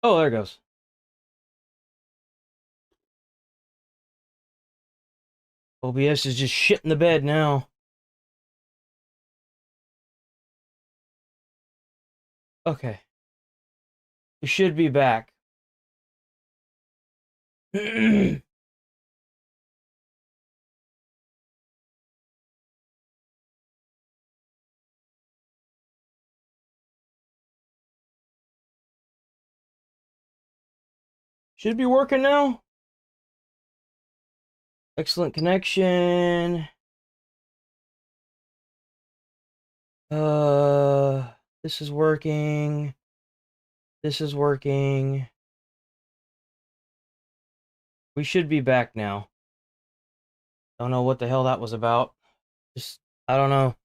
Oh, there it goes. OBS is just shit in the bed now. Okay. We should be back. Should be working now. Excellent connection. This is working. This is working. We should be back now. Don't know what the hell that was about. Just, I don't know.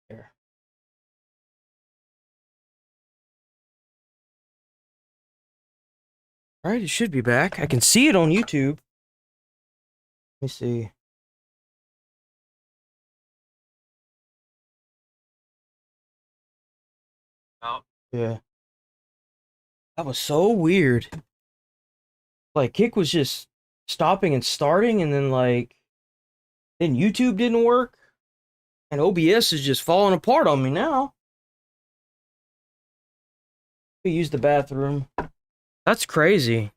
Here. All right, it should be back. I can see it on YouTube. Let me see. Oh. Yeah. That was so weird. Like, Kick was just stopping and starting, and then YouTube didn't work, and OBS is just falling apart on me now. We use the bathroom. That's crazy.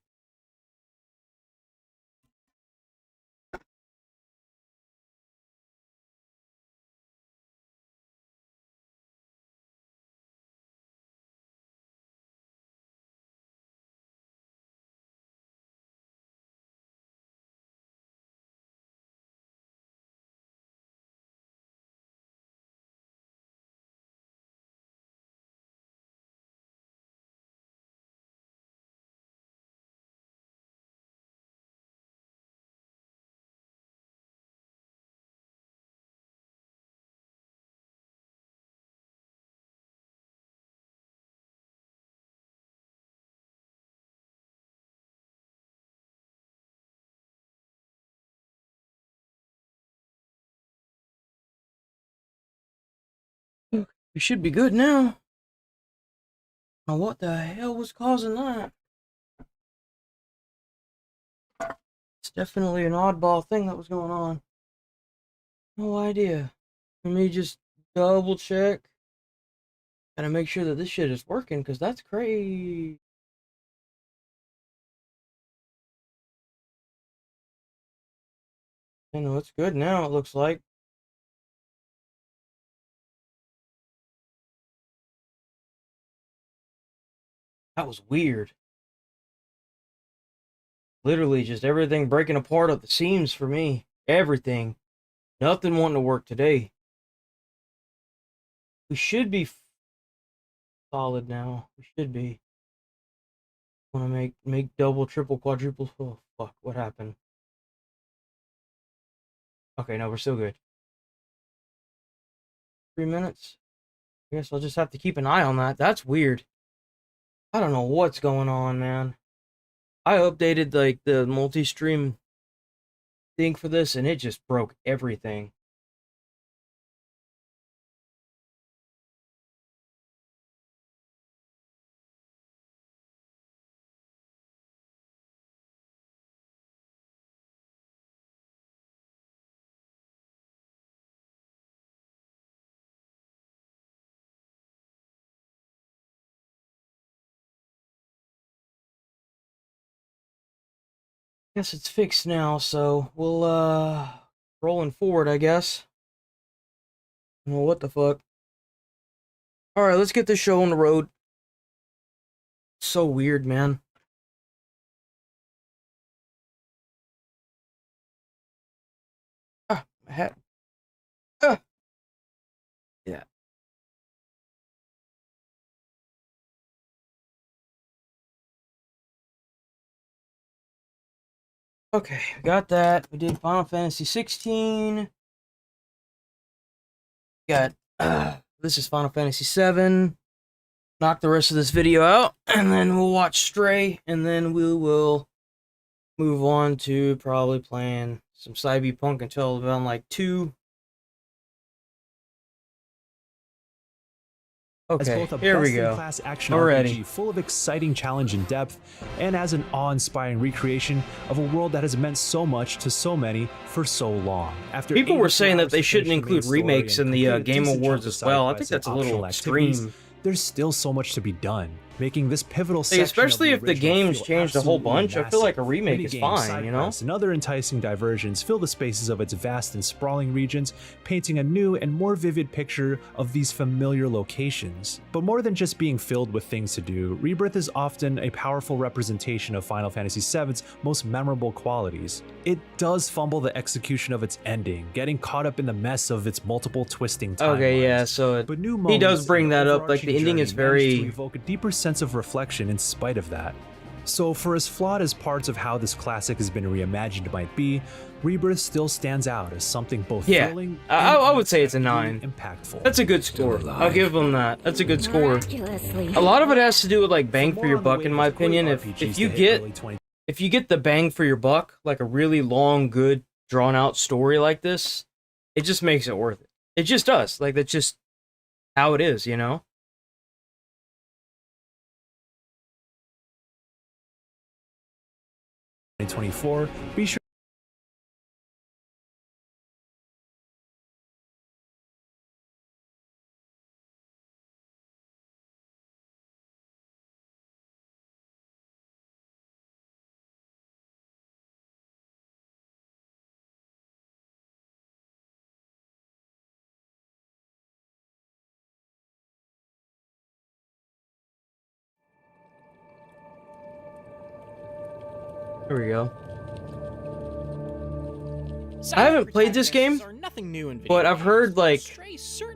We should be good now. Now, what the hell was causing that? It's definitely an oddball thing that was going on. No idea. Let me just double check. Gotta make sure that this shit is working, because that's crazy. You know, it's good now, it looks like. That was weird. Literally just everything breaking apart at the seams for me. Everything. Nothing wanting to work today. We should be solid now. We should be. Want to make double, triple, quadruple. Oh fuck! What happened? Okay, no, we're still good. 3 minutes. I guess I'll just have to keep an eye on that. That's weird. I don't know what's going on, man. I updated like the multi-stream thing for this, and it just broke everything. Guess it's fixed now, so we'll rolling forward, I guess. Well, what the fuck? All right, let's get this show on the road. So weird, man. Ah, my hat. Ah, yeah. Okay, we got that. We did Final Fantasy 16. Got this is Final Fantasy 7. knock the rest of this video out, and then we'll watch Stray, and then we will move on to probably playing some Cyberpunk until around like 2. As Okay, both a here we go. best-in-class action Already. RPG full of exciting challenge and depth, and as an awe-inspiring recreation of a world that has meant so much to so many for so long. After People were 84 saying that hours they to shouldn't finish the include main story remakes in and the complete a Game decent Awards chunk of as well. I side think that's a quests and little optional activities, extreme. There's still so much to be done, making this pivotal section Especially of if the original game's feel changed a whole absolutely bunch, I feel like a massive. remake is Minigames, fine, side you know? quests, and other enticing diversions fill the spaces of its vast and sprawling regions, painting a new and more vivid picture of these familiar locations. But more than just being filled with things to do, Rebirth is often a powerful representation of Final Fantasy VII's most memorable qualities. It does fumble the execution of its ending, getting caught up in the mess of its multiple twisting timelines. Okay, yeah, so But new he does moments bring and that up, like overarching the ending journey is manage very... to evoke a deeper sense of reflection in spite of that. So for as flawed as parts of how this classic has been reimagined might be, Rebirth still stands out as something both thrilling I would say it's a 9. impactful. That's a good score. I'll give them that. That's a good score. A lot of it has to do with like bang for your buck, in my opinion. If you get the bang for your buck, like a really long, good, drawn out story like this, it just makes it worth it. It just does. Like that's just how it is, you know? Be sure Here we go. I haven't played this game, but I've heard like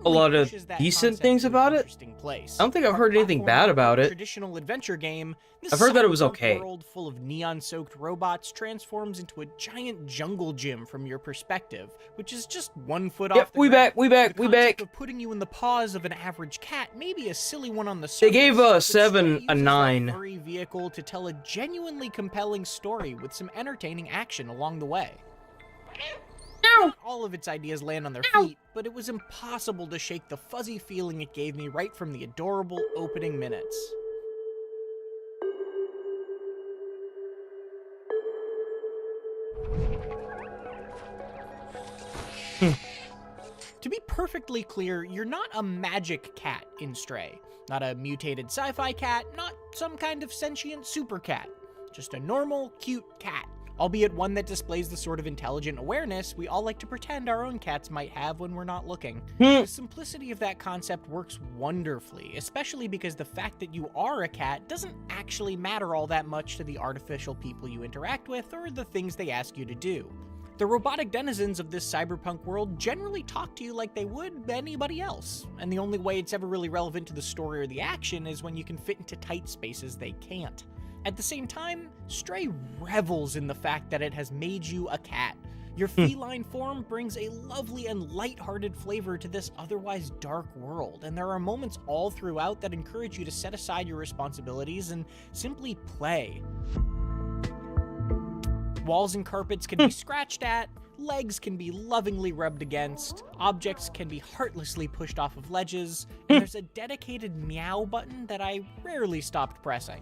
a lot of decent things about it. I don't think I've heard anything bad about it. Traditional adventure game. I've heard that it was okay. A world full of neon-soaked robots transforms into a giant jungle gym from your perspective, which is just 1 foot off the ground. We back. The concept of putting you in the paws of an average cat may be a silly one on the surface. They gave but 7 Stray a uses 9. that furry vehicle to tell a genuinely compelling story with some entertaining action along the way. All of its ideas land on their feet, but it was impossible to shake the fuzzy feeling it gave me right from the adorable opening minutes. To be perfectly clear, you're not a magic cat in Stray. Not a mutated sci-fi cat, not some kind of sentient super cat. Just a normal, cute cat. Albeit one that displays the sort of intelligent awareness we all like to pretend our own cats might have when we're not looking. The simplicity of that concept works wonderfully, especially because the fact that you are a cat doesn't actually matter all that much to the artificial people you interact with or the things they ask you to do. The robotic denizens of this cyberpunk world generally talk to you like they would anybody else, and the only way it's ever really relevant to the story or the action is when you can fit into tight spaces they can't. At the same time, Stray revels in the fact that it has made you a cat. Your feline form brings a lovely and light-hearted flavor to this otherwise dark world, and there are moments all throughout that encourage you to set aside your responsibilities and simply play. Walls and carpets can be scratched at, legs can be lovingly rubbed against, objects can be heartlessly pushed off of ledges, and there's a dedicated meow button that I rarely stopped pressing.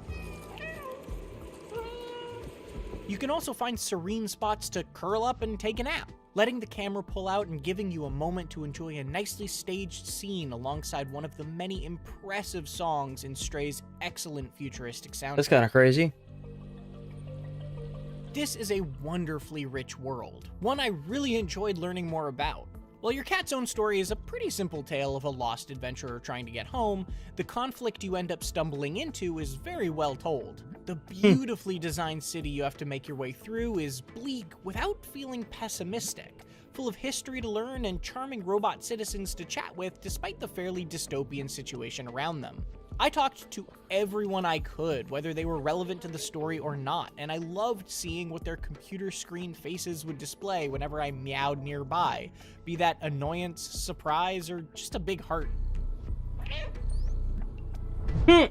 You can also find serene spots to curl up and take a nap, letting the camera pull out and giving you a moment to enjoy a nicely staged scene alongside one of the many impressive songs in Stray's excellent futuristic soundtrack. That's kind of crazy. This is a wonderfully rich world, one I really enjoyed learning more about. While your cat's own story is a pretty simple tale of a lost adventurer trying to get home, the conflict you end up stumbling into is very well told. The beautifully designed city you have to make your way through is bleak without feeling pessimistic, full of history to learn and charming robot citizens to chat with despite the fairly dystopian situation around them. I talked to everyone I could, whether they were relevant to the story or not, and I loved seeing what their computer screen faces would display whenever I meowed nearby, be that annoyance, surprise, or just a big heart. Hmm.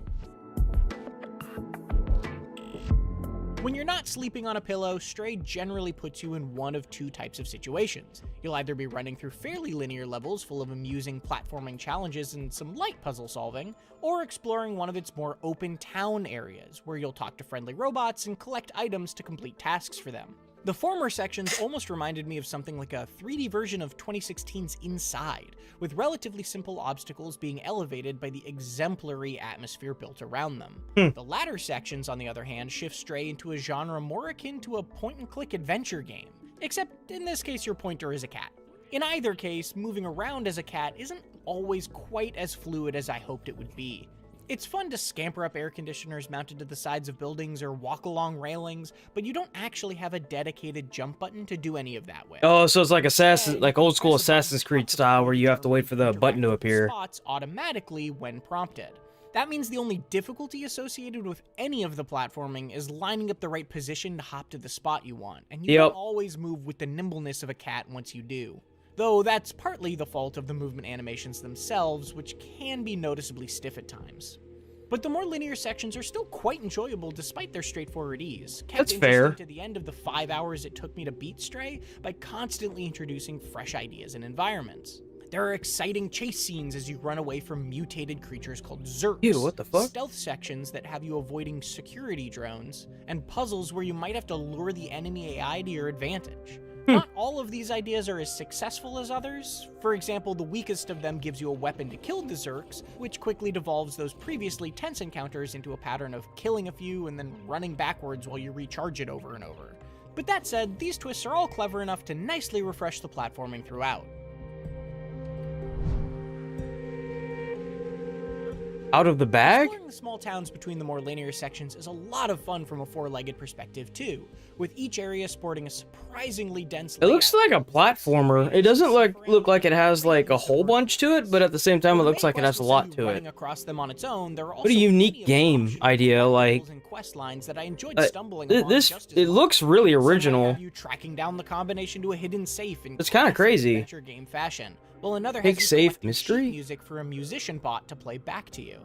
When you're not sleeping on a pillow, Stray generally puts you in one of two types of situations. You'll either be running through fairly linear levels full of amusing platforming challenges and some light puzzle solving, or exploring one of its more open town areas, where you'll talk to friendly robots and collect items to complete tasks for them. The former sections almost reminded me of something like a 3D version of 2016's Inside, with relatively simple obstacles being elevated by the exemplary atmosphere built around them. The latter sections, on the other hand, shift Stray into a genre more akin to a point-and-click adventure game, except in this case your pointer is a cat. In either case, moving around as a cat isn't always quite as fluid as I hoped it would be. It's fun to scamper up air conditioners mounted to the sides of buildings or walk along railings, but you don't actually have a dedicated jump button to do any of that with. Oh, so it's like old school Assassin's Creed style, where you have to wait for the button to appear. Spots automatically when prompted. That means the only difficulty associated with any of the platforming is lining up the right position to hop to the spot you want, and you don't always move with the nimbleness of a cat once you do. Though that's partly the fault of the movement animations themselves, which can be noticeably stiff at times. But the more linear sections are still quite enjoyable despite their straightforward ease. That's fair. To the end of the 5 hours it took me to beat Stray by constantly introducing fresh ideas and environments. There are exciting chase scenes as you run away from mutated creatures called Zerks. Ew, what the fuck? Stealth sections that have you avoiding security drones, and puzzles where you might have to lure the enemy AI to your advantage. Not all of these ideas are as successful as others. For example, the weakest of them gives you a weapon to kill the Zerks, which quickly devolves those previously tense encounters into a pattern of killing a few and then running backwards while you recharge it over and over. But that said, these twists are all clever enough to nicely refresh the platforming throughout. Out of the bag? Exploring the small towns between the more linear sections is a lot of fun from a four-legged perspective too, with each area sporting a surprisingly dense It looks like a platformer. It doesn't look like it has like a whole bunch to it, but at the same time it looks like it has a lot to it. Across them on its own, there are What a unique game idea, like quest lines that I enjoyed stumbling it looks really original. You tracking down the combination to a hidden safe in It's kind of crazy. adventure game fashion. Well, another Big has you safe collecting mystery? sheet music for a musician bot to play back to you.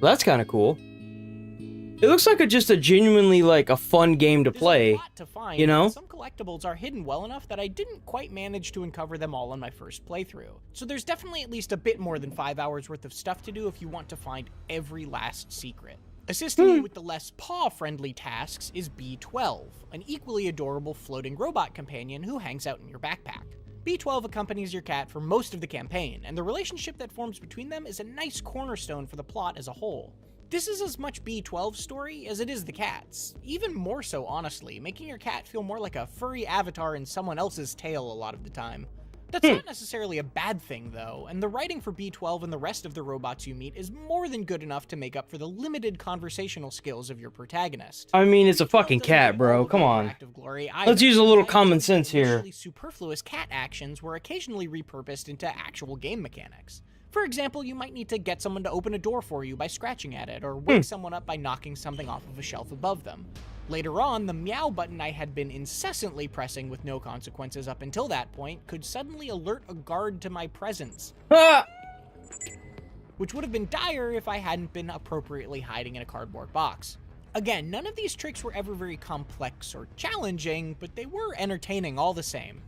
Well, that's kind of cool. It looks like just a genuinely like a fun game to play. There's a lot to find, you know? and some collectibles are hidden well enough that I didn't quite manage to uncover them all in my first playthrough. So there's definitely at least a bit more than 5 hours worth of stuff to do if you want to find every last secret. Assisting you with the less paw-friendly tasks is B12, an equally adorable floating robot companion who hangs out in your backpack. B12 accompanies your cat for most of the campaign, and the relationship that forms between them is a nice cornerstone for the plot as a whole. This is as much B12's story as it is the cat's, even more so honestly, making your cat feel more like a furry avatar in someone else's tail a lot of the time. That's not necessarily a bad thing though, and the writing for B12 and the rest of the robots you meet is more than good enough to make up for the limited conversational skills of your protagonist. I mean, it's a fucking cat, bro. Come on. Let's use a little common sense here. Superfluous cat actions were occasionally repurposed into actual game mechanics. For example, you might need to get someone to open a door for you by scratching at it, or wake someone up by knocking something off of a shelf above them. Later on, the meow button I had been incessantly pressing with no consequences up until that point could suddenly alert a guard to my presence. Which would have been dire if I hadn't been appropriately hiding in a cardboard box. Again, none of these tricks were ever very complex or challenging, but they were entertaining all the same.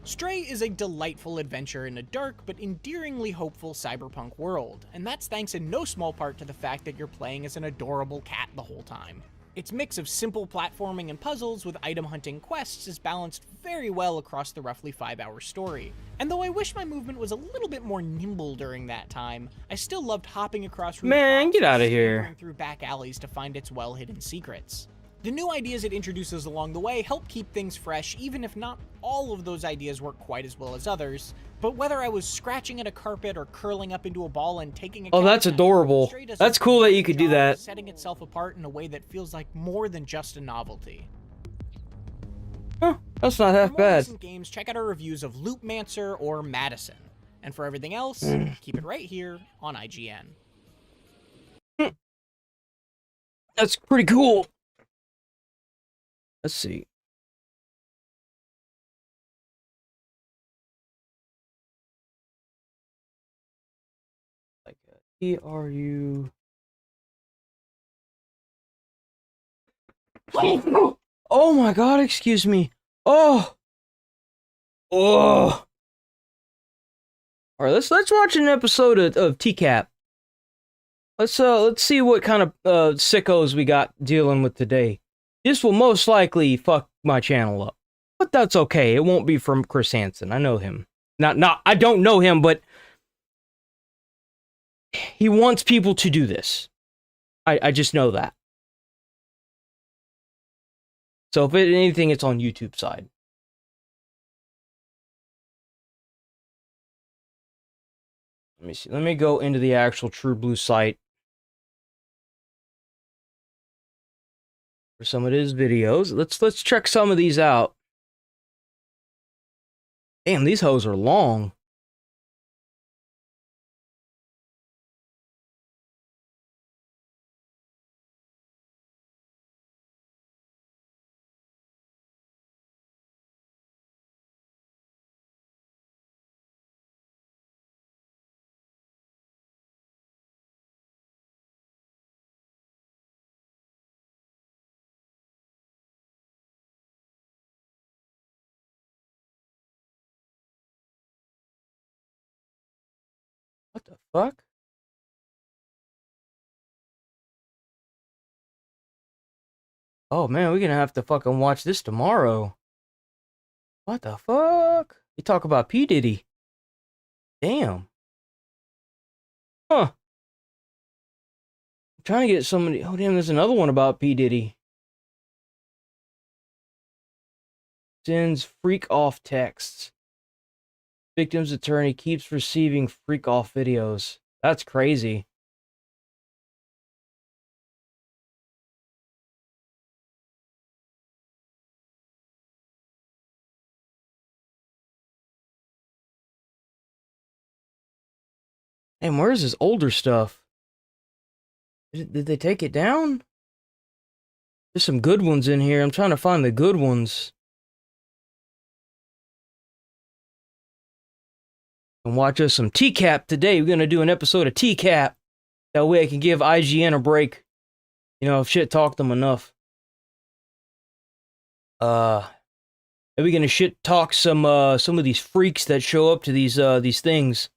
Stray is a delightful adventure in a dark but endearingly hopeful cyberpunk world, and that's thanks in no small part to the fact that you're playing as an adorable cat the whole time. Its mix of simple platforming and puzzles with item hunting quests is balanced very well across the roughly 5-hour story. And though I wish my movement was a little bit more nimble during that time, I still loved hopping across rooftops Man, get out of and here. scampering through back alleys to find its well-hidden secrets. The new ideas it introduces along the way help keep things fresh, even if not all of those ideas work quite as well as others. But whether I was scratching at a carpet or curling up into a ball and taking a Oh, that's cat nap, adorable. Stray does That's a cool that you great could do job that. of setting itself apart in a way that feels like more than just a novelty. Huh, that's not half For more bad. recent games, check out our reviews of Loopmancer or Madison. And for everything else, keep it right here on IGN. That's pretty cool. Let's see. Are you? Oh my god, excuse me. Oh. Oh. Alright, let's watch an episode of TCAP. Let's see what kind of sickos we got dealing with today. This will most likely fuck my channel up. But that's okay. It won't be from Chris Hansen. I know him. Not I don't know him, but he wants people to do this. I just know that. So if anything, it's on YouTube side. Let me see. Let me go into the actual True Blue site for some of his videos. Let's check some of these out. Damn, these hoes are long. What the fuck? Oh man, we're gonna have to fucking watch this tomorrow. What the fuck? You talk about P. Diddy. Damn. Huh. I'm trying to get somebody. Oh damn, there's another one about P. Diddy. Sends freak off texts. Victim's attorney keeps receiving freak off videos. That's crazy. And where's his older stuff? Did they take it down? There's some good ones in here. I'm trying to find the good ones. And watch us some TCAP today. We're gonna do an episode of TCAP. That way I can give IGN a break. You know, if shit talked them enough. Maybe gonna shit talk some of these freaks that show up to these things.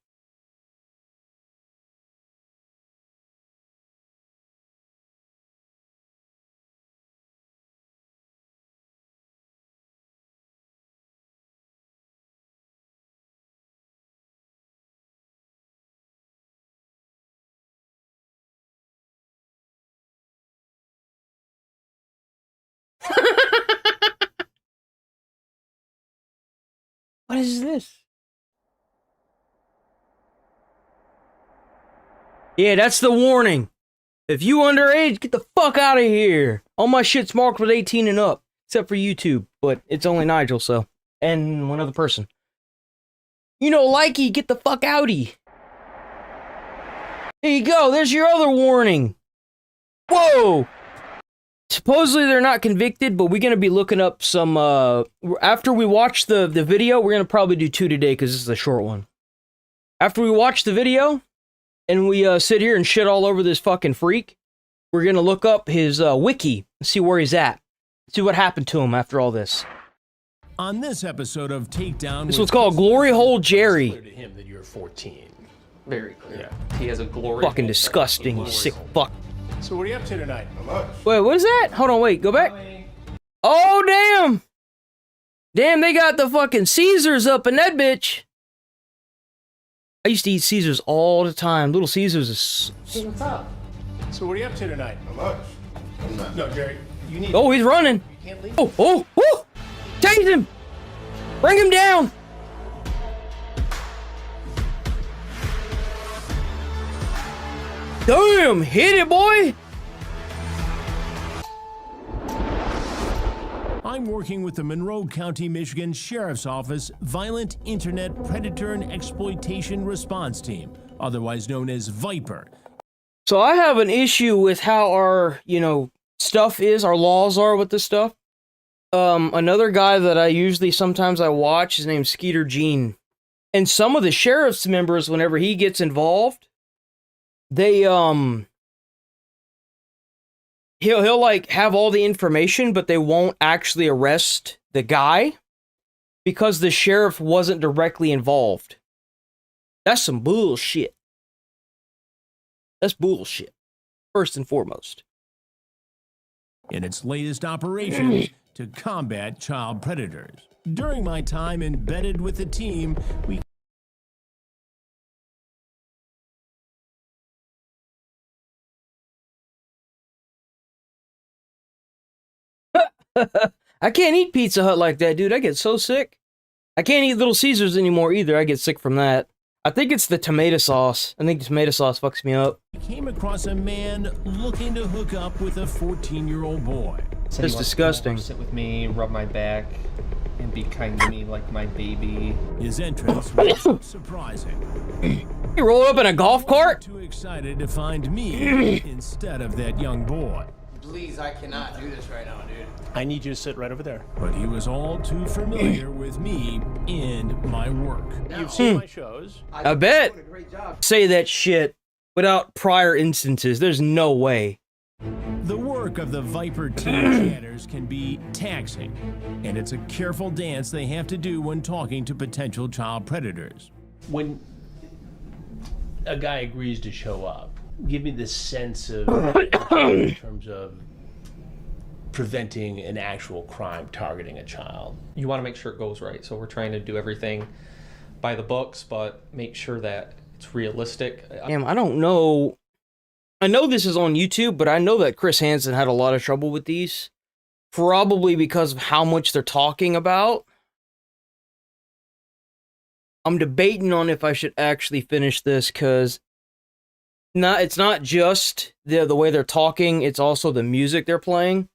What is this? Yeah, that's the warning. If you underage, get the fuck out of here. All my shit's marked with 18 and up, except for YouTube, but it's only Nigel, so. And one other person. You know, likey, get the fuck outie. There you go, there's your other warning. Whoa! Supposedly they're not convicted, but we're gonna be looking up some, after we watch the video, we're gonna probably do 2 today, because this is a short one. After we watch the video, and we sit here and shit all over this fucking freak, we're gonna look up his wiki and see where he's at. See what happened to him after all this. On this episode of Takedown, This one's called Glory Hole Jerry. Clear to him that you're 14. Very clear. He has a glory. Fucking disgusting, you sick fuck. So what are you up to tonight? Wait, what is that? Hold on, wait, go back. Oh, damn! Damn, they got the fucking Caesars up in that bitch. I used to eat Caesars all the time. Little Caesars is... What's up? So what are you up to tonight? No, Jerry, you need... Oh, he's running. You can't leave. Oh, oh, oh! Chase him! Bring him down! Damn, hit it, boy! I'm working with the Monroe County, Michigan Sheriff's Office Violent Internet Predator and Exploitation Response Team, otherwise known as Viper. So I have an issue with how our, stuff is, our laws are with this stuff. Another guy that I sometimes I watch, his name's Skeeter Jean. And some of the sheriff's members, whenever he gets involved, they he'll like have all the information, but they won't actually arrest the guy because the sheriff wasn't directly involved. That's some bullshit. That's bullshit. First and foremost. In its latest operations to combat child predators. During my time embedded with the team, we I can't eat Pizza Hut like that, dude. I get so sick. I can't eat Little Caesars anymore either. I get sick from that. I think it's the tomato sauce. I think the tomato sauce fucks me up. came across a man looking to hook up with a 14-year-old boy. Said That's he wants to come disgusting. over, sit with me, rub my back, and be kind to me like my baby. His entrance was surprising. He rolled up in a golf cart? Too excited to find me instead of that young boy. Please, I cannot do this right now, dude. I need you to sit right over there. But he was all too familiar with me and my work. You've seen my shows. I bet. Doing a great job. Say that shit without prior instances. There's no way. The work of the Viper teen chatters can be taxing, and it's a careful dance they have to do when talking to potential child predators. When a guy agrees to show up, give me the sense of in terms of preventing an actual crime targeting a child. You want to make sure it goes right, so we're trying to do everything by the books, but make sure that it's realistic. Damn, I don't know. I know this is on YouTube, but I know that Chris Hansen had a lot of trouble with these. Probably because of how much they're talking about. I'm debating on if I should actually finish this, because it's not just the way they're talking, it's also the music they're playing.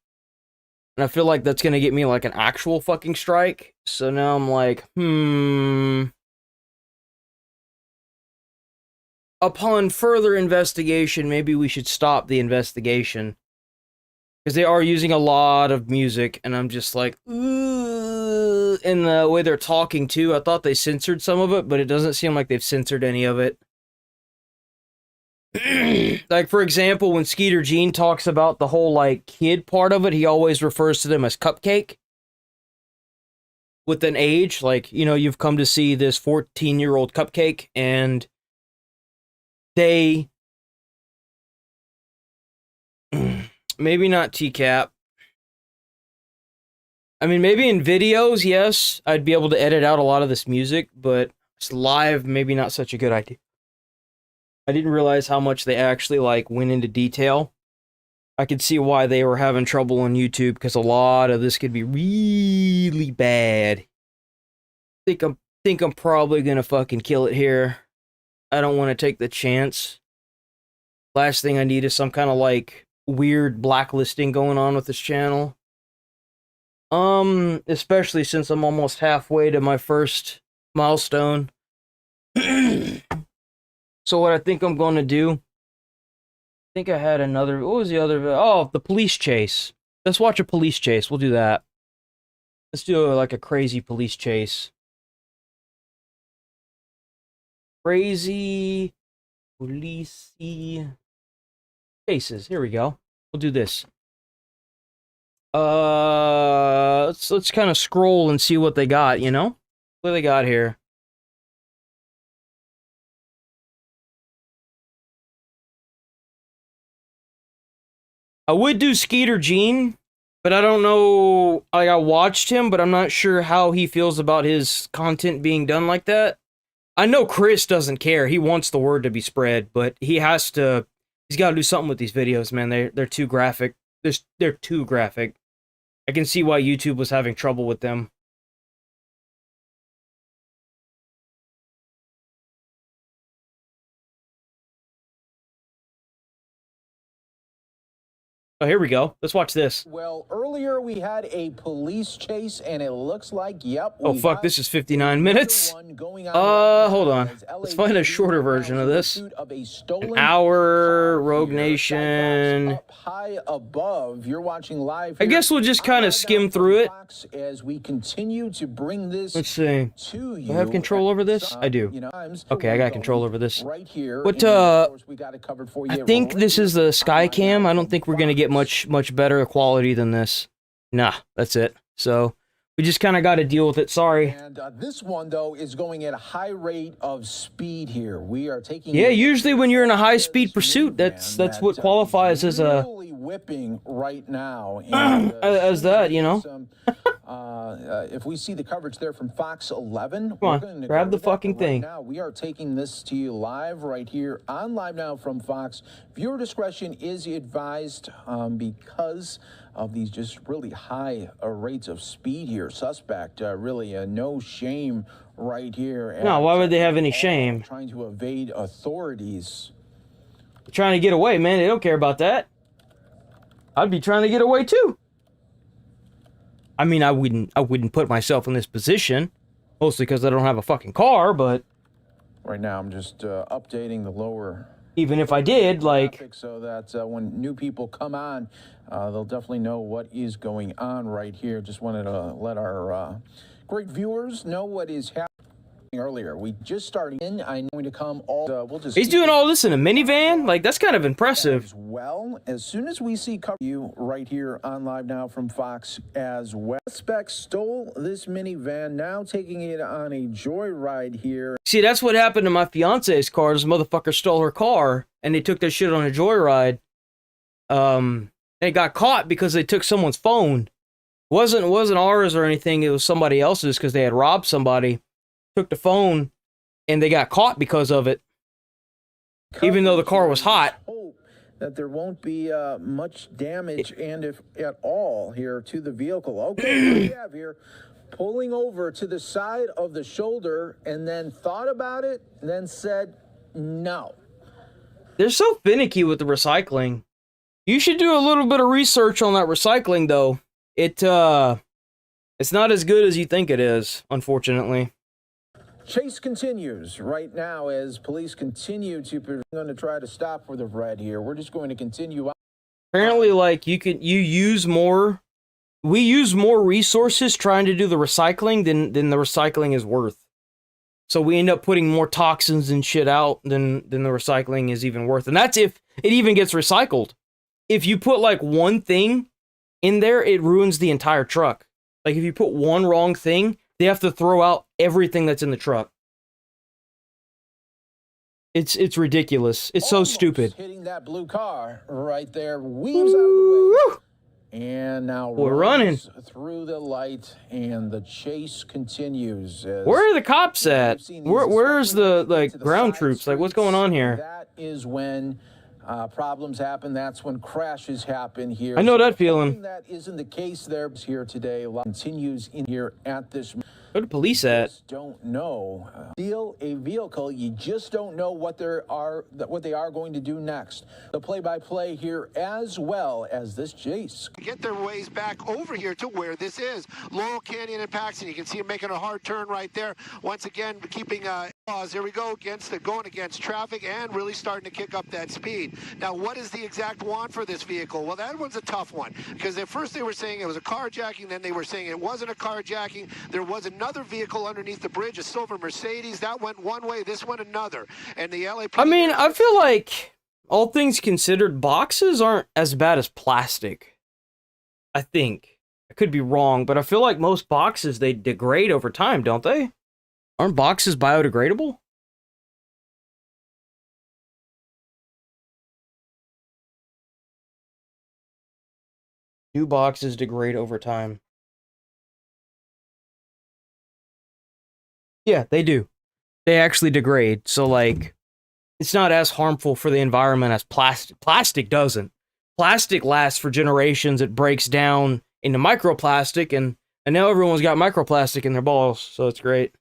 And I feel like that's going to get me like an actual fucking strike. So now I'm like, Upon further investigation, maybe we should stop the investigation. Because they are using a lot of music, and I'm just like, ooh. And the way they're talking too, I thought they censored some of it, but it doesn't seem like they've censored any of it. Like, for example, when Skeeter Jean talks about the whole, like, kid part of it, he always refers to them as Cupcake. With an age, like, you know, you've come to see this 14-year-old Cupcake, and they... Maybe not TCAP. I mean, maybe in videos, yes, I'd be able to edit out a lot of this music, but it's live, maybe not such a good idea. I didn't realize how much they actually, like, went into detail. I could see why they were having trouble on YouTube, because a lot of this could be really bad. Think I'm probably gonna fucking kill it here. I don't want to take the chance. Last thing I need is some kind of, like, weird blacklisting going on with this channel. Especially since I'm almost halfway to my first milestone. So what I think I'm going to do, I think I had another, what was the other, oh, the police chase. Let's watch a police chase, we'll do that. Let's do like a crazy police chase. Crazy police chases, here we go. We'll do this. Let's kind of scroll and see what they got, you know? What do they got here? I would do Skeeter Jean, but I don't know, like, I watched him, but I'm not sure how he feels about his content being done like that. I know Chris doesn't care, he wants the word to be spread, but he's got to do something with these videos, man. They're too graphic. They're too graphic. I can see why YouTube was having trouble with them. Oh, here we go. Let's watch this. Well, earlier we had a police chase, and it looks like, yep. Oh, fuck, this is 59 minutes. Hold on. Let's find a shorter version of this. An hour, Rogue Nation. Up high above. You're watching live. I guess we'll just kind of skim through it. As we continue to bring this. Let's see. To you. Do I have control over this? I do. Okay, I got control over this. Right here. What, I think this is the Skycam. I don't think we're going to get much better quality than this. Nah, that's it. So we just kind of got to deal with it. Sorry. And this one, though, is going at a high rate of speed here. We are taking. Yeah, usually when you're in a high-speed pursuit, that's what qualifies as a. Really whipping right now. And, as that, you know. If we see the coverage there from Fox 11, come on, grab the fucking thing. Now we are taking this to you live right here on Live Now from Fox. Viewer discretion is advised because of these just really high rates of speed here. Suspect really no shame right here. No, why would they have any shame? Trying to evade authorities. They're trying to get away, man. They don't care about that. I'd be trying to get away too. I mean, I wouldn't put myself in this position, mostly because I don't have a fucking car, but right now I'm just updating the lower. Even if I did, like, so that when new people come on, they'll definitely know what is going on right here. Just wanted to let our great viewers know what is happening. Earlier, we just started in. I'm going to come all. We'll just. He's doing all this in a minivan. Like, that's kind of impressive. As well, as soon as we see cover you right here on Live Now from Fox as well. Suspect stole this minivan, now taking it on a joyride here. See, that's what happened to my fiance's car. This motherfucker stole her car, and they took their shit on a joyride. And it got caught because they took someone's phone. It wasn't ours or anything. It was somebody else's because they had robbed somebody. Took the phone, and they got caught because of it, even though the car was hot. Hope that there won't be much damage, and if at all, here to the vehicle. Okay, what do we have here? Pulling over to the side of the shoulder, and then thought about it, and then said no. They're so finicky with the recycling. You should do a little bit of research on that recycling, though. It's not as good as you think it is, unfortunately. Chase continues right now as police continue to. We're going to try to stop for the red here. We're just going to continue. Apparently, like, we use more resources trying to do the recycling than the recycling is worth. So we end up putting more toxins and shit out than the recycling is even worth. And that's if it even gets recycled. If you put like one thing in there, it ruins the entire truck. Like, if you put one wrong thing, they have to throw out everything that's in the truck. It's ridiculous. It's so stupid. Hitting that blue car right there, weaves out of the way, and now we're running through the light, and the chase continues. Where are the cops at? Where's the ground troops? Like, what's going on here? That is when problems happen. That's when crashes happen here. I know that feeling. That isn't the case there here today. Continues in here at this. Where the police at? Just don't know. Steal a vehicle. You just don't know what they are going to do next. The play-by-play here as well as this chase. Get their ways back over here to where this is. Laurel Canyon and Paxton. You can see them making a hard turn right there. Once again, keeping pause. Here we go going against traffic and really starting to kick up that speed. Now, what is the exact want for this vehicle? Well, that one's a tough one because at first they were saying it was a carjacking, then they were saying it wasn't a carjacking. There was another vehicle underneath the bridge, a silver Mercedes. That went one way, this went another. And the LAPD. I mean, I feel like all things considered, boxes aren't as bad as plastic. I think. I could be wrong, but I feel like most boxes, they degrade over time, don't they? Aren't boxes biodegradable? New boxes degrade over time. Yeah, they do. They actually degrade. So, like, it's not as harmful for the environment as plastic. Plastic doesn't. Plastic lasts for generations. It breaks down into microplastic, and now everyone's got microplastic in their balls, so it's great.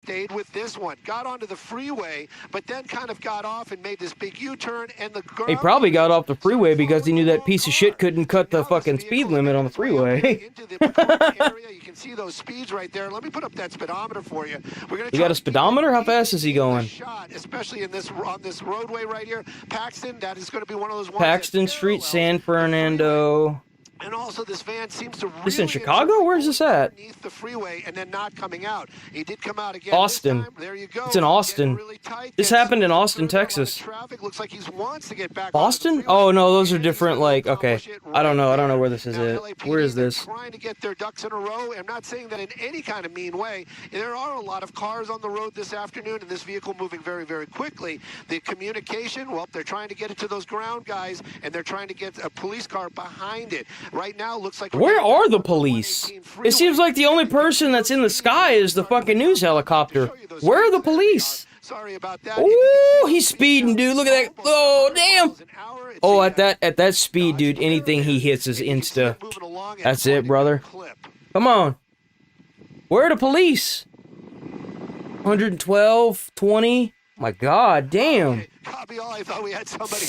stayed with this one, got onto the freeway, but then kind of got off and made this big U-turn, and the He probably got off the freeway because he knew that piece of shit couldn't cut the fucking speed limit on the freeway. Into the patrol area. You can see those speeds right there. Let me put up that speedometer for you. We're gonna You got a speedometer? How fast is he going? Shot, especially in this on this roadway right here, Paxton. That is going to be one of those ones Paxton Street, San Fernando. And also, this van seems to really This in Chicago? Where's this at? Underneath the freeway and then not coming out. He did come out again. Austin. There you go. It's in Austin. Really tight. This happened in Austin, Texas. Traffic looks like he wants to get back. Boston? Oh no, those are different. Like, okay, I don't know. I don't know where this is. Where is this? Trying to get their ducks in a row. I'm not saying that in any kind of mean way. There are a lot of cars on the road this afternoon, and this vehicle moving very, very quickly. The communication. Well, they're trying to get it to those ground guys, and they're trying to get a police car behind it. Right now, looks like. Where are the police? It seems like the only person that's in the sky is the fucking news helicopter. Where are the police? Sorry about that. Ooh, he's speeding, dude. Look at that. Oh, damn. Oh, at that speed, dude, anything he hits is insta. That's it, brother. Come on. Where are the police? 112, 20. My God, damn. Copy all. I thought we had somebody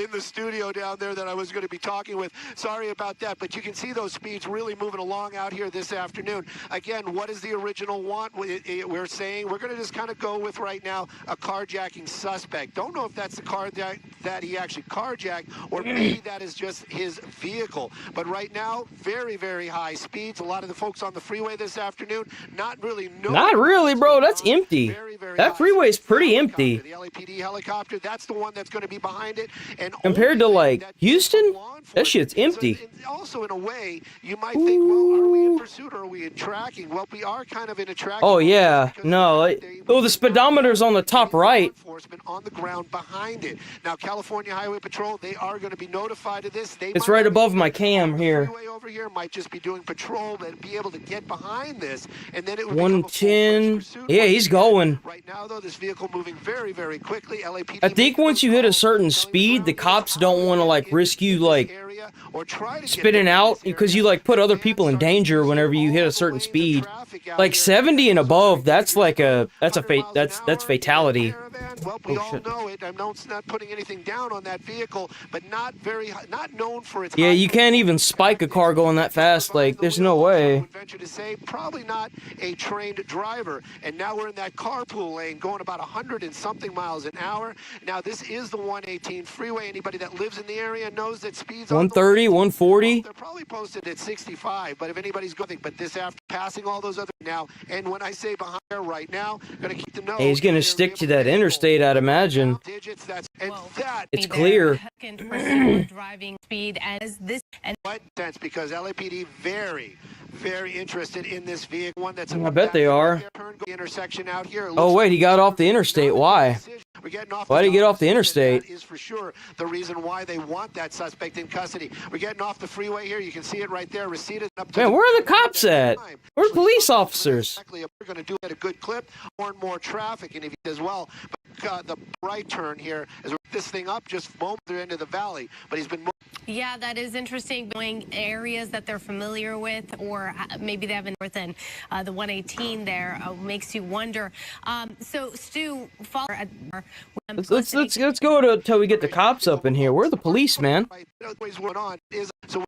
in the studio down there that I was going to be talking with. Sorry about that, but you can see those speeds really moving along out here this afternoon. Again, what is the original want? We're saying we're going to just kind of go with right now a carjacking suspect. Don't know if that's the car that he actually carjacked, or maybe that is just his vehicle. But right now, very, very high speeds. A lot of the folks on the freeway this afternoon, not really. Not really, bro. That's empty. That freeway is pretty empty. The LAPD helicopter. That's the one that's going to be behind it. And compared to like Houston, that shit's empty. So, also, in a way, you might think, well, are we in pursuit or are we in tracking? Well, we are kind of in a tracking. Oh yeah, no. Oh, the speedometer's on the top right. Enforcement on the ground behind it. Now, California Highway Patrol, they are going to be notified of this. It's right above my cam here. Freeway over here might just be doing patrol, but be able to get behind this, and then it would 110. Yeah, he's going. Right now, though, this vehicle moving very, very quickly. LAPD. I think once you hit a certain speed, the cops don't want to like risk you like spitting out because you like put other people in danger whenever you hit a certain speed. Like 70 and above, that's like that's fatality. Well, we all know it. I'm not putting anything down on that vehicle, but not known for its. Yeah, you can't even spike a car going that fast. Like, there's no way. I would venture to say probably not a trained driver. And now we're in that carpool lane, going about 100 and something miles an hour. Now this is the 118 freeway. Anybody that lives in the area knows that speeds 130, 140. They're probably posted at 65. But if anybody's going, but this after passing all those other now, and when I say behind there right now, going to keep the nose. Hey, he's gonna stick to that interstate, I'd imagine. It's clear. Driving speed as this and what sense because LAPD very interested in this vehicle. One that's I bet they are. Intersection out here. Oh wait, he got off the interstate. Why? Why did he get off the interstate? That is for sure the reason why they want that suspect in custody. We're getting off the freeway here. You can see it right there. Receded up to. Man, where are the cops at? Where are police officers? We're going to do it at a good clip. More traffic, and if he does well. But the right turn here is this thing up just moment into the valley. But he's been. Yeah, that is interesting. Going areas that they're familiar with, or maybe they haven't within the 118 there makes you wonder. So, Stu, follow. Let's go till we get the cops up in here. Where are the police, man? So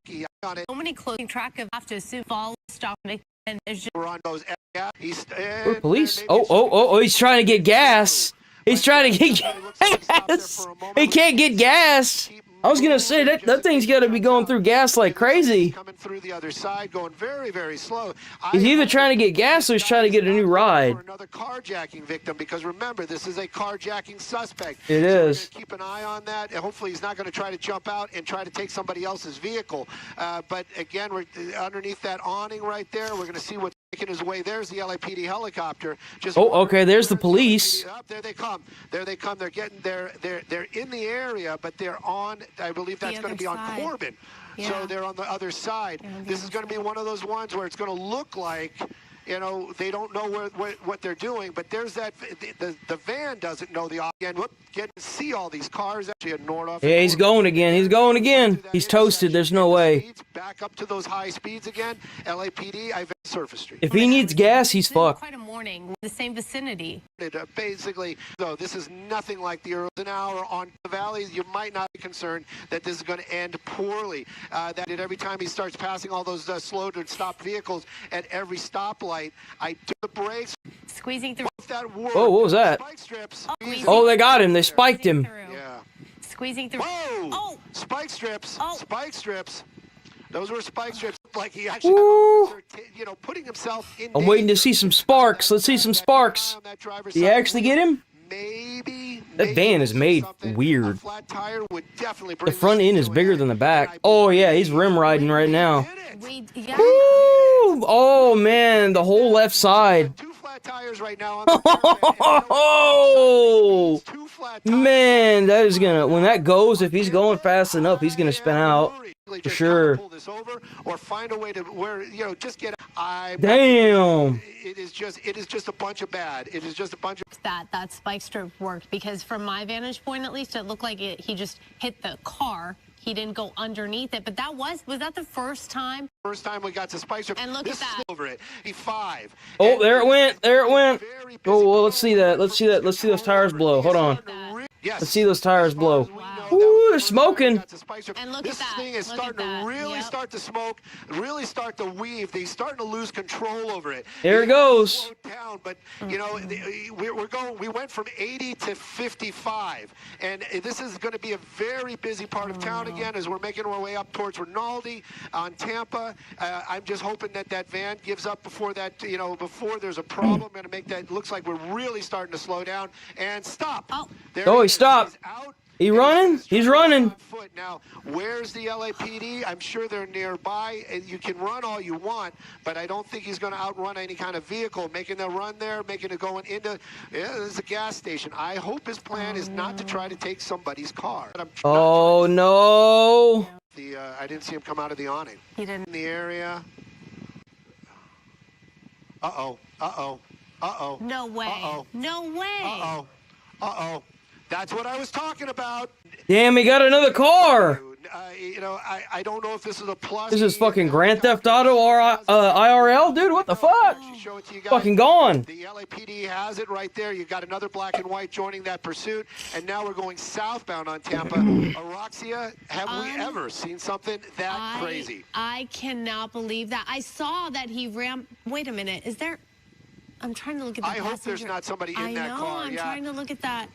many closing track of have to assume fall stop and there's just where police? Oh! He's trying to get gas. He's trying to get gas. He can't get gas. I was gonna say that thing's got to be going through gas like crazy. Coming through the other side, going very, very slow. He's either trying to get gas or he's trying to get a new ride. Another carjacking victim, because remember, this is a carjacking suspect. It is. Keep an eye on that. And hopefully, he's not going to try to jump out and try to take somebody else's vehicle. But again, we're underneath that awning right there. We're going to see what's making his way. There's the LAPD helicopter. Okay. There's the police. There they come. There they come. They're getting there. They're in the area, but they're on. I believe that's going to be on Corbin. Yeah. So they're on the other side. This is going to be one of those ones where it's going to look like they don't know what they're doing. But there's that the van doesn't know the again. Get to see all these cars. Actually, at Nordhoff. Yeah, he's going again. He's going again. He's toasted. There's no way. Back up to those high speeds again. LAPD, Surface Street. If he needs gas, he's fucked. Quite a morning in the same vicinity. Basically, though, this is nothing like the early an hour on the valleys. You might not be concerned that this is going to end poorly. Every time he starts passing all those slowed and stopped vehicles at every stoplight, I do the brakes. Squeezing through. Oh, what was that? Spike strips. Oh, they got him. They spiked him. Yeah. Squeezing through. Whoa! Oh! Spike strips. Oh. Spike strips. Those were spike strips. Like he actually, putting himself in. I'm waiting to see some sparks. Let's see some sparks. Did he actually get him? Maybe. That van is made weird. Flat tire would definitely The front end is bigger than the back. Oh yeah, he's rim riding right now. Yeah. Woo! Oh man, the whole left side. Two flat tires right now on Oh man, that is gonna, when that goes, if he's going fast enough, he's gonna spin out for sure. Pull this over or find a way to where just get. Damn. It is just a bunch of bad. It is just a bunch of. That spike strip worked because from my vantage point, at least, it looked like he just hit the car. He didn't go underneath it, but was that the first time? First time we got to spike strip. And look this at that. Is over it. E5. Oh, there it went. There it went. Oh, well, let's see that. Let's see that. Let's see those tires blow. Hold on. Yes. Let's see those tires blow. Ooh, they're smoking. And look this at that. thing is starting to really start to smoke, really start to weave. They're starting to lose control over it. There it goes. Down, but we went from 80 to 55, and this is going to be a very busy part of town again as we're making our way up towards Rinaldi on Tampa. I'm just hoping that van gives up before that, before there's a problem. I'm going to make that. Looks like we're really starting to slow down and stop. Oh, he stopped. He running? He's running. Now, where's the LAPD? I'm sure they're nearby, and you can run all you want, but I don't think he's going to outrun any kind of vehicle. Making the run there, making it going into, this is a gas station. I hope his plan is not to try to take somebody's car. Oh, no. I didn't see him come out of the awning. He didn't. In the area. Uh-oh. Uh-oh. Uh-oh. No way. Uh-oh. No way. Uh-oh. Uh-oh. That's what I was talking about. Damn, he got another car. I don't know if this is a plus. This is fucking Grand Theft Auto or IRL, dude. What the fuck? Show it to you guys. Fucking gone. The LAPD has it right there. You got another black and white joining that pursuit, and now we're going southbound on Tampa. Aroxia, have we ever seen something that crazy? I cannot believe that. I saw that he ran. Wait a minute. Is there? I'm trying to look at the passenger. Hope there's not somebody in that car. I'm trying to look at that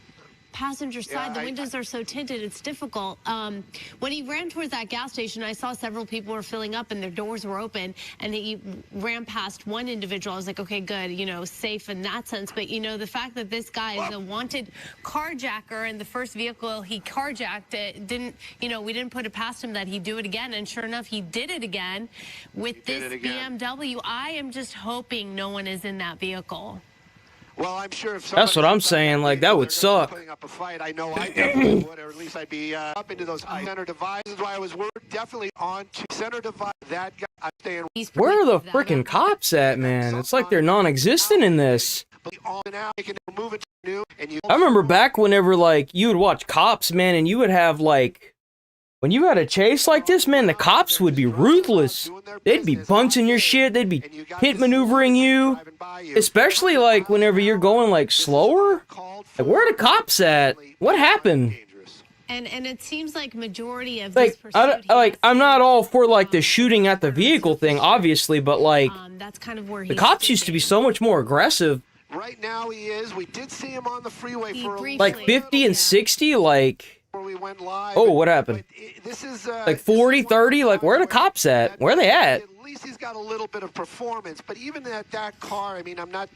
passenger side. The windows are so tinted, it's difficult. When he ran towards that gas station, I saw several people were filling up and their doors were open, and he ran past one individual. I was like, okay, good, safe in that sense. But, the fact that this guy is a wanted carjacker, and the first vehicle he carjacked, it didn't, we didn't put it past him that he'd do it again. And sure enough, he did it again with this BMW. I am just hoping no one is in that vehicle. Well, I'm sure if that's what I'm saying. Like, that would suck. Putting up a fight, I know I definitely would, or at least I'd be up into those high center divides. Why I was definitely on to center divide. That guy, I'm staying. Where are the freaking cops at, man? It's like they're non-existent in this. I remember back whenever, like, you would watch Cops, man, and you would have, like, when you had a chase like this, man, the cops would be ruthless. They'd be bunching your shit. They'd be hit maneuvering you. Especially, like, whenever you're going, like, slower. Like, where are the cops at? What happened? And it seems like majority of like, this pursuit, I'm not all for, like, the shooting at the vehicle thing, obviously, but, like, that's kind of where the cops used to be so much more aggressive. Right now he is. We did see him on the freeway for like 50 and 60, like... We went live, oh, what happened? This is like 40, 30, like where are the cops at? Where are they at? At least he's got a little bit of performance, but even at that car, I mean, I'm not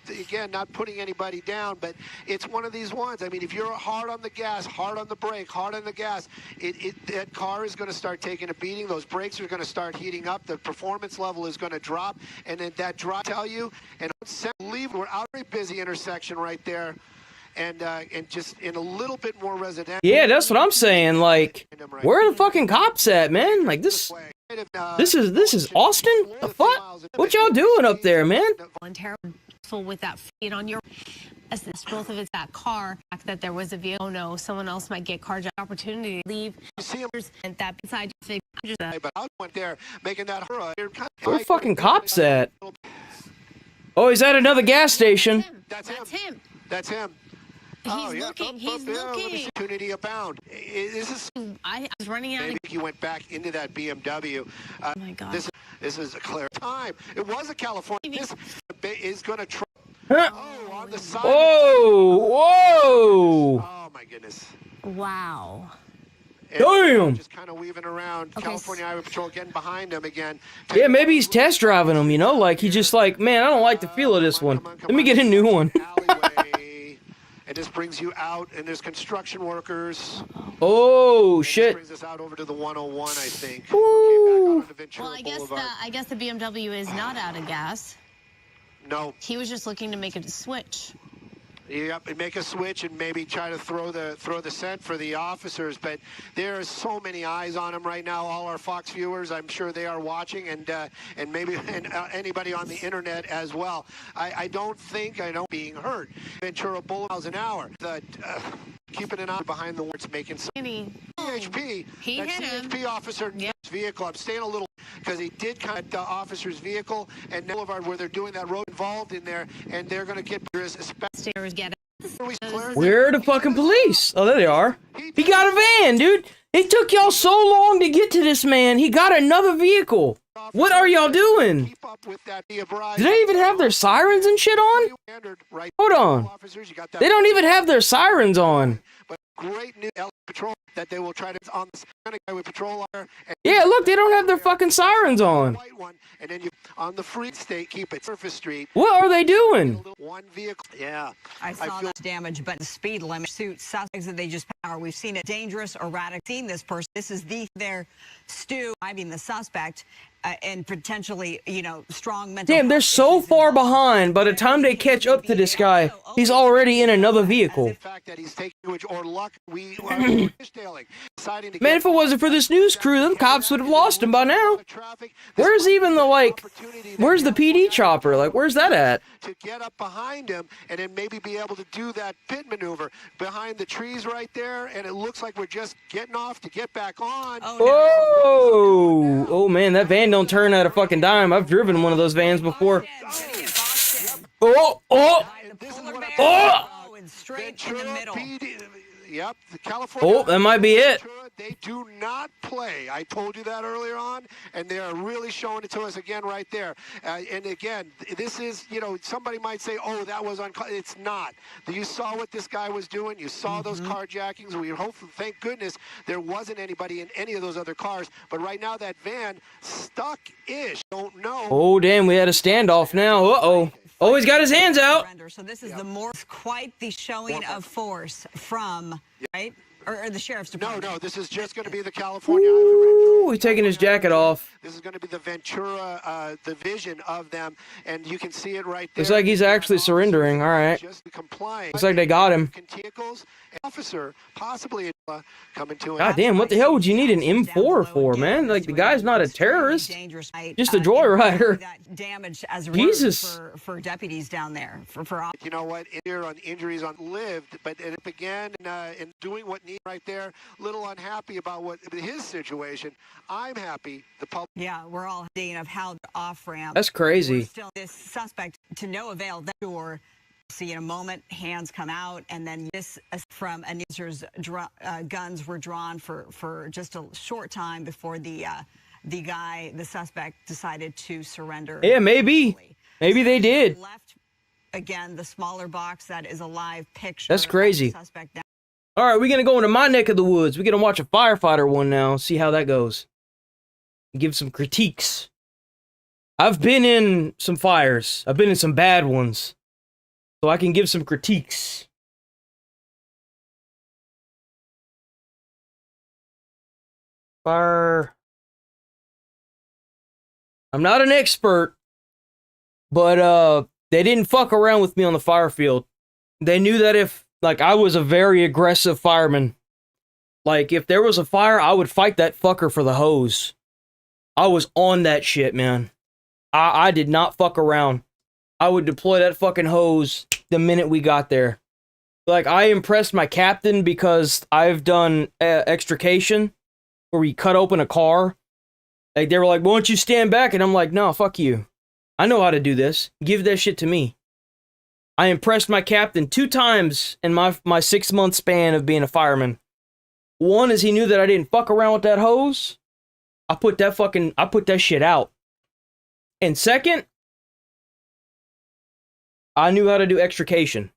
putting anybody down, but it's one of these ones. I mean, if you're hard on the gas, hard on the brake, hard on the gas, that car is going to start taking a beating. Those brakes are going to start heating up. The performance level is going to drop, and then that drop, tell you, and leave. We're out very busy intersection right there. And just in a little bit more residential. Yeah, that's what I'm saying. Like, where are the fucking cops at, man? Like, this This is Austin? The fuck? What y'all doing up there, man? And terrible with that feed on your assist. Both of it's that car. That there was a vehicle. Oh no, someone else might get carjacked. Opportunity to leave. And that beside you. But I went there making that. Where fucking cops at? Oh, he's at another gas station. That's him. That's him. He's looking. He's looking. Opportunity abound. I was running out. Maybe he went back into that BMW. Oh my God. This is a clear time. It was a California. This is going to try. Huh? Oh, on the side. Whoa! Oh my goodness. Wow. Damn! Just kind of weaving around. Okay. California Highway Patrol getting behind him again. Yeah, maybe he's test driving them, you know? Like, he's just like, man, I don't like the feel of this one. Let me get a new one. And this brings you out, and there's construction workers. Oh, shit. This brings us out over to the 101, I think. Ooh. Okay, back on Well, I guess the BMW is not out of gas. No. He was just looking to make a switch. Yep, and make a switch and maybe try to throw the scent for the officers. But there are so many eyes on him right now. All our Fox viewers, I'm sure they are watching, and maybe anybody on the internet as well. I don't being hurt. Ventura Boulevard miles an hour. Keeping an eye behind the words, making some CHP. He hit him. CHP officer vehicle. I'm staying a little because he did kind of the officer's vehicle and Boulevard where they're doing that road involved in there, and they're going to get Where are the fucking police? Oh, there they are. He got a van, dude. It took y'all so long to get to this man. He got another vehicle. What are y'all doing? Do they even have their sirens and shit on? Hold on. They don't even have their sirens on. Great new patrol that they will try to on the highway patrol line. Yeah, look, they don't have their fucking sirens on. And then you on the free state, keep it surface street. What are they doing? One vehicle. Yeah. I saw that damage, but the speed limit suit suspects that they just power. We've seen it dangerous, erratic. Seen this person. This is their stew. I mean, the suspect. And potentially, strong mental. Damn, they're so far behind. By the time they catch up to this guy, he's already in another vehicle. Man, if it wasn't for this news crew, them cops would have lost him by now. Where's even where's the PD chopper? Like, where's that at? To get up behind him and then maybe be able to do that pit maneuver behind the trees right there. And it looks like we're just getting off to get back on. Oh, oh man, that van don't turn out a fucking dime. I've driven one of those vans before. Oh! Straight in the middle. Yep, the California. Oh, that might be it. They do not play. I told you that earlier on, and they are really showing it to us again right there. And again, this is, somebody might say, oh, that was it's not. You saw what this guy was doing. You saw those carjackings. We hope, thank goodness, there wasn't anybody in any of those other cars. But right now, that van stuck-ish. Don't know. Oh, damn, we had a standoff now. Uh-oh. Oh, he's got his hands out. So this is quite the showing of force from, right? Or the sheriff's department. No, this is just going to be the California. Ooh, he's taking his jacket off. This is going to be the Ventura division of them, and you can see it right there. Looks like he's actually surrendering. All right. Just complying. Looks like they got him. Vehicles, officer, possibly coming to. God damn, what the hell would you need an M4 for, man? Like, the guy's not a terrorist, just a joyrider. Damage as a Jesus. For deputies down there. You know what? Here on injuries on lived, but it began in doing what needed right there. Little unhappy about his situation. I'm happy. The public. Yeah, we're all thinking of how the off ramp. That's crazy. Still, this suspect to no avail. That door. See, in a moment, hands come out, and then this from a user's guns were drawn for just a short time before the suspect decided to surrender. Yeah, maybe they did. Left again, the smaller box that is a live picture. That's crazy. All right, we're gonna go into my neck of the woods. We're gonna watch a firefighter one now. See how that goes. Give some critiques. I've been in some fires. I've been in some bad ones. So I can give some critiques. Fire. I'm not an expert, but they didn't fuck around with me on the fire field. They knew that if, like, I was a very aggressive fireman. Like, if there was a fire, I would fight that fucker for the hose. I was on that shit, man. I did not fuck around. I would deploy that fucking hose the minute we got there. Like, I impressed my captain because I've done extrication where we cut open a car. Like, they were like, why don't you stand back? And I'm like, no, fuck you. I know how to do this. Give that shit to me. I impressed my captain 2 times in my 6-month span of being a fireman. One is he knew that I didn't fuck around with that hose. I put that shit out. And second, I knew how to do extrication.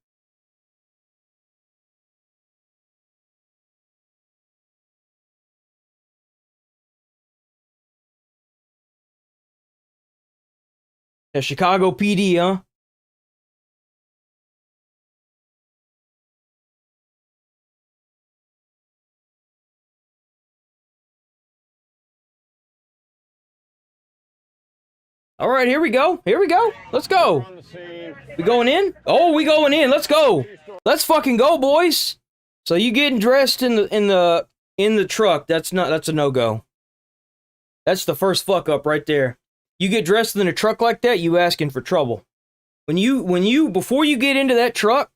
The Chicago PD, huh? All right, here we go. Here we go. Let's go. We going in? Oh, we going in. Let's go. Let's fucking go, boys. So you getting dressed in the truck? That's a no-go. That's the first fuck up right there. You get dressed in a truck like that, you asking for trouble. Before you get into that truck,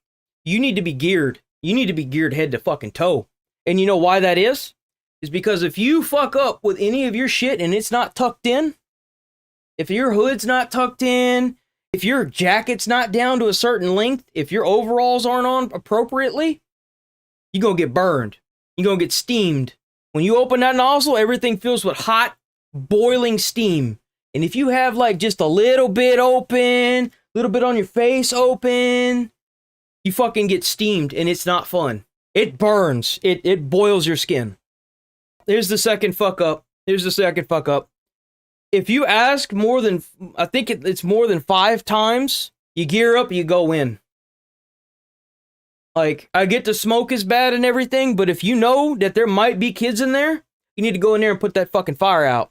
you need to be geared. You need to be geared head to fucking toe. And you know why that is? Is because if you fuck up with any of your shit and it's not tucked in, if your hood's not tucked in, if your jacket's not down to a certain length, if your overalls aren't on appropriately, you're gonna get burned. You're gonna get steamed. When you open that nozzle, everything fills with hot, boiling steam. And if you have like just a little bit open, a little bit on your face open, you fucking get steamed and it's not fun. It burns. It boils your skin. Here's the second fuck up. If you ask more than, I think it's more than 5 times, you gear up, you go in. Like, I get the smoke is bad and everything, but if you know that there might be kids in there, you need to go in there and put that fucking fire out.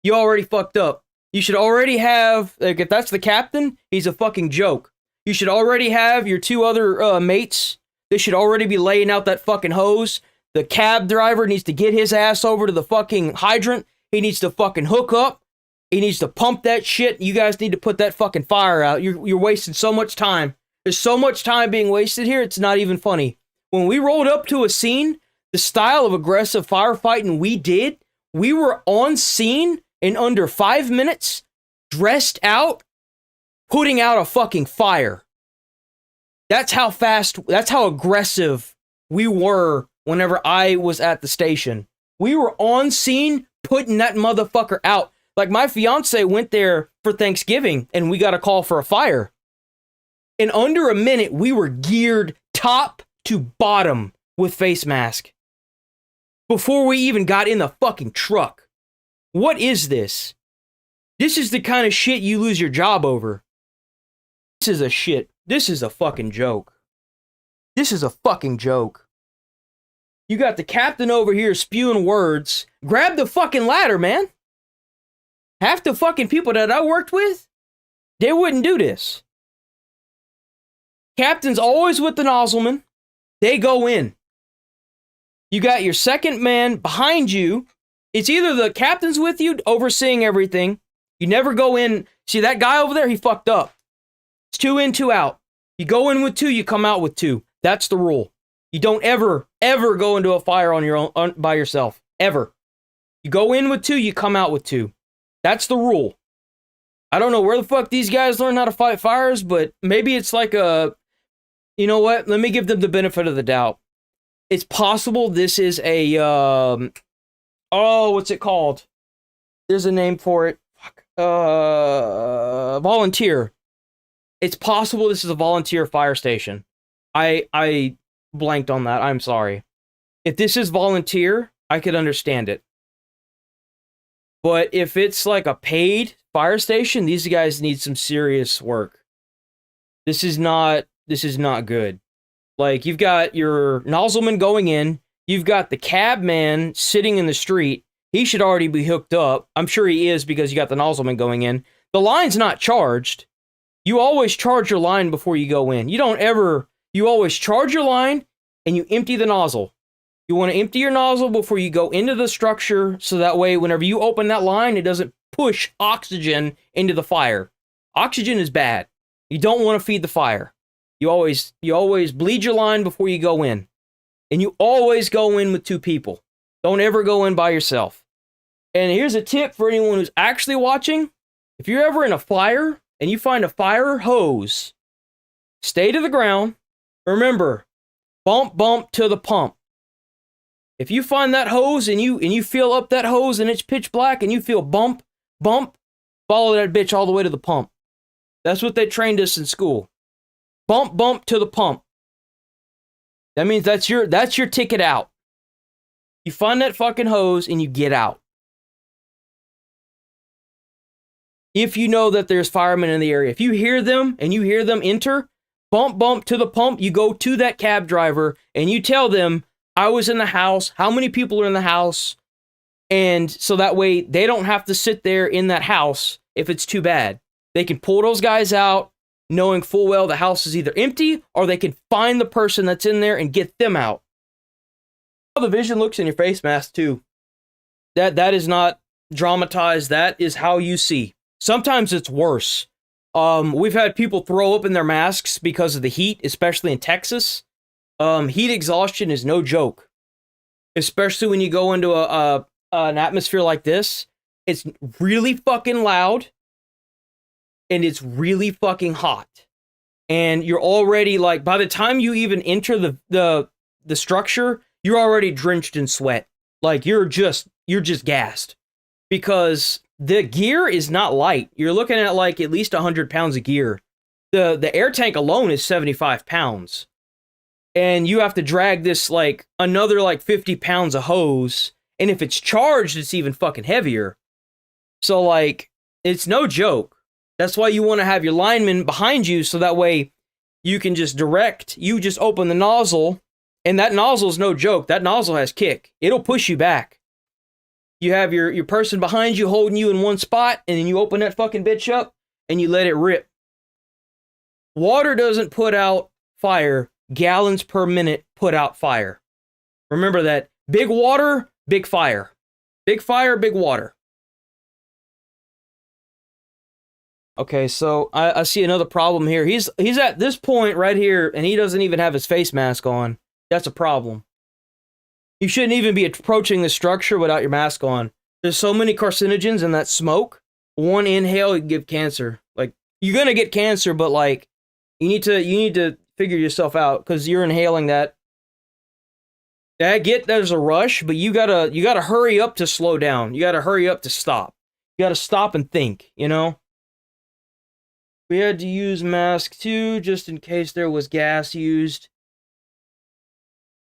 You already fucked up. You should already have, like, if that's the captain, he's a fucking joke. You should already have your 2 other mates. They should already be laying out that fucking hose. The cab driver needs to get his ass over to the fucking hydrant. He needs to fucking hook up. He needs to pump that shit. You guys need to put that fucking fire out. You're wasting so much time. There's so much time being wasted here, it's not even funny. When we rolled up to a scene, the style of aggressive firefighting we did, we were on scene in under 5 minutes, dressed out, putting out a fucking fire. That's how fast, that's how aggressive we were whenever I was at the station. We were on scene, putting that motherfucker out. Like, my fiance went there for Thanksgiving, and we got a call for a fire. In under a minute, we were geared top to bottom with face mask. Before we even got in the fucking truck. What is this? This is the kind of shit you lose your job over. This is a shit. This is a fucking joke. This is a fucking joke. You got the captain over here spewing words. Grab the fucking ladder, man. Half the fucking people that I worked with, they wouldn't do this. Captain's always with the nozzleman. They go in. You got your second man behind you. It's either the captain's with you, overseeing everything. You never go in. See, that guy over there, he fucked up. It's 2 in, 2 out. You go in with 2, you come out with 2. That's the rule. You don't ever go into a fire on your own, by yourself. Ever. You go in with 2, you come out with 2. That's the rule. I don't know where the fuck these guys learn how to fight fires, but maybe it's like a... You know what? Let me give them the benefit of the doubt. It's possible this is a... what's it called? There's a name for it. Fuck. Volunteer. It's possible this is a volunteer fire station. I blanked on that. I'm sorry. If this is volunteer, I could understand it. But if it's like a paid fire station, these guys need some serious work. This is not good. Like, you've got your nozzleman going in, you've got the cab man sitting in the street. He should already be hooked up. I'm sure he is because you got the nozzleman going in. The line's not charged. You always charge your line before you go in. You always charge your line and you empty the nozzle. You want to empty your nozzle before you go into the structure, so that way whenever you open that line, it doesn't push oxygen into the fire. Oxygen is bad. You don't want to feed the fire. You always bleed your line before you go in. And you always go in with 2 people. Don't ever go in by yourself. And here's a tip for anyone who's actually watching. If you're ever in a fire and you find a fire hose, stay to the ground. Remember, bump to the pump. If you find that hose and you fill up that hose and it's pitch black and you feel bump, follow that bitch all the way to the pump. That's what they trained us in school. Bump to the pump. That means that's your ticket out. You find that fucking hose and you get out. If you know that there's firemen in the area. If you hear them and you hear them enter, bump to the pump, you go to that cab driver and you tell them, I was in the house, how many people are in the house, and so that way they don't have to sit there in that house if it's too bad. They can pull those guys out, knowing full well the house is either empty, or they can find the person that's in there and get them out. How the vision looks in your face mask too. That is not dramatized, that is how you see. Sometimes it's worse. We've had people throw up in their masks because of the heat, especially in Texas. Heat exhaustion is no joke, especially when you go into an atmosphere like this. It's really fucking loud, and it's really fucking hot, and you're already like, by the time you even enter the structure, you're already drenched in sweat. Like you're just gassed, because the gear is not light. You're looking at like at least 100 pounds of gear. The air tank alone is 75 pounds. And you have to drag this like another like 50 pounds of hose. And if it's charged, it's even fucking heavier. So like, it's no joke. That's why you want to have your lineman behind you, so that way you can just direct. You just open the nozzle, and that nozzle is no joke. That nozzle has kick. It'll push you back. You have your person behind you holding you in one spot, and then you open that fucking bitch up, and you let it rip. Water doesn't put out fire. Gallons per minute put out fire. Remember that. Big water, big fire. Big fire, big water. Okay, so I see another problem here. He's at this point right here, and he doesn't even have his face mask on. That's a problem. You shouldn't even be approaching the structure without your mask on. There's so many carcinogens in that smoke. One inhale, you can give cancer. Like, you're gonna get cancer, but like, you need to figure yourself out, because you're inhaling that. I get there's a rush, but you gotta hurry up to slow down. You gotta hurry up to stop. You gotta stop and think, you know? We had to use mask too, just in case there was gas used.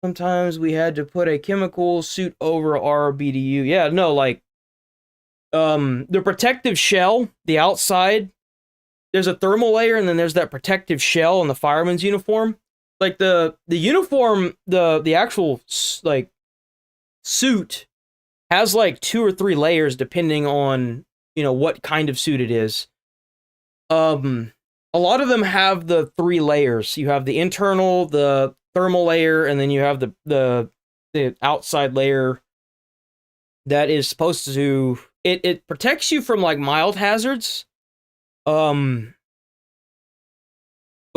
Sometimes we had to put a chemical suit over our BDU. Yeah, no, like, the protective shell, the outside, there's a thermal layer, and then there's that protective shell on the fireman's uniform. Like, the uniform, the actual, like, suit has, like, 2 or 3 layers, depending on, you know, what kind of suit it is. A lot of them have the 3 layers. You have the internal, the thermal layer, and then you have the outside layer that is supposed to, it protects you from like mild hazards. But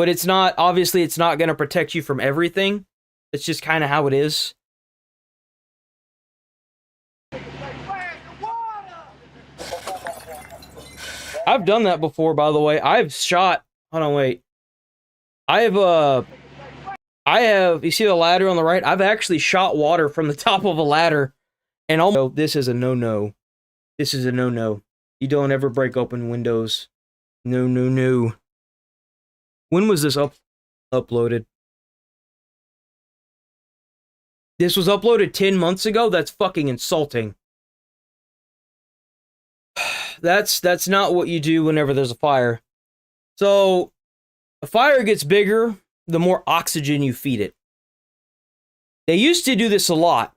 it's not, obviously it's not going to protect you from everything. It's just kind of how it is. I've done that before, by the way. I've shot, hold on, wait. I have, you see the ladder on the right? I've actually shot water from the top of a ladder, and almost, this is a no-no. This is a no-no. You don't ever break open windows. No, no, no. When was this uploaded? This was uploaded 10 months ago? That's fucking insulting. That's not what you do whenever there's a fire. So, a fire gets bigger the more oxygen you feed it. They used to do this a lot,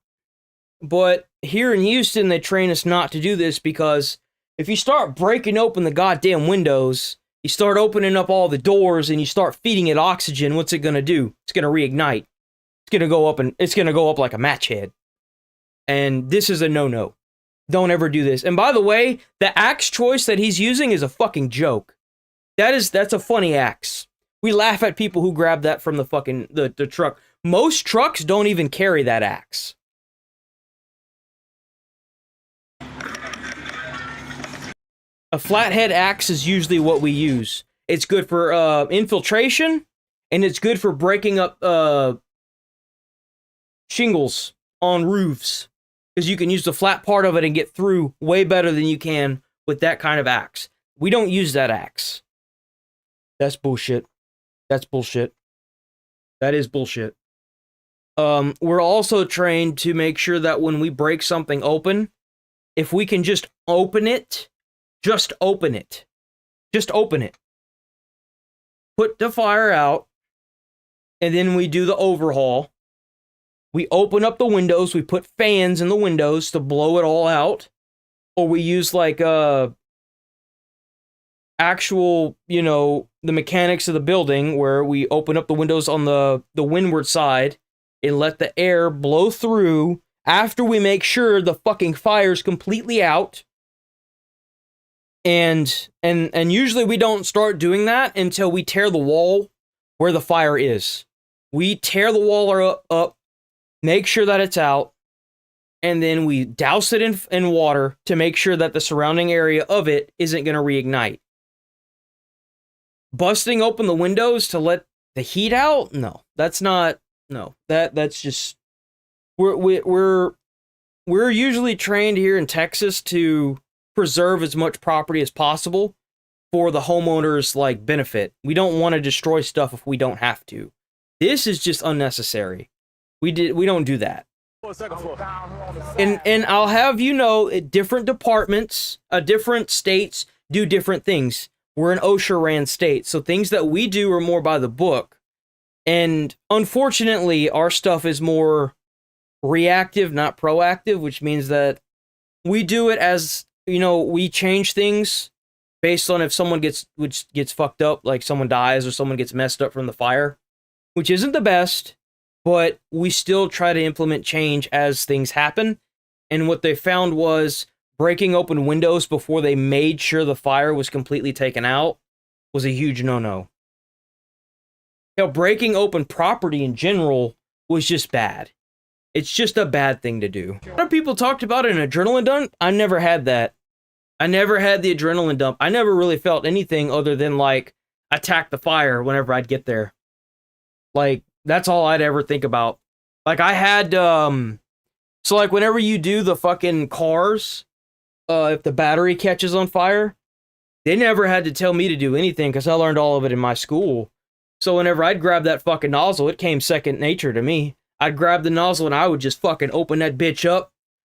but here in Houston, they train us not to do this, because if you start breaking open the goddamn windows, you start opening up all the doors, and you start feeding it oxygen, what's it gonna do? It's gonna reignite. It's it's gonna go up like a match head. And this is a no-no. Don't ever do this. And by the way, the axe choice that he's using is a fucking joke. That's a funny axe. We laugh at people who grab that from the fucking the truck. Most trucks don't even carry that axe. A flathead axe is usually what we use. It's good for infiltration, and it's good for breaking up shingles on roofs. Because you can use the flat part of it and get through way better than you can with that kind of axe. We don't use that axe. That's bullshit. That's bullshit. That is bullshit. We're also trained to make sure that when we break something open, if we can just open it, just open it. Just open it. Put the fire out, and then we do the overhaul. We open up the windows, we put fans in the windows to blow it all out, or we use like actual, you know, the mechanics of the building where we open up the windows on the windward side and let the air blow through after we make sure the fucking fire's completely out. And usually we don't start doing that until we tear the wall where the fire is. We tear the wall up, make sure that it's out, and then we douse it in water to make sure that the surrounding area of it isn't going to reignite. Busting open the windows to let the heat out? No, that's not. No, that's just. We're usually trained here in Texas to preserve as much property as possible for the homeowner's like benefit. We don't want to destroy stuff if we don't have to. This is just unnecessary. We don't do that. And I'll have you know, different departments, different states do different things. We're an OSHA-ran state, so things that we do are more by the book. And unfortunately, our stuff is more reactive, not proactive, which means that we do it as, you know, we change things based on if someone gets fucked up, like someone dies or someone gets messed up from the fire, which isn't the best, but we still try to implement change as things happen. And what they found was breaking open windows before they made sure the fire was completely taken out was a huge no-no. You know, breaking open property in general was just bad. It's just a bad thing to do. A lot of people talked about an adrenaline dump. I never had that. I never had the adrenaline dump. I never really felt anything other than, like, attack the fire whenever I'd get there. Like, that's all I'd ever think about. Like, I had, so, like, whenever you do the fucking cars, if the battery catches on fire, they never had to tell me to do anything because I learned all of it in my school. So whenever I'd grab that fucking nozzle, it came second nature to me. I'd grab the nozzle and I would just fucking open that bitch up.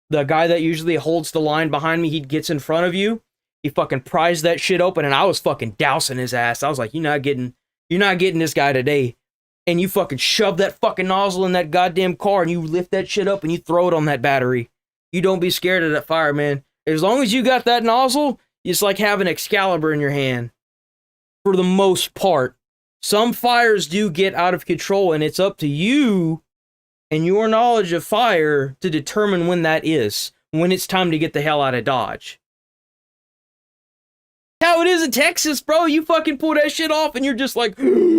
The guy that usually holds the line behind me, he gets in front of you. He fucking pries that shit open and I was fucking dousing his ass. I was like, you're not getting this guy today. And you fucking shove that fucking nozzle in that goddamn car and you lift that shit up and you throw it on that battery. You don't be scared of that fire, man. As long as you got that nozzle, it's like having Excalibur in your hand. For the most part. Some fires do get out of control, and it's up to you and your knowledge of fire to determine when that is. When it's time to get the hell out of Dodge. How it is in Texas, bro. You fucking pull that shit off and you're just like... And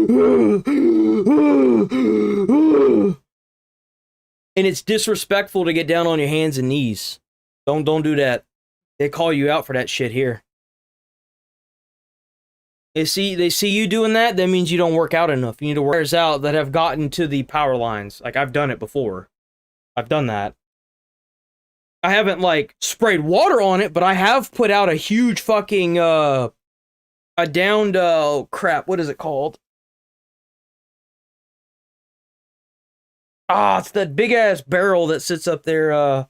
it's disrespectful to get down on your hands and knees. Don't do that. They call you out for that shit here. They see you doing that, that means you don't work out enough. You need to work out that have gotten to the power lines. Like, I've done it before. I've done that. I haven't, like, sprayed water on it, but I have put out a huge fucking, a downed, crap, what is it called? Ah, it's that big-ass barrel that sits up there,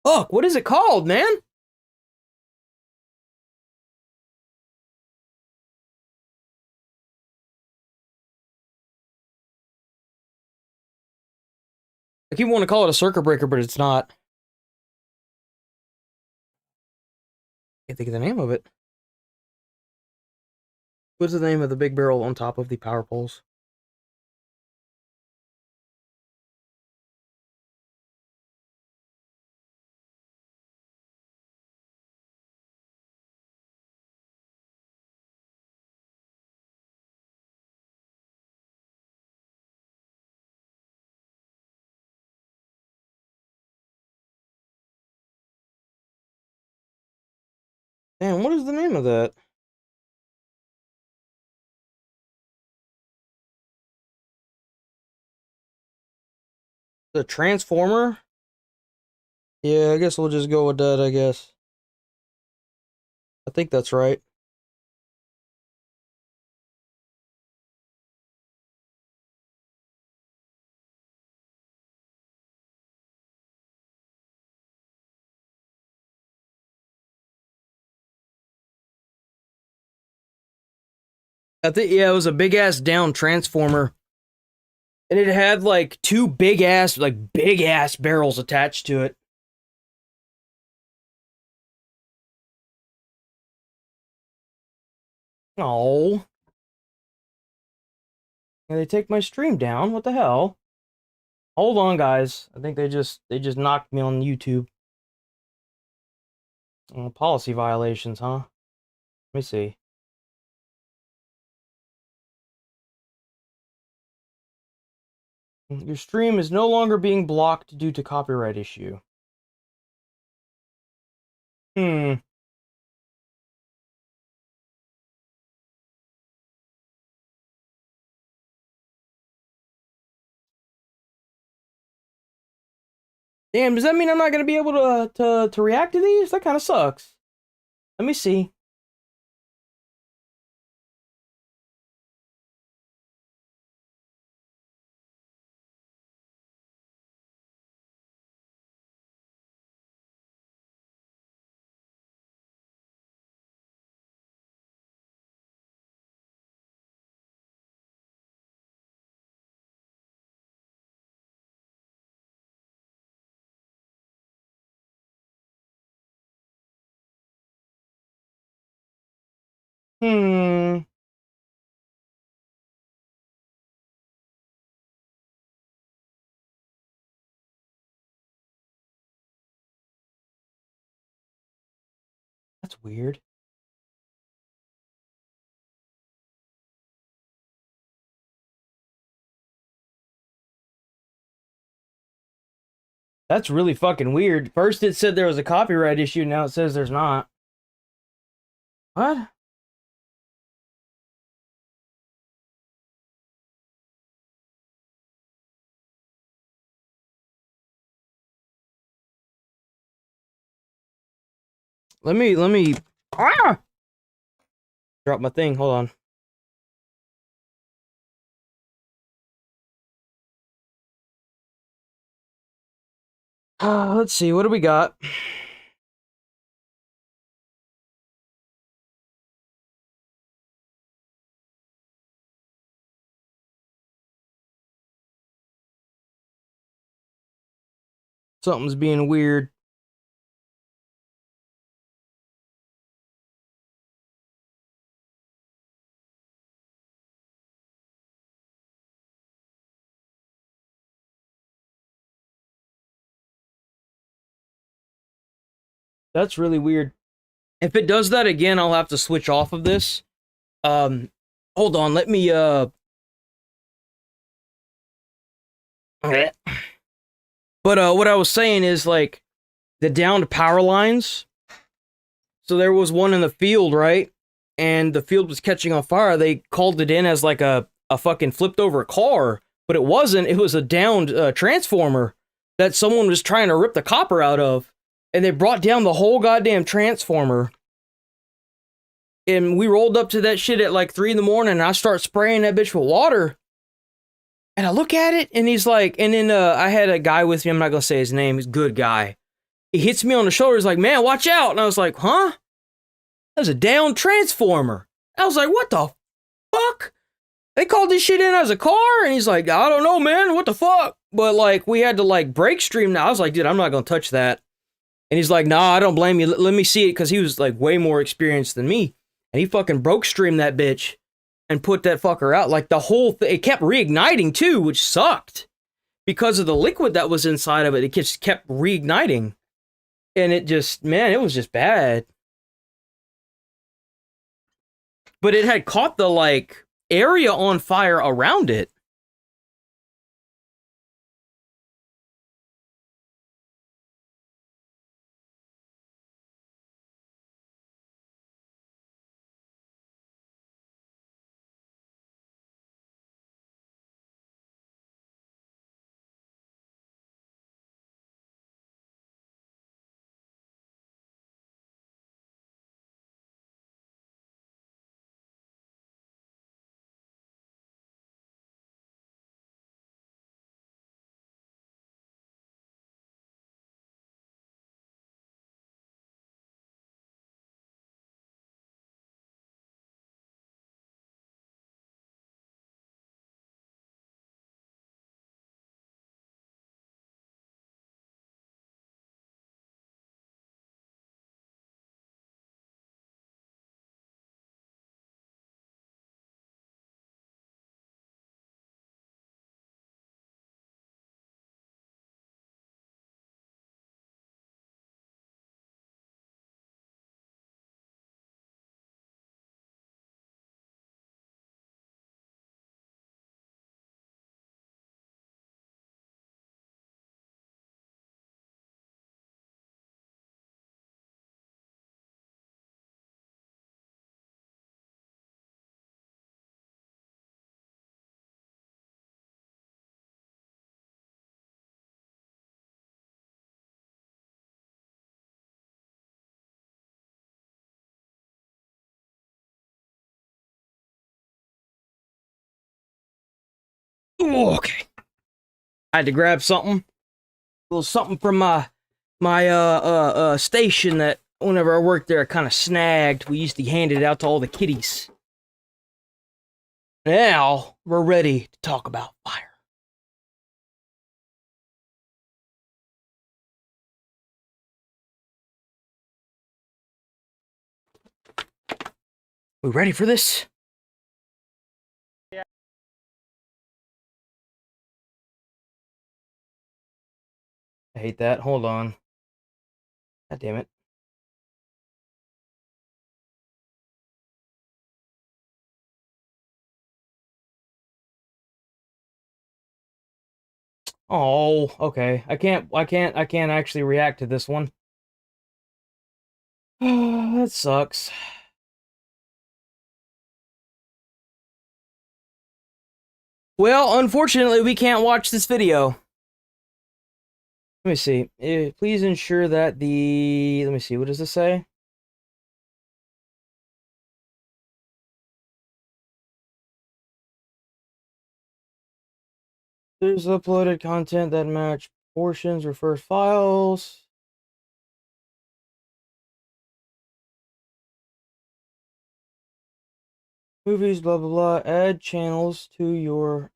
Fuck, what is it called, man? I keep wanting to call it a circuit breaker, but it's not. Can't think of the name of it. What's the name of the big barrel on top of the power poles? Damn, what is the name of that? The transformer? Yeah, I guess we'll just go with that, I guess. I think that's right. I think, yeah, it was a big ass down transformer. And it had like two big ass barrels attached to it. Oh. They take my stream down. What the hell? Hold on, guys. I think they just knocked me on YouTube. Oh, policy violations, huh? Let me see. Your stream is no longer being blocked due to copyright issue. Hmm. Damn, does that mean I'm not gonna be able to react to these? That kind of sucks. Let me see. Hmm. That's weird. That's really fucking weird. First it said there was a copyright issue, now it says there's not. What? Let me ah! Drop my thing. Hold on. Let's see. What do we got? Something's being weird. That's really weird. If it does that again, I'll have to switch off of this. Hold on. Let me But what I was saying is like the downed power lines. So there was one in the field, right? And the field was catching on fire. They called it in as like a fucking flipped over car, but it wasn't. It was a downed transformer that someone was trying to rip the copper out of. And they brought down the whole goddamn transformer. And we rolled up to that shit at like 3 in the morning, and I start spraying that bitch with water. And I look at it, and he's like, and then I had a guy with me, I'm not gonna say his name, he's a good guy. He hits me on the shoulder, he's like, man, watch out. And I was like, huh? That's a down transformer. I was like, what the fuck? They called this shit in as a car? And he's like, I don't know, man, what the fuck? But like, we had to like break stream now. I was like, dude, I'm not gonna touch that. And he's like, nah, I don't blame you. Let me see it, because he was like way more experienced than me. And he fucking broke streamed that bitch. and put that fucker out. Like the whole thing, it kept reigniting too, which sucked because of the liquid that was inside of it. It just kept reigniting, and it just, man, it was just bad. But it had caught the like area on fire around it. Ooh, okay. I had to grab something. A little something from my station that whenever I worked there I kind of snagged. We used to hand it out to all the kiddies. Now we're ready to talk about fire. We ready for this? I hate that. Hold on. God damn it. Oh, okay. I can't actually react to this one. That sucks. Well, unfortunately, we can't watch this video. Let me see. Please ensure that the... Let me see. What does this say? There's uploaded content that match portions, refers files. Movies, blah, blah, blah. Add channels to your...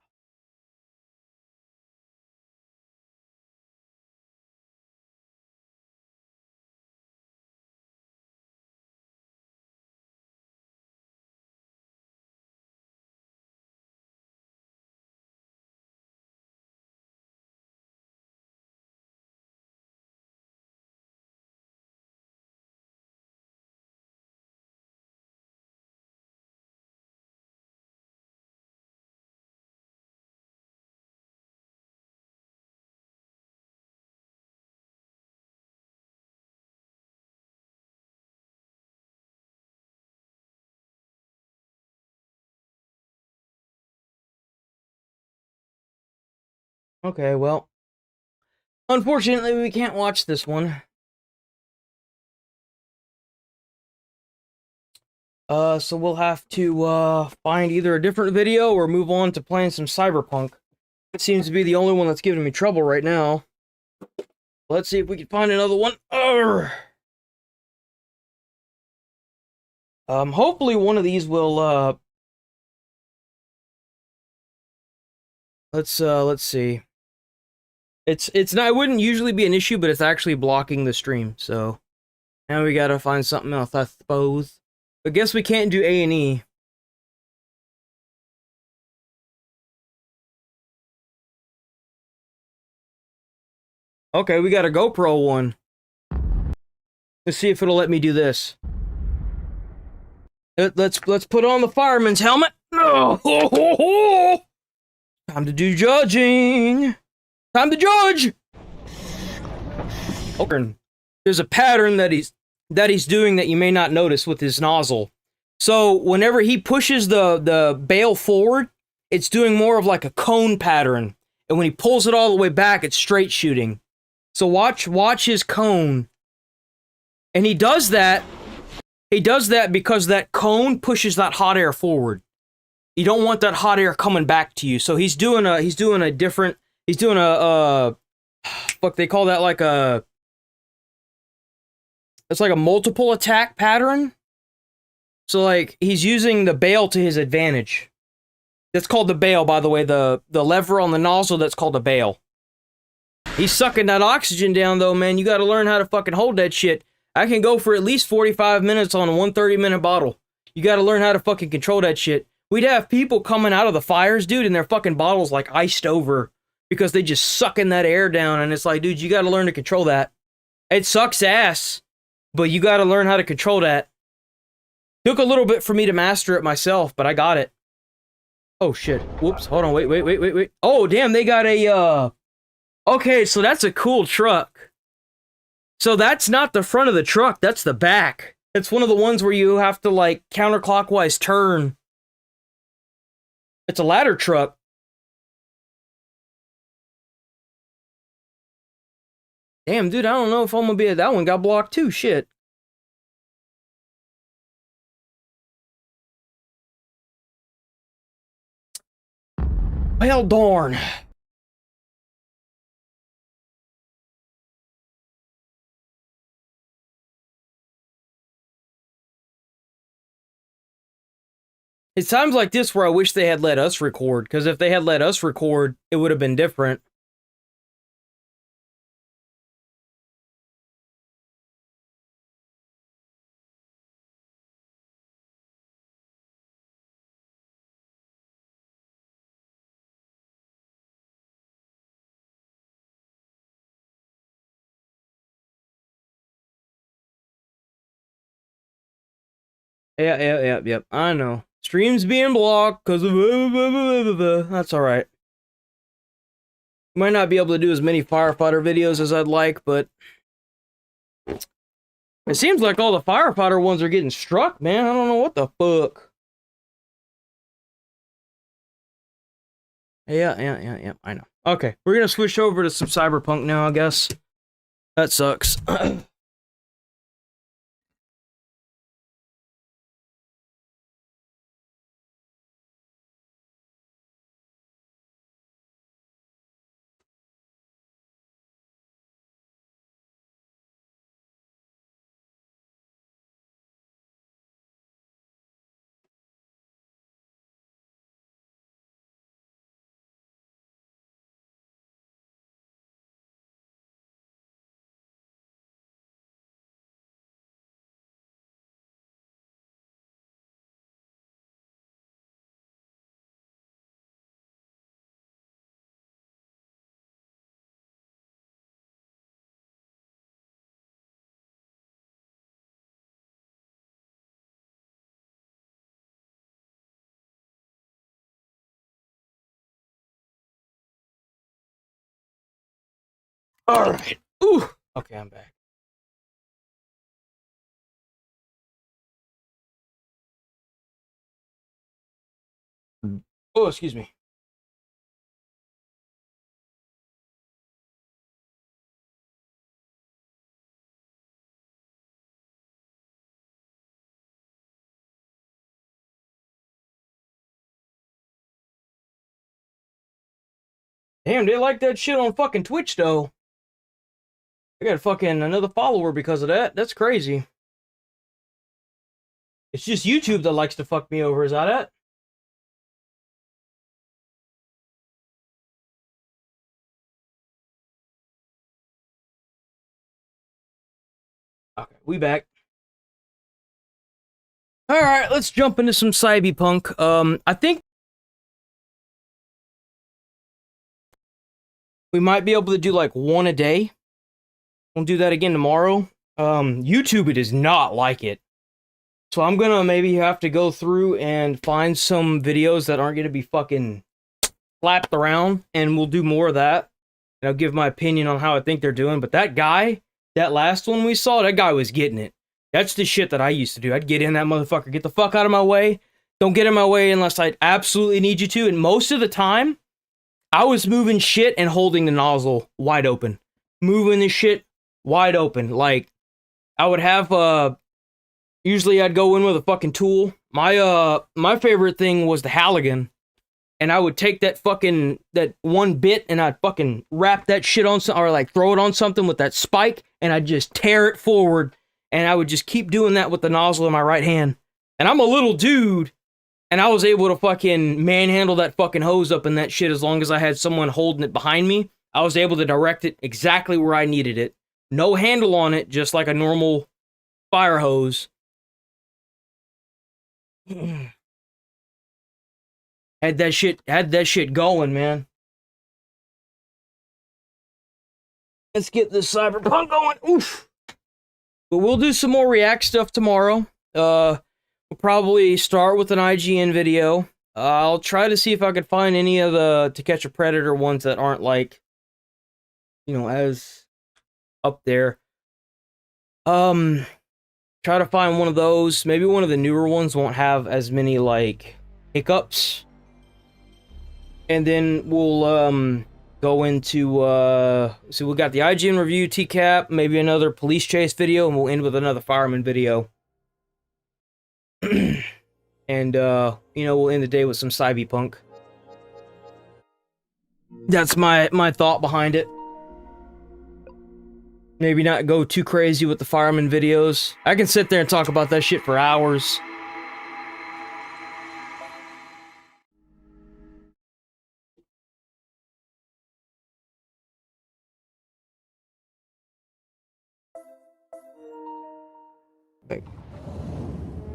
Okay, well. Unfortunately, we can't watch this one. So we'll have to, find either a different video or move on to playing some Cyberpunk. It seems to be the only one that's giving me trouble right now. Let's see if we can find another one. Urgh. Hopefully one of these will, let's see. It's not, it wouldn't usually be an issue, but it's actually blocking the stream, so now we gotta find something else, I suppose. But guess we can't do A&E. Okay, we got a GoPro one. Let's see if it'll let me do this. Let's put on the fireman's helmet. Oh, time to do judging. Time to judge. Okay. There's a pattern that he's doing that you may not notice with his nozzle. So whenever he pushes the bale forward, it's doing more of like a cone pattern. And when he pulls it all the way back, it's straight shooting. So watch his cone. And he does that because that cone pushes that hot air forward. You don't want that hot air coming back to you. So he's doing a fuck, they call that like a, it's like a multiple attack pattern. So like he's using the bale to his advantage. That's called the bale, by the way. The lever on the nozzle, that's called a bale. He's sucking that oxygen down though, man. You gotta learn how to fucking hold that shit. I can go for at least 45 minutes on a 130-minute bottle. You gotta learn how to fucking control that shit. We'd have people coming out of the fires, dude, and their fucking bottles like iced over because they just sucking that air down, and it's like, dude, you gotta learn to control that. It sucks ass, but you gotta learn how to control that. Took a little bit for me to master it myself, but I got it. Oh shit. Whoops, hold on, wait. Oh, damn, they got a, okay, so that's a cool truck. So that's not the front of the truck, that's the back. It's one of the ones where you have to, like, counterclockwise turn. It's a ladder truck. Damn, dude, I don't know if I'm gonna be at that one. Got blocked too, shit. Well, darn. It's times like this where I wish they had let us record, because if they had let us record, it would have been different. Yep. I know. Streams being blocked because of... That's alright. Might not be able to do as many firefighter videos as I'd like, but... It seems like all the firefighter ones are getting struck, man. I don't know what the fuck. Yeah, I know. Okay, we're gonna switch over to some Cyberpunk now, I guess. That sucks. Alright. Ooh. Okay, I'm back. Oh, excuse me. Damn, they like that shit on fucking Twitch, though. I got fucking another follower because of that. That's crazy. It's just YouTube that likes to fuck me over, is that it? Okay, we back. Alright, let's jump into some Cyberpunk. I think we might be able to do like one a day. We'll do that again tomorrow. YouTube, it does not like it. So I'm gonna maybe have to go through and find some videos that aren't gonna be fucking slapped around, and we'll do more of that. And I'll give my opinion on how I think they're doing. But that guy, that last one we saw, that guy was getting it. That's the shit that I used to do. I'd get in that motherfucker, get the fuck out of my way. Don't get in my way unless I absolutely need you to. And most of the time, I was moving shit and holding the nozzle wide open. Moving the shit wide open. Like, I would have, usually I'd go in with a fucking tool. My favorite thing was the Halligan. And I would take that one bit and I'd fucking wrap that shit on something, or like throw it on something with that spike, and I'd just tear it forward. And I would just keep doing that with the nozzle in my right hand. And I'm a little dude, and I was able to fucking manhandle that fucking hose up in that shit as long as I had someone holding it behind me. I was able to direct it exactly where I needed it. No handle on it, just like a normal fire hose. Had that shit going, man. Let's get this Cyberpunk going. Oof. But we'll do some more React stuff tomorrow. We'll probably start with an IGN video. I'll try to see if I could find any of the To Catch a Predator ones that aren't like, you know, as up there. Try to find one of those. Maybe one of the newer ones won't have as many like hiccups. And then we'll go into so we got the IGN review, TCAP, maybe another police chase video, and we'll end with another fireman video. And you know, we'll end the day with some Cyberpunk. That's my thought behind it. Maybe not go too crazy with the fireman videos. I can sit there and talk about that shit for hours.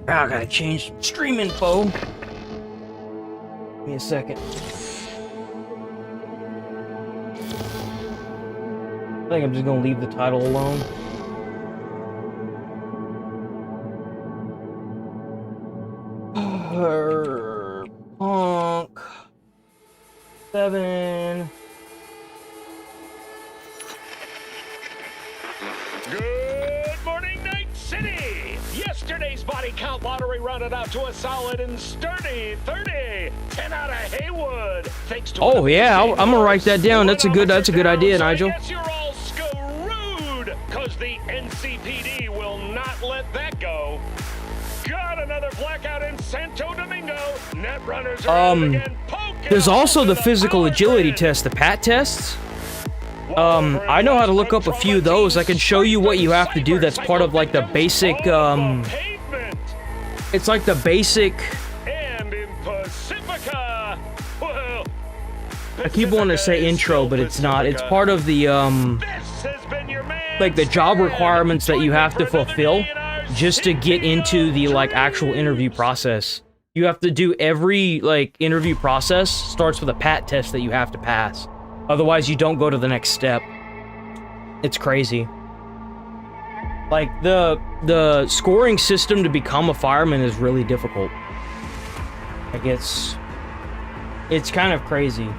I gotta change stream info. Give me a second. I think I'm just gonna leave the title alone. Cyberpunk 7. Good morning, Night City! Yesterday's body count lottery rounded out to a solid and sturdy 30. 10 out of Haywood. Thanks to oh yeah, I'm gonna write that down. That's a good idea, Nigel. Yes, you're all screwed, cause the NCPD will not let that go. Got another blackout in Santo Domingo. Net runners are out again. There's also the physical agility test, the PAT tests. I know how to look up a few of those. I can show you what you have to do. That's part of like the basic, it's like the basic. And in Pacifica, well, I keep wanting to say intro, but it's not. It's part of the, like the job requirements that you have to fulfill just to get into the like actual interview process. You have to do every like interview process starts with a PAT test that you have to pass. Otherwise, you don't go to the next step. It's crazy. Like, the scoring system to become a fireman is really difficult. Like, it's kind of crazy.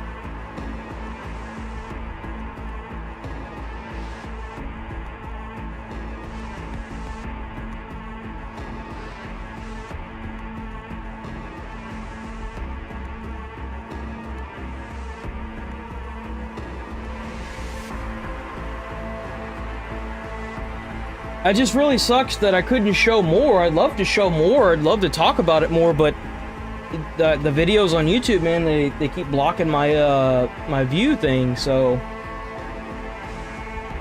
It just really sucks that I couldn't show more. I'd love to show more. I'd love to talk about it more, but the videos on YouTube, man, they keep blocking my my view thing. So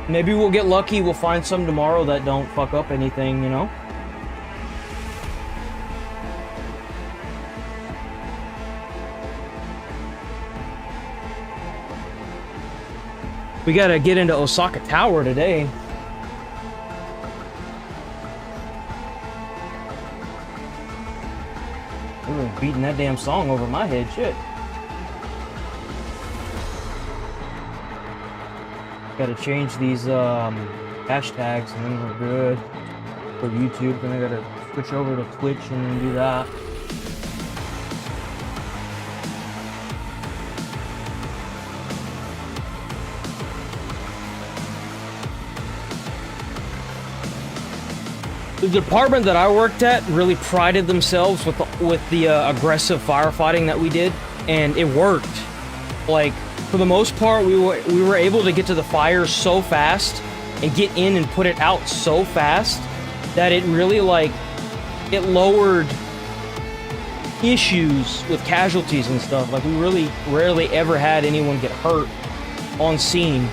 maybe we'll get lucky. We'll find some tomorrow that don't fuck up anything, you know. We gotta get into Osaka Tower today. Beating that damn song over my head, shit. Gotta change these hashtags, and then we're good for YouTube. Then I gotta switch over to Twitch and then do that. The department that I worked at really prided themselves with the aggressive firefighting that we did, and it worked. Like, for the most part, we were able to get to the fire so fast and get in and put it out so fast that it really, like, it lowered issues with casualties and stuff. Like, we really rarely ever had anyone get hurt on scene,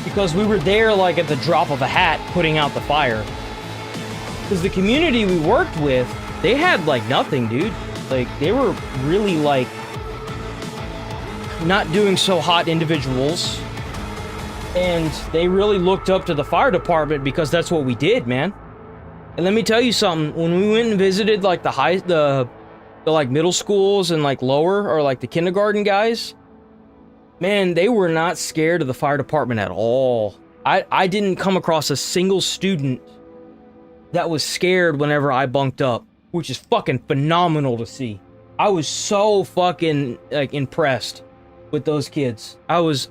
because we were there, like, at the drop of a hat putting out the fire. Because the community we worked with, they had, like, nothing, dude. Like, they were really, like, not doing so hot individuals. And they really looked up to the fire department because that's what we did, man. And let me tell you something. When we went and visited, like, the like, middle schools and, like, lower, or, like, the kindergarten guys, man, they were not scared of the fire department at all. I didn't come across a single student that was scared whenever I bunked up, which is fucking phenomenal to see. I was so fucking, like, impressed with those kids. I was.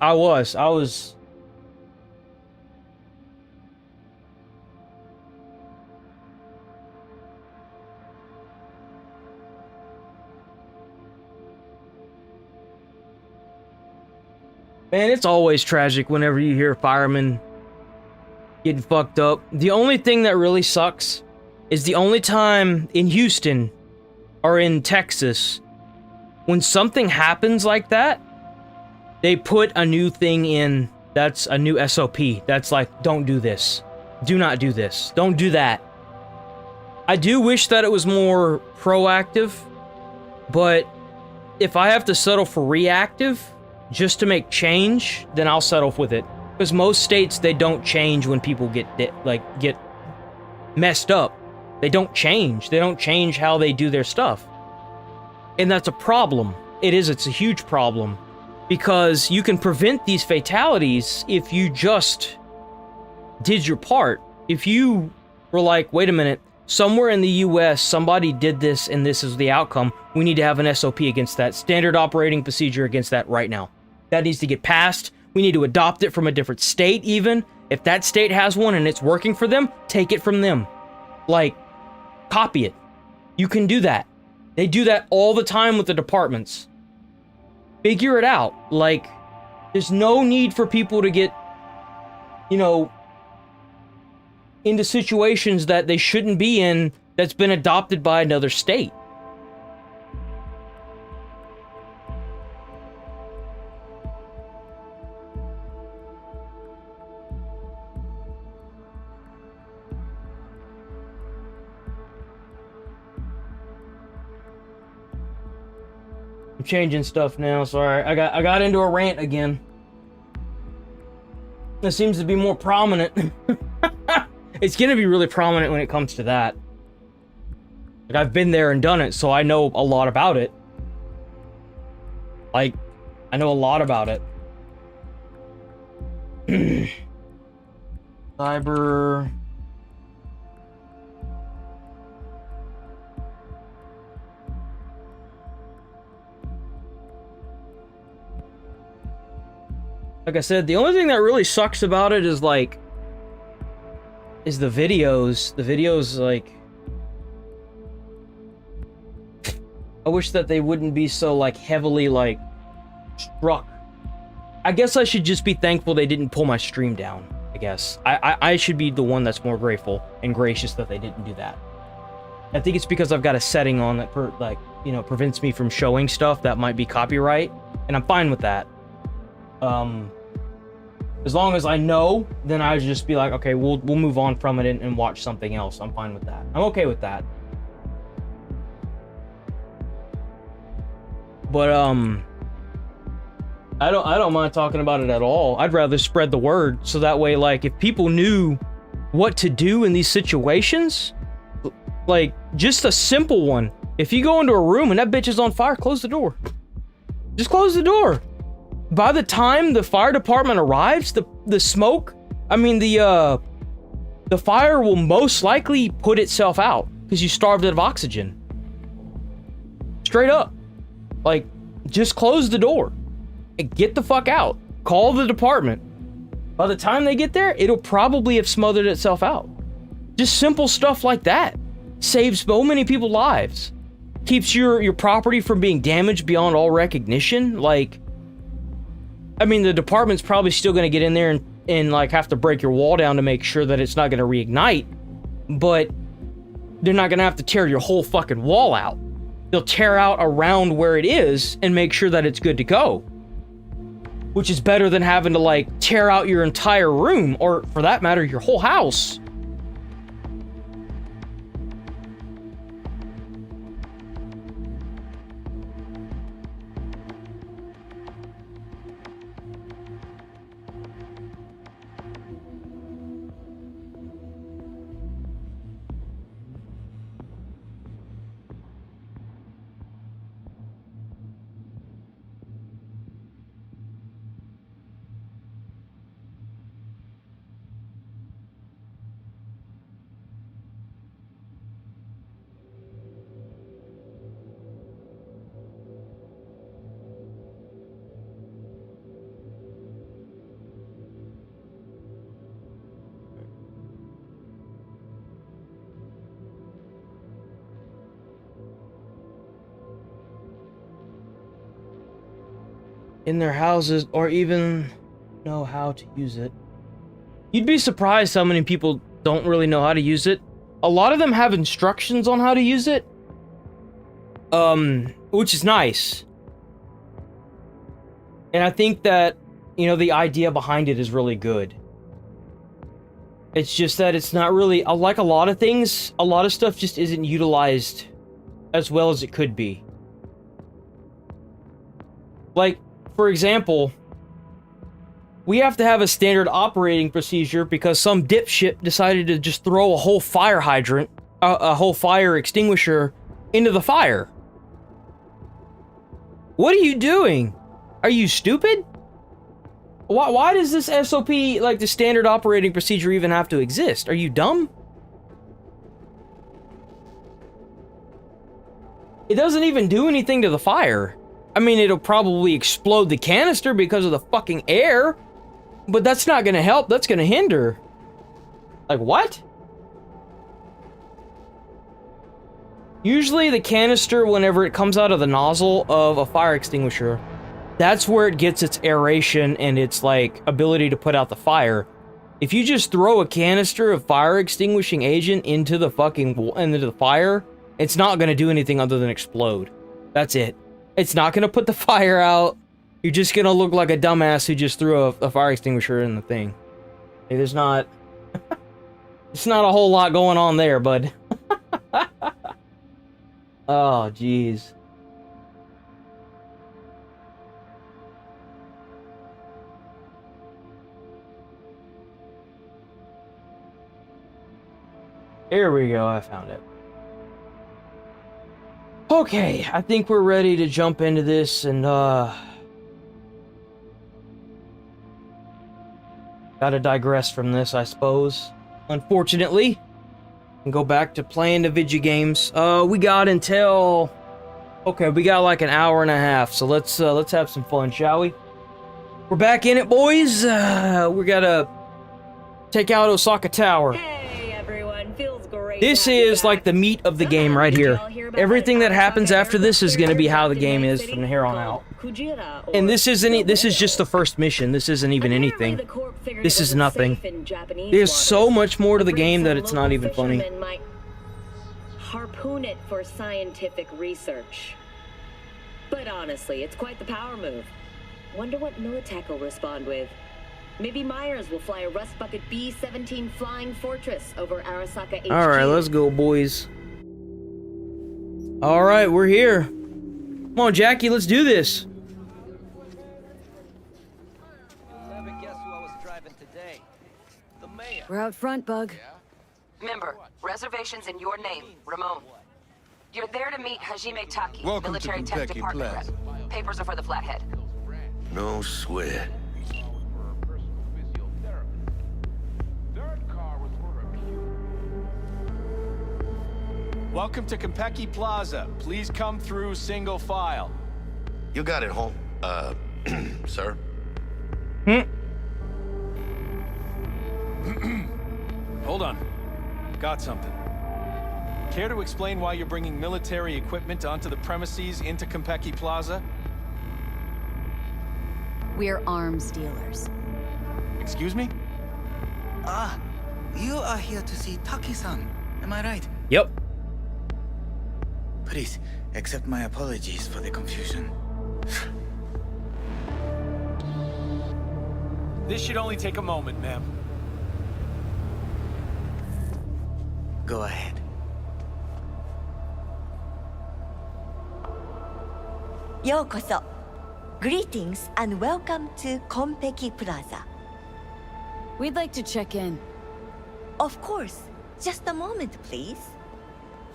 Man, it's always tragic whenever you hear firemen getting fucked up. The only thing that really sucks is the only time in Houston or in Texas when something happens like that, they put a new thing in. That's a new SOP. That's like, don't do this. Do not do this. Don't do that. I do wish that it was more proactive, but if I have to settle for reactive just to make change, then I'll settle with it. Because most states, they don't change when people get messed up. They don't change. They don't change how they do their stuff. And that's a problem. It is. It's a huge problem. Because you can prevent these fatalities if you just did your part. If you were like, wait a minute, somewhere in the US, somebody did this and this is the outcome. We need to have an SOP against that. Standard operating procedure against that right now. That needs to get passed. We need to adopt it from a different state even. If that state has one and it's working for them, take it from them. Like, copy it. You can do that. They do that all the time with the departments. Figure it out. Like, there's no need for people to get, you know, into situations that they shouldn't be in that's been adopted by another state. I'm changing stuff now, sorry. I got into a rant again. It seems to be more prominent. It's gonna be really prominent when it comes to that. Like, I've been there and done it, so I know a lot about it. Like, I know a lot about it. Cyber... Like I said, the only thing that really sucks about it is, like, is the videos. The videos, like, I wish that they wouldn't be so, like, heavily, like, struck. I guess I should just be thankful they didn't pull my stream down, I guess. I should be the one that's more grateful and gracious that they didn't do that. I think it's because I've got a setting on that, prevents me from showing stuff that might be copyright, and I'm fine with that. As long as I know, then I would just be like, okay, we'll move on from it and watch something else. I'm fine with that. I'm okay with that. But I don't mind talking about it at all. I'd rather spread the word so that way, like, if people knew what to do in these situations, like, just a simple one. If you go into a room and that bitch is on fire, close the door. Just close the door. By the time the fire department arrives, the smoke I mean, the fire will most likely put itself out because you starved it of oxygen. Straight up. Like, just close the door and get the fuck out. Call the department. By the time they get there, it'll probably have smothered itself out. Just simple stuff like that saves so many people's lives. Keeps your property from being damaged beyond all recognition. Like, I mean, the department's probably still going to get in there and like have to break your wall down to make sure that it's not going to reignite, but they're not going to have to tear your whole fucking wall out. They'll tear out around where it is and make sure that it's good to go, which is better than having to like tear out your entire room, or for that matter, your whole house. In their houses, or even know how to use it. You'd be surprised how many people don't really know how to use it. A lot of them have instructions on how to use it, which is nice. And I think that, you know, the idea behind it is really good. It's just that it's not really, like a lot of things, a lot of stuff just isn't utilized as well as it could be. Like, for example, we have to have a standard operating procedure because some dipshit decided to just throw a whole fire hydrant, a whole fire extinguisher into the fire. What are you doing? Are you stupid? Why does this SOP, like the standard operating procedure, even have to exist? Are you dumb? It doesn't even do anything to the fire. I mean, it'll probably explode the canister because of the fucking air, but that's not gonna help, that's gonna hinder. Like, what? Usually the canister, whenever it comes out of the nozzle of a fire extinguisher, that's where it gets its aeration and its, like, ability to put out the fire. If you just throw a canister of fire extinguishing agent into the fire, it's not gonna do anything other than explode. That's it. It's not gonna put the fire out. You're just gonna look like a dumbass who just threw a fire extinguisher in the thing. Hey, there's not... It's not a whole lot going on there, bud. Oh, jeez. Here we go, I found it. Okay, I think we're ready to jump into this and, gotta digress from this, I suppose. Unfortunately. And go back to playing the video games. We got until... Okay, we got like an hour and a half, so let's have some fun, shall we? We're back in it, boys. We gotta take out Osaka Tower. Hey, everyone. Feels great. This is like the meat of the game right here. Everything that happens after this is going to be how the game is from here on out. And this is just the first mission. This isn't even anything. This is nothing. There's so much more to the game that it's not even funny. Harpoon it for scientific research. But honestly, it's quite the power move. Wonder what Militech will respond with. Maybe Myers will fly a Rust Bucket B-17 Flying Fortress over Arasaka HQ. Alright, let's go, boys. Alright, we're here. Come on, Jackie, let's do this. We're out front, Bug. Member, reservations in your name, Ramon. You're there to meet Hajime Taki, Welcome military to tech Kentucky department Plaza. rep. Papers are for the Flathead. No sweat. Welcome to Konpeki Plaza. Please come through single file. You got it, home. Sir? Hold on. Got something. Care to explain why you're bringing military equipment onto the premises into Konpeki Plaza? We're arms dealers. Excuse me? Ah, you are here to see Taki-san. Am I right? Yep. Please, accept my apologies for the confusion. This should only take a moment, ma'am. Go ahead. Yokoso. Greetings and welcome to Konpeki Plaza. We'd like to check in. Of course. Just a moment, please.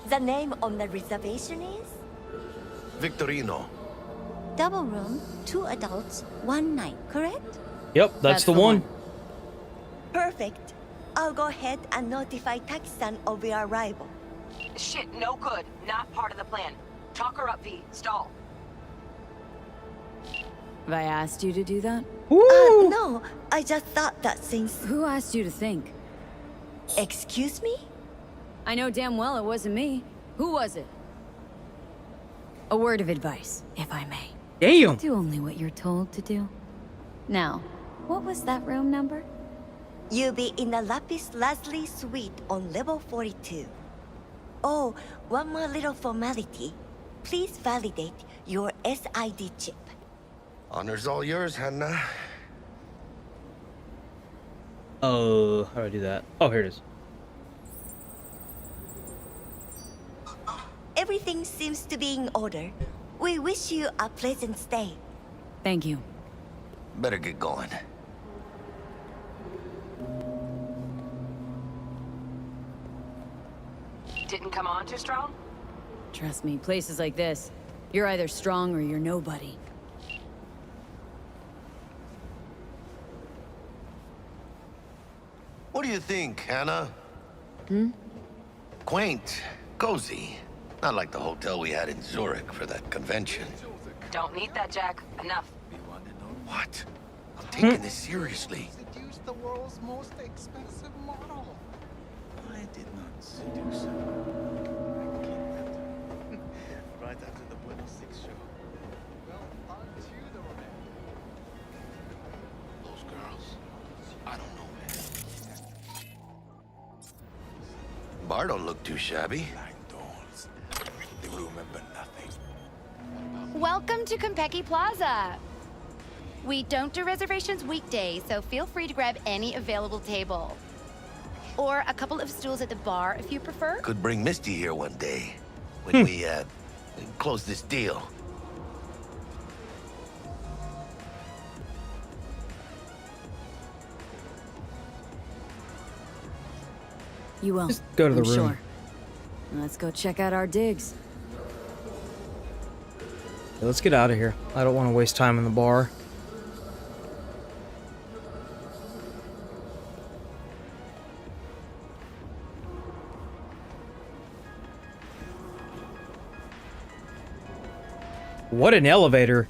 The name on the reservation is? Victorino. Double room, 2 adults, 1 night, correct? Yep, that's the one. Perfect. I'll go ahead and notify Taki-san of your arrival. Shit, no good. Not part of the plan. Talk her up, V. Stall. Have I asked you to do that? No, I just thought that since... Who asked you to think? Excuse me? I know damn well it wasn't me. Who was it? A word of advice, if I may. Damn. Do only what you're told to do. Now, what was that room number? You'll be in the Lapis Lazuli suite on level 42. Oh, one more little formality. Please validate your SID chip. Honor's all yours, Hannah. Oh, how do I do that? Oh, here it is. Everything seems to be in order. We wish you a pleasant stay. Thank you. Better get going. Didn't come on too strong? Trust me, places like this, you're either strong or you're nobody. What do you think, Hannah? Hmm? Quaint, cozy. Not like the hotel we had in Zurich for that convention. Don't need that, Jack. Enough. What? I'm taking this seriously. Seduce the world's most expensive model. I did not seduce her. I kidnapped her. Right after the Buenos Six show. Well, aren't you the romantic? Those girls, I don't know, man. Bar don't look too shabby. They will remember nothing. Welcome to Konpeki Plaza. We don't do reservations weekdays, so feel free to grab any available table. Or a couple of stools at the bar if you prefer. Could bring Misty here one day when we close this deal. You will. Just go to the I'm room. Sure. Let's go check out our digs. Yeah, let's get out of here. I don't want to waste time in the bar. What an elevator.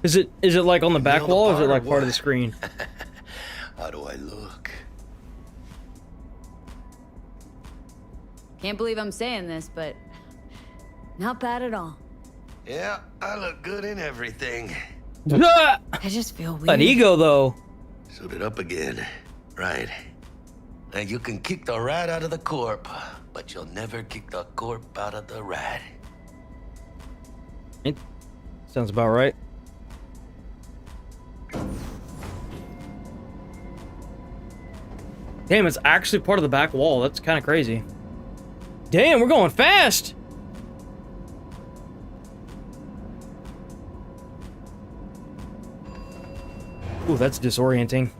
Is it like on the back wall or is it like part of the screen? How do I look? Can't believe I'm saying this, but not bad at all. Yeah, I look good in everything. I just feel weird. An ego, though. Suit it up again. Right. And you can kick the rat out of the corp, but you'll never kick the corp out of the rat. It sounds about right. Damn, it's actually part of the back wall. That's kind of crazy. Damn, we're going fast! Ooh, that's disorienting.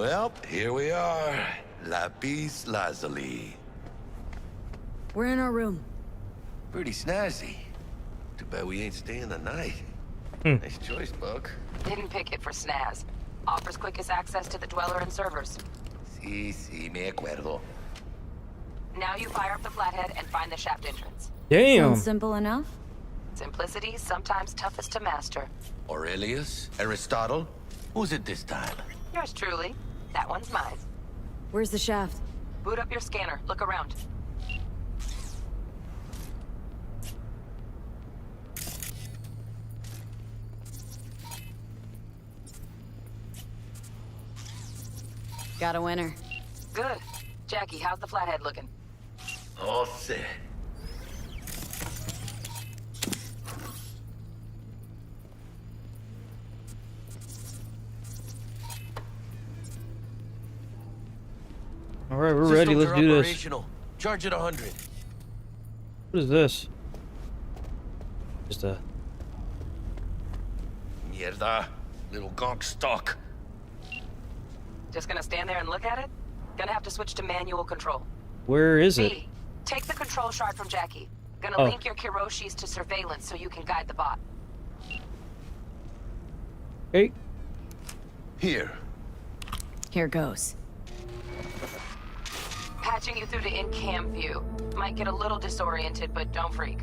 Well, here we are. Lapis lazuli. We're in our room. Pretty snazzy. Too bad we ain't staying the night. Nice choice, Buck. Didn't pick it for snaz. Offers quickest access to the Dweller and servers. Sí, me acuerdo. Now you fire up the flathead and find the shaft entrance. Damn. Sounds simple enough. Simplicity, sometimes toughest to master. Aurelius? Aristotle? Who's it this time? Yours truly. That one's mine. Where's the shaft? Boot up your scanner. Look around. Got a winner. Good. Jackie, how's the flathead looking? All set. All right, we're ready. Let's do this. Operational. Charge it 100. What is this? Just a... Mierda. Little gonk stock. Just gonna stand there and look at it? Gonna have to switch to manual control. Where is it? B, take the control shard from Jackie. Gonna Oh. link your Kiroshis to surveillance so you can guide the bot. Hey. Here. Here goes. Patching you through to in-cam view. Might get a little disoriented, but don't freak.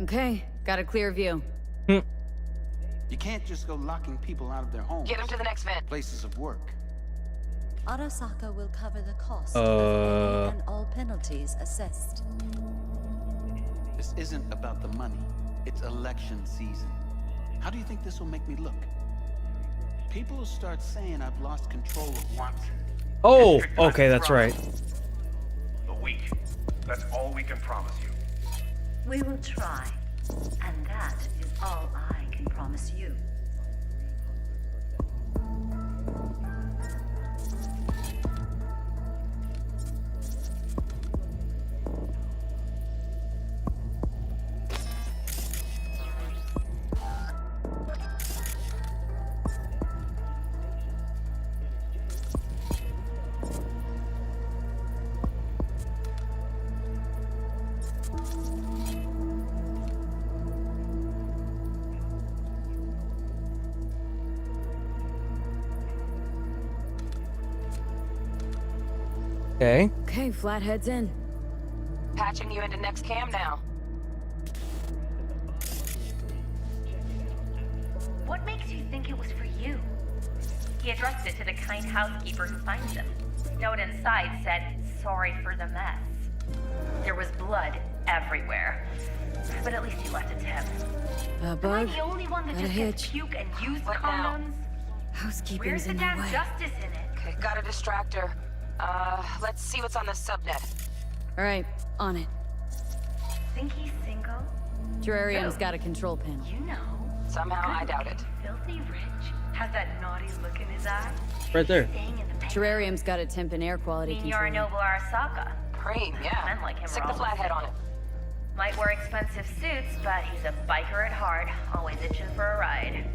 Okay, got a clear view. You can't just go locking people out of their homes. Get them to the next vent. Places of work. Arasaka will cover the cost Uh. of any and all penalties assessed. This isn't about the money. It's election season. How do you think this will make me look? People will start saying I've lost control of Watson. Oh, okay, that's right. A week. That's all we can promise you. We will try, and that is all I can promise you. Okay. Okay, flathead's in. Patching you into next cam now. What makes you think it was for you? He addressed it to the kind housekeeper who finds him. Note inside said, "Sorry for the mess." There was blood everywhere. But at least he left a tip. Am I Bug. the only one that Got a just gets hitch. puke and used What now? condoms? Housekeeping's Where's the in my damn way. justice in it? Okay, gotta distract her. Let's see what's on the subnet. All right, on it. Think he's single? Terrarium's Who? got a control panel. You know. Somehow I doubt it. Filthy rich. Has that naughty look in his eye. Right there. Staying in the past. Terrarium's got a temp and air quality Mean you're a control. noble Arasaka. Preem, yeah. Men like him Stick are the all flathead on it. Might wear expensive suits, but he's a biker at heart, always itching for a ride.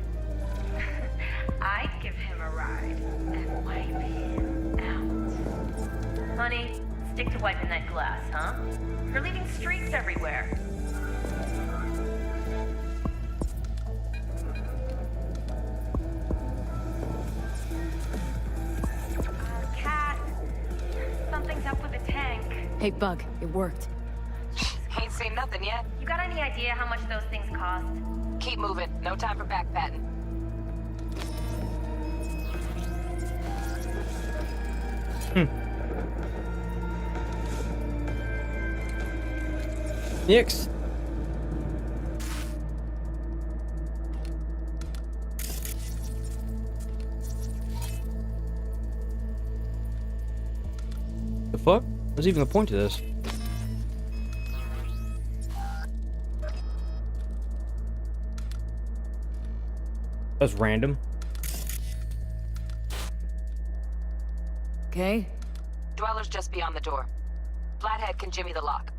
I'd give him a ride and wipe him out. Honey, stick to wiping that glass, huh? You're leaving streaks everywhere. Cat, something's up with the tank. Hey, Bug, it worked. Ain't seen nothing yet. You got any idea how much those things cost? Keep moving. No time for backpatting. Nix. The fuck? What's even the point of this? That's random. Okay. Dweller's just beyond the door. Flathead can jimmy the lock.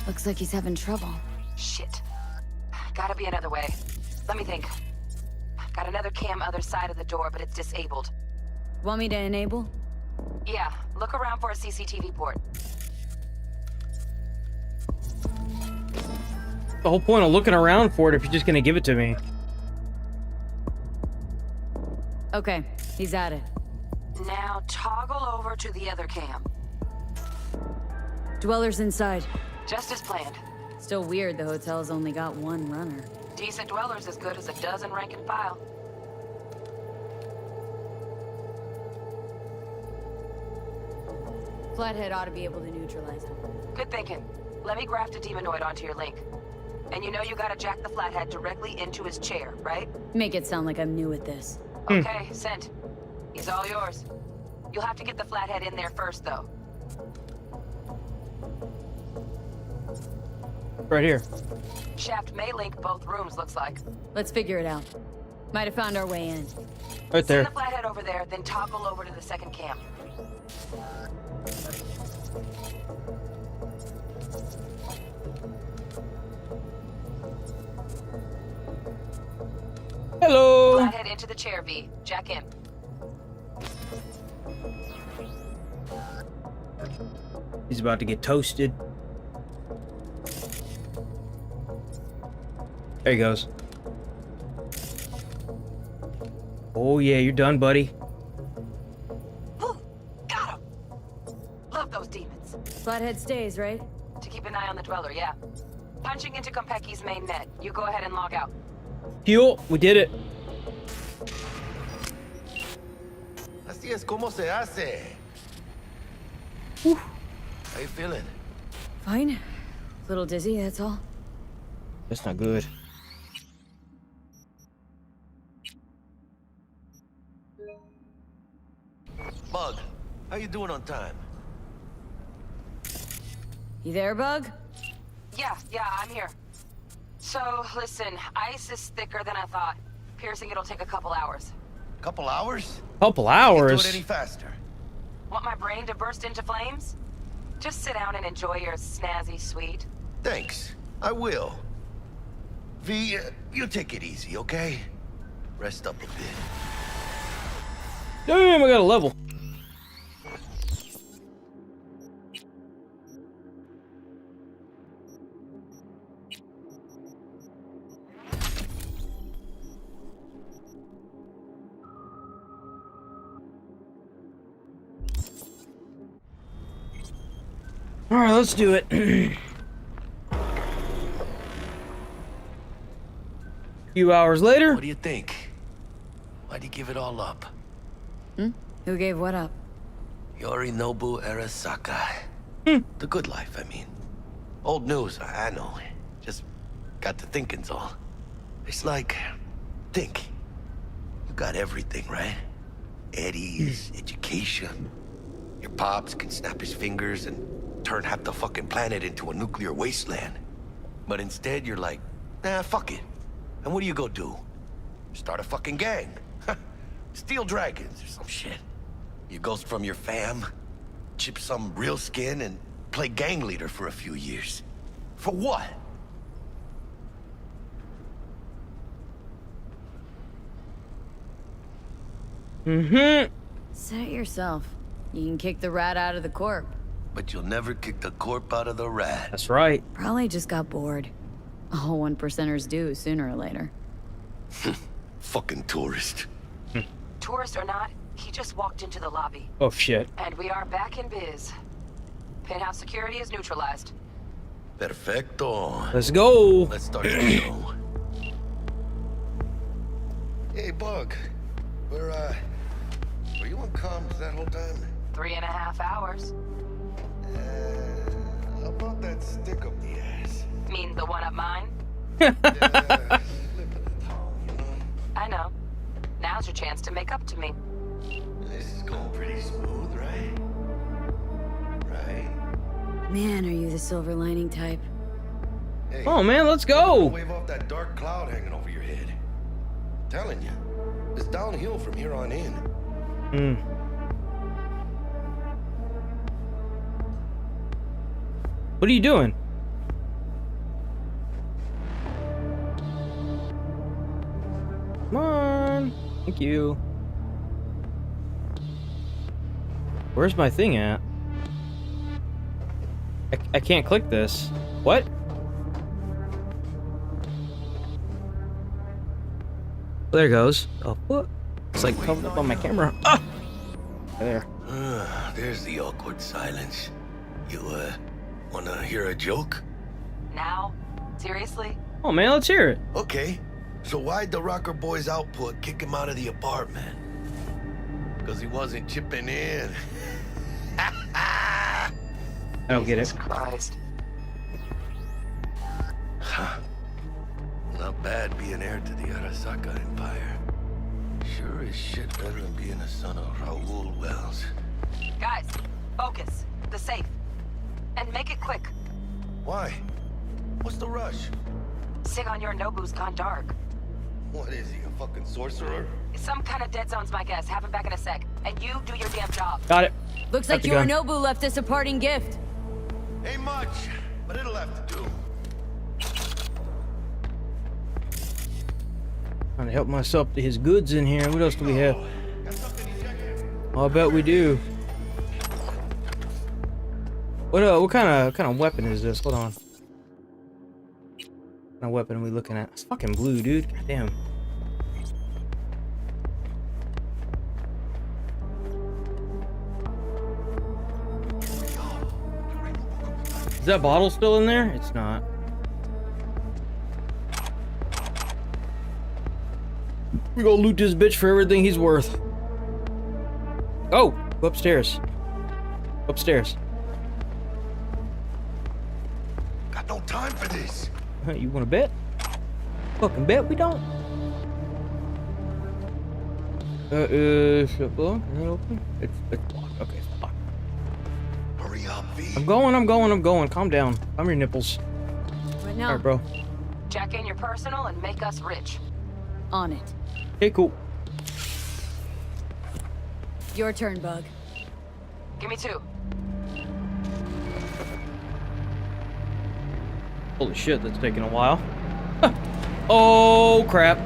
Looks like he's having trouble. Shit. Gotta be another way. Let me think. Got another cam other side of the door, but it's disabled. Want me to enable? Yeah, look around for a CCTV port. The whole point of looking around for it if you're just gonna give it to me. Okay, he's at it. Now toggle over to the other cam. Dweller's inside. Just as planned. Still weird the hotel's only got one runner. Decent dweller's as good as a dozen rank and file. Flathead ought to be able to neutralize him. Good thinking. Let me graft a demonoid onto your link. And you know you gotta jack the Flathead directly into his chair, right? Make it sound like I'm new at this. Okay, sent. He's all yours. You'll have to get the Flathead in there first, though. Right here. Shaft may link both rooms, looks like. Let's figure it out. Might have found our way in. Right there. Send the Flathead over there, then toggle over to the second cam. Hello. Flathead into the chair, V. Jack in. He's about to get toasted. There he goes. Oh yeah, you're done, buddy. Got him! Love those demons. Flathead stays, right? To keep an eye on the Dweller, yeah. Punching into Konpeki's main net. You go ahead and log out. Fuel, we did it. Así es como se hace. How you feeling? Fine. A little dizzy, that's all. That's not good. Bug, how you doing on time? You there, Bug? Yeah, I'm here. So, listen, ice is thicker than I thought. Piercing it'll take a couple hours. Couple hours? Couple hours? Can't do it any faster. Want my brain to burst into flames? Just sit down and enjoy your snazzy sweet. Thanks, I will. V, you take it easy, okay? Rest up a bit. Damn, I got a level. All right, let's do it. Few hours later. What do you think? Why'd you give it all up? Who gave what up? Yorinobu Arasaka. The good life, I mean. Old news, I know. Just got to thinking's all. It's like, think. You got everything, right? Eddie's, education. Your pops can snap his fingers and turn half the fucking planet into a nuclear wasteland. But instead, you're like, nah, fuck it. And what do you go do? Start a fucking gang. Steal dragons or some shit. You ghost from your fam, chip some real skin, and play gang leader for a few years. For what? Say it yourself. You can kick the rat out of the corp. But you'll never kick the corp out of the rat. That's right. Probably just got bored. All 1%ers do sooner or later. Fucking tourist. Tourist or not, he just walked into the lobby. Oh shit. And we are back in biz. Penthouse security is neutralized. Perfecto. Let's go. Let's start the show. Hey, Bug. Were you on comms that whole time? 3.5 hours. How about that stick up the ass? Mean the one up mine? Slip of the tongue, you know? I know. Now's your chance to make up to me. This is going pretty smooth, right? Right? Man, are you the silver lining type? Hey, oh man, let's go. Wave off that dark cloud hanging over your head. Telling you, it's downhill from here on in. What are you doing? Thank you. Where's my thing at? I can't click this. What? There it goes. Oh, what? It's like covered up on my camera. Ah! There. There's the awkward silence. You, wanna hear a joke? Now? Seriously? Oh man, let's hear it. Okay. So why'd the Rocker Boy's output kick him out of the apartment? Because he wasn't chipping in. I don't get it. Christ. Huh. Not bad being heir to the Arasaka Empire. Sure as shit better than being a son of Raoul Wells. Guys, focus. The safe. And make it quick. Why? What's the rush? Sigon Yorinobu's gone dark. What is he, a fucking sorcerer? Some kind of dead zone's my guess. Have him back in a sec. And you do your damn job. Got it. Looks like Yorinobu left us a parting gift. Ain't much, but it'll have to do. Trying to help myself to his goods in here. What else do we have? Oh, I bet we do. What kind of weapon is this? Hold on. What kind of weapon are we looking at? It's fucking blue, dude. God damn. Is that bottle still in there? It's not. We gonna loot this bitch for everything he's worth. Oh, go upstairs. Upstairs. Got no time for this. You wanna bet? Fucking bet we don't. Is it blocked? Is it open? It's blocked. Okay, it's blocked. Hurry up, V. I'm going. Calm down. I'm your nipples. Right now. Alright, bro. Jack in your personal and make us rich. On it. Okay, cool. Your turn, Bug. Give me 2. Holy shit, that's taking a while. Oh, crap.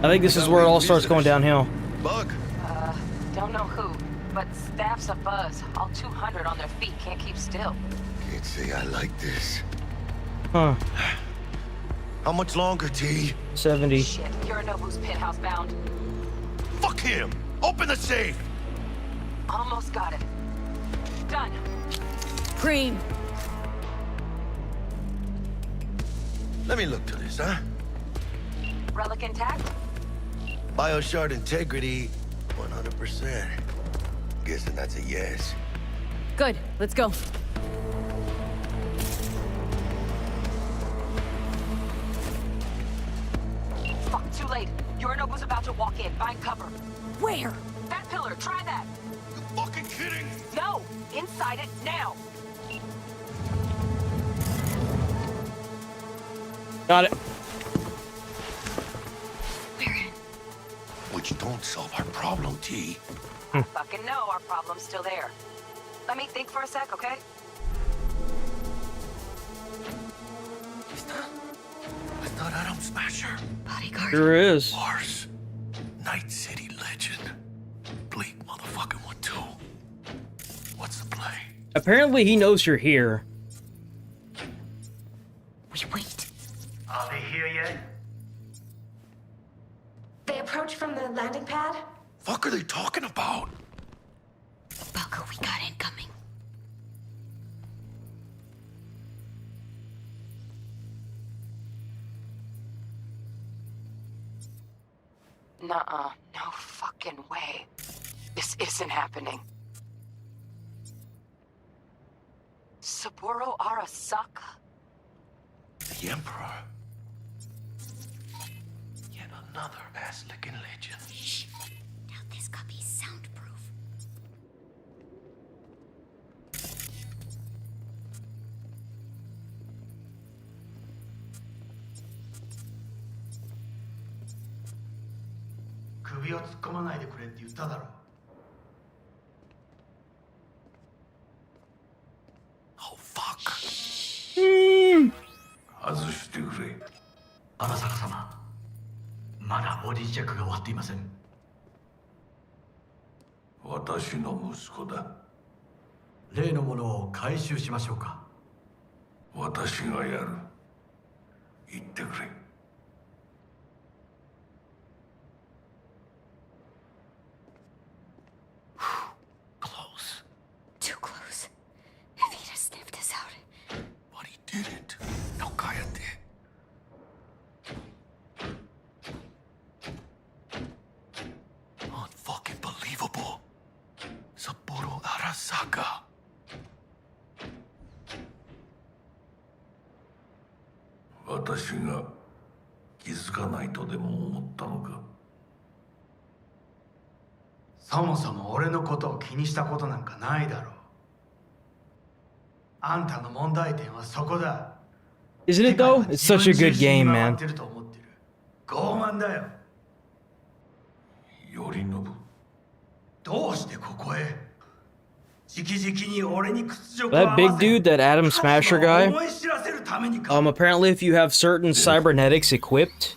I think this is where it all starts going downhill. Bug. Don't know who, but staff's a buzz. All 200 on their feet can't keep still. Can't say I like this. Huh. How much longer, T? 70. Shit, Yorinobu's penthouse bound. Fuck him! Open the safe! Almost got it. Done. Cream. Let me look to this, huh? Relic intact? Bioshard integrity, 100%. Guessing that's a yes. Good. Let's go. Fuck, too late. Yorinobu's about to walk in. Find cover. Where? That pillar. Try that. You fucking kidding? No! Inside it now! Got it. Which don't solve our problem, T. I fucking know our problem's still there. Let me think for a sec, okay? I thought Adam Smasher. Bodyguard. Sure is. Mars. Night City legend. Bleak motherfucking one, too. What's the play? Apparently he knows you're here. We wait. Are they here yet? They approach from the landing pad? Fuck are they talking about? Bucko, we got incoming. Nuh-uh. No fucking way. This isn't happening. Saburo Arasaka? The Emperor. Yet another ass-licking legend. Shh. Now this copy's soundproof. Oh, fuck. 外してくれ。荒坂様、まだボディチェックが終わっていません。私の息子だ。例のものを回収しましょうか。私がやる。言ってくれ。Close. Too close. If he'd have sniffed us out. But he didn't. No, cállate. Unfucking believable. Sapporo Arasaka. 私が気づかないとでも思ったのか。そもそも俺のことを気にしたことなんかないだろう。あんたの問題点はそこだ。 Isn't it though? It's such a good game, man. 傲慢だよ。頼信。どうしてここへ？直々に俺に屈辱を That big dude, that Adam Smasher guy. 思い知らせるためにか。 Apparently, if you have certain cybernetics equipped,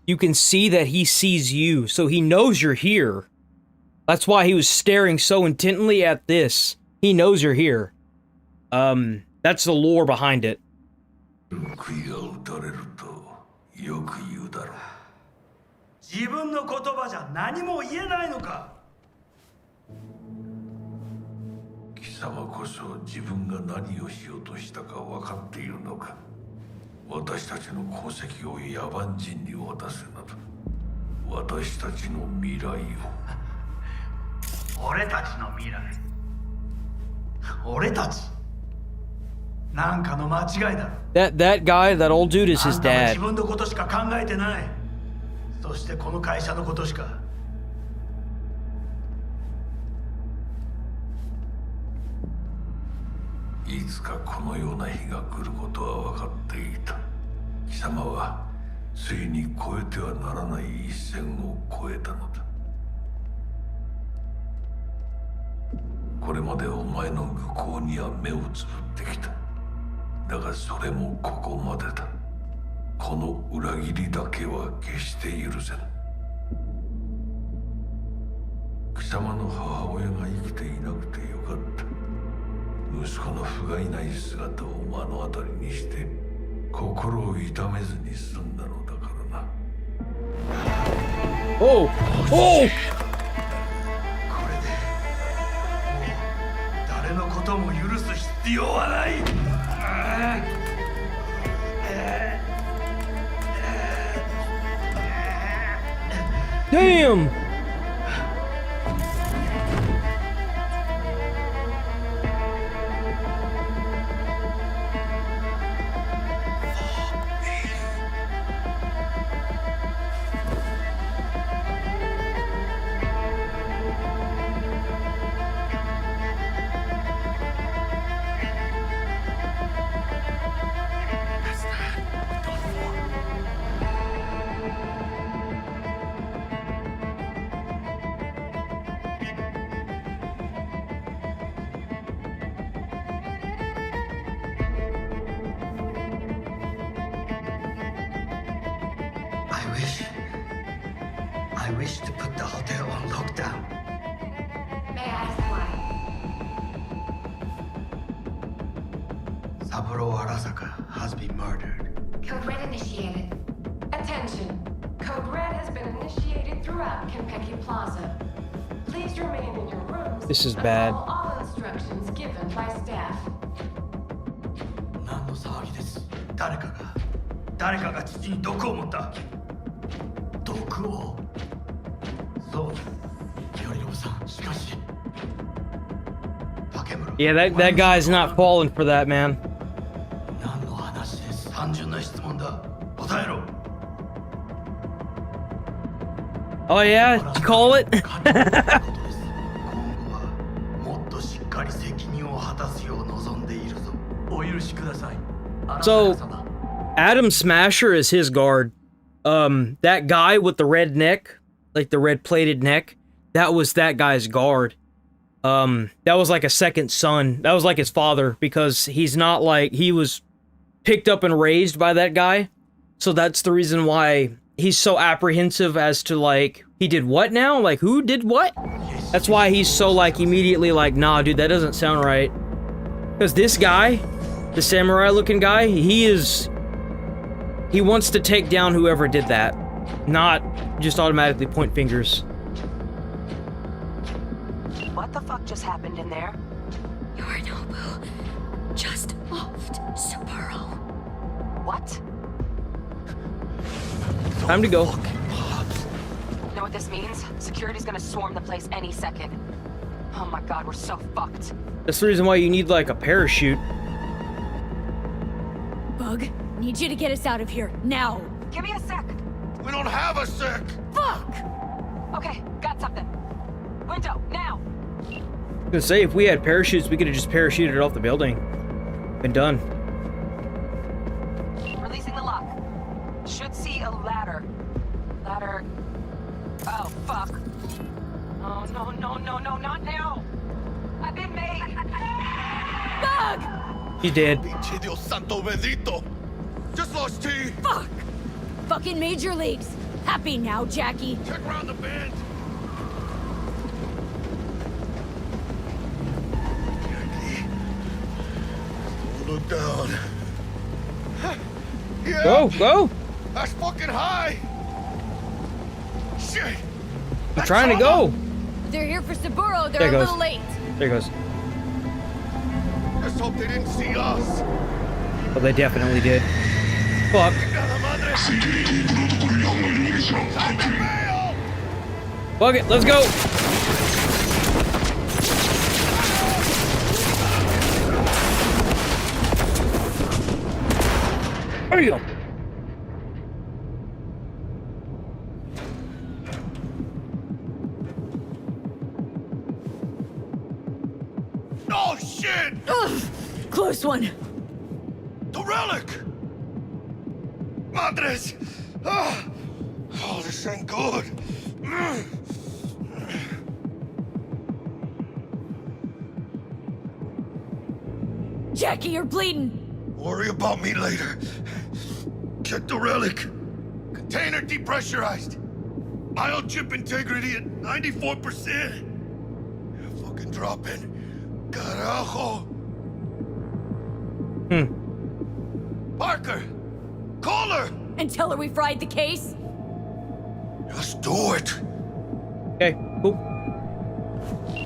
you can see that he sees you, so he knows you're here. That's why he was staring so intently at this. He knows you're here. That's the lore behind it. 杭が打たれるとよく言うだろう。自分の言葉じゃ何も言えないのか。貴様こそ自分が何をしようとしたか分かっているのか。私たちの功績を野蛮人に渡すなど、私たちの未来を。俺たちの未来。俺たち。なんかの間違いだろ。That guy, that old dude, is his あんたは dad. 自分のことしか考えてない。そしてこの会社のことしか。いつかこのような日が来ることは分かっていた。貴様はついに越えてはならない一線を越えたのだ。これまでお前の向こうには目をつぶってきた。だがそれもここまでだ。この裏切りだけは決して許せぬ。貴様の母親が生きていなくてよかった。息子の不甲斐ない姿を目の当たりにして心を痛めずに済んだのだからな。Oh! Oh! 誰のことも許す必要はない。Damn! I wish to put the hotel on lockdown. May I ask why? Saburo Arasaka has been murdered. Code Red initiated. Attention. Code Red has been initiated throughout Kenpeki Plaza. Please remain in your rooms. This is and bad. follow all instructions given by staff. 何の騒ぎです。誰かが父に毒を持った。毒を。そう。頼信さん、しかし。Yeah, that guy's not falling for that, man. 何の話です。単純な質問だ。答えろ。Oh yeah, you call it? もっとしっかり責任を果たすよう望んでいるぞ。お許しください。 So, Adam Smasher is his guard. That guy with the red neck, like the red plated neck, that was that guy's guard. That was like a second son. That was like his father, because he's not like, he was picked up and raised by that guy. So that's the reason why he's so apprehensive as to like, he did what now? Like, who did what? That's why he's so like immediately like, nah, dude, that doesn't sound right. Because this guy, the samurai looking guy, he wants to take down whoever did that, not just automatically point fingers. What the fuck just happened in there? Yorinobu just loved Saburo. What? Time to go. Know what this means? Security's gonna swarm the place any second. Oh my god, we're so fucked. That's the reason why you need like a parachute. Bug, need you to get us out of here now. Give me a sec. We don't have a sec. Fuck! Okay, got something. Window, now! I was gonna say, if we had parachutes, we could have just parachuted off the building. Been done. Releasing the lock. Should see a ladder. Ladder. Oh, fuck. Oh, no, no, no, no, not now! I've been made! Bug! He's dead. Pinche Dios santo bendito. Just lost T. Fuck! Fucking major leagues. Happy now, Jackie. Check around the bend. Look down. Yeah. Go, go! That's fucking high. Shit. I'm trying to go. They're here for Saburo. There They're it a goes. little late. There it goes. Let's hope they didn't see us. Well, they definitely did. Fuck. Fuck it, let's go. There you go. Oh shit! Ugh, close one. The relic! Madres! Oh, this ain't good. Jackie, you're bleeding. Worry about me later. Check the relic. Container depressurized. Biochip integrity at 94%. Fucking dropping. Carajo. Parker! Call her! And tell her we fried the case? Let's do it. Okay, cool.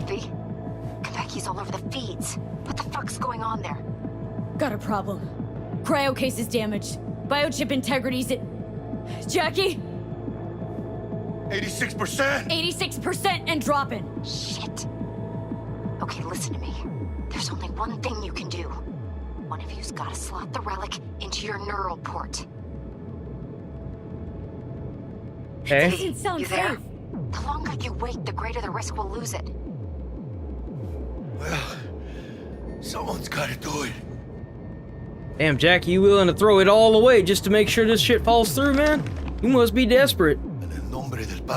V? Konpeki's all over the feeds. What the fuck's going on there? Got a problem. Cryo case is damaged. Biochip integrity's at... Jackie? 86%? 86% and dropping. Shit. Okay, listen to me. There's only one thing you can do. One of you's gotta slot the relic into your neural port. Okay. Doesn't sound You there? safe. The longer you wait, the greater the risk we'll lose it. Well, someone's gotta do it. Damn, Jackie, you willing to throw it all away just to make sure this shit falls through, man? You must be desperate.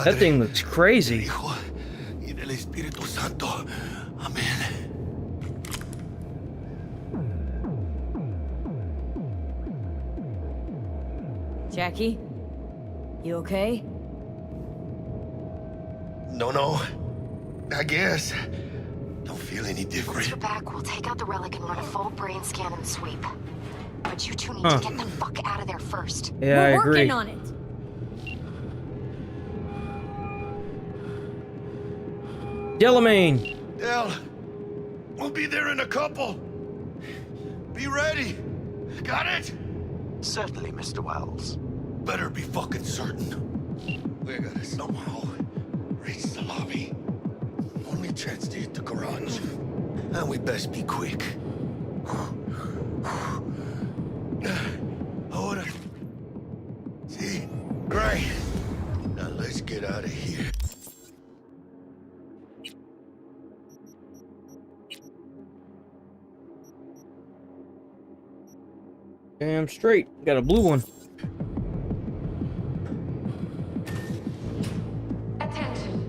That thing looks crazy. Y del Espíritu Santo. Amen. Jackie? You okay? No. I guess. Don't feel any Once different. you're back, we'll take out the relic and run a full brain scan and sweep. But you two need Huh. to get the fuck out of there first. Yeah, I We're agree. working on it. Delamain. Del, we'll be there in a couple. Be ready. Got it? Certainly, Mr. Wells. Better be fucking certain. We gotta somehow reach the lobby. Only chance to hit the garage. And we best be quick. Ahora. See? Great. Now let's get out of here. Damn straight. Got a blue one. Attention.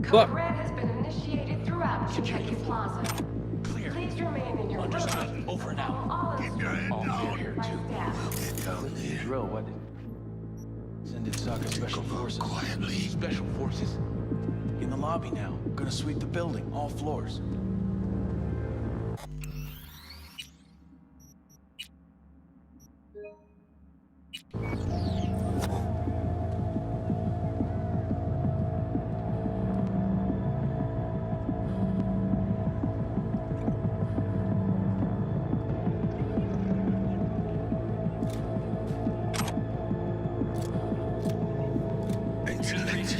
What? Code Red has been initiated throughout Kentucky Plaza. Clear. Please remain in your room. Over and out. All Keep your head down. Here, too. Get down there. Drill, what? Send in Saka Special Forces. Quietly. Special Forces? In the lobby now. Gonna sweep the building, all floors.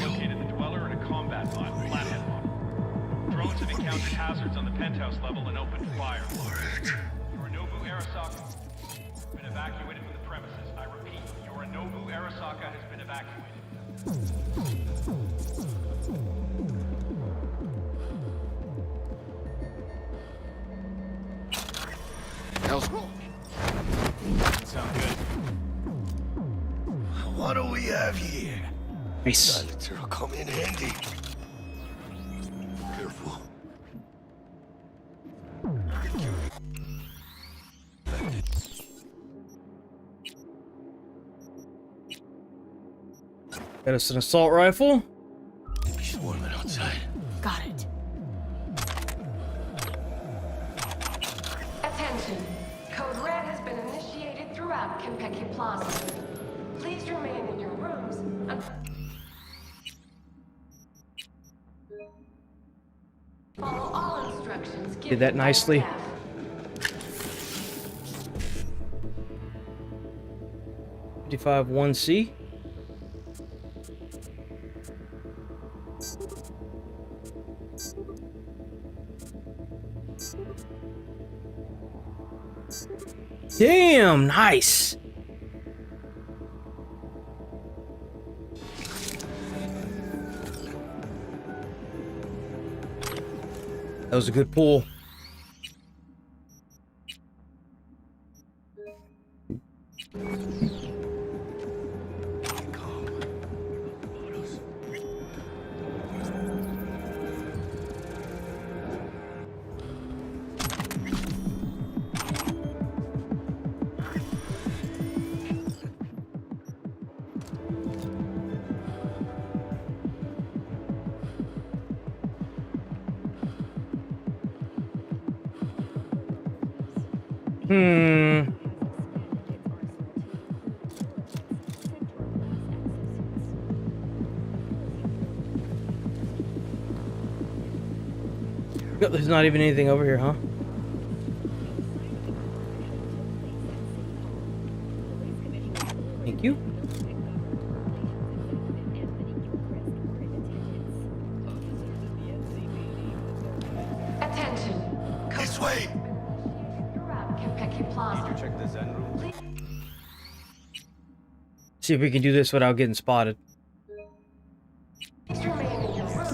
Located the dweller in a combat line, flathead model. Drones have encountered hazards on the penthouse level and opened fire. Yorinobu Arasaka has been evacuated from the premises. I repeat, Yorinobu Arasaka has been evacuated. Sound good. What do we have here? Nice. Silencer will come in handy. Careful. Got us an assault rifle. Be swarming outside. Got it. Attention. Code Red has been initiated throughout Kentucky Plaza. Please remain in your rooms until... Follow all instructions given Did that by nicely. staff. $55 1C. Damn, nice. That was a good pull. There's not even anything over here, huh? Thank you. Attention. This way. Throughout Kentucky Plaza. Need to check the Zen room. See if we can do this without getting spotted. Please remain in your rooms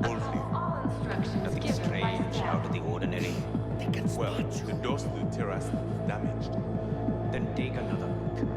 until all instructions Nothing given by strange, staff. out of the ordinary. Well, the doors to the terrace are damaged. Then take another look.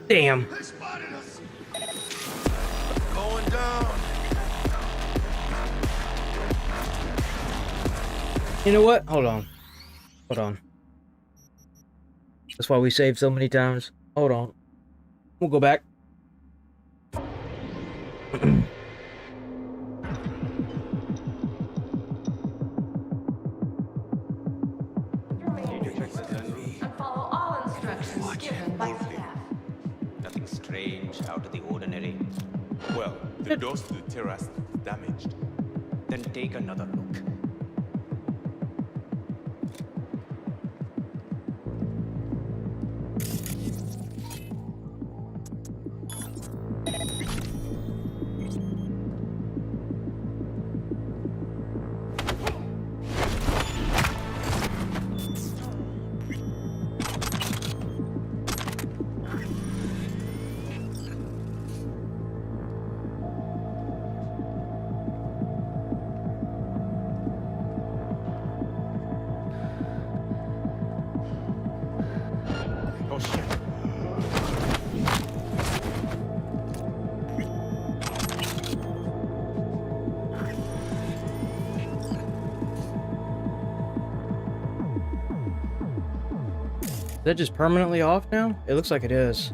Damn. They spotted us. Going down. You know what? Hold on. Hold on. That's why we saved so many times. Hold on. We'll go back. And follow all instructions given by staff. Nothing strange, out of the ordinary. Well, the doors to the terrace are damaged. Then take another look. Is that just permanently off now? It looks like it is.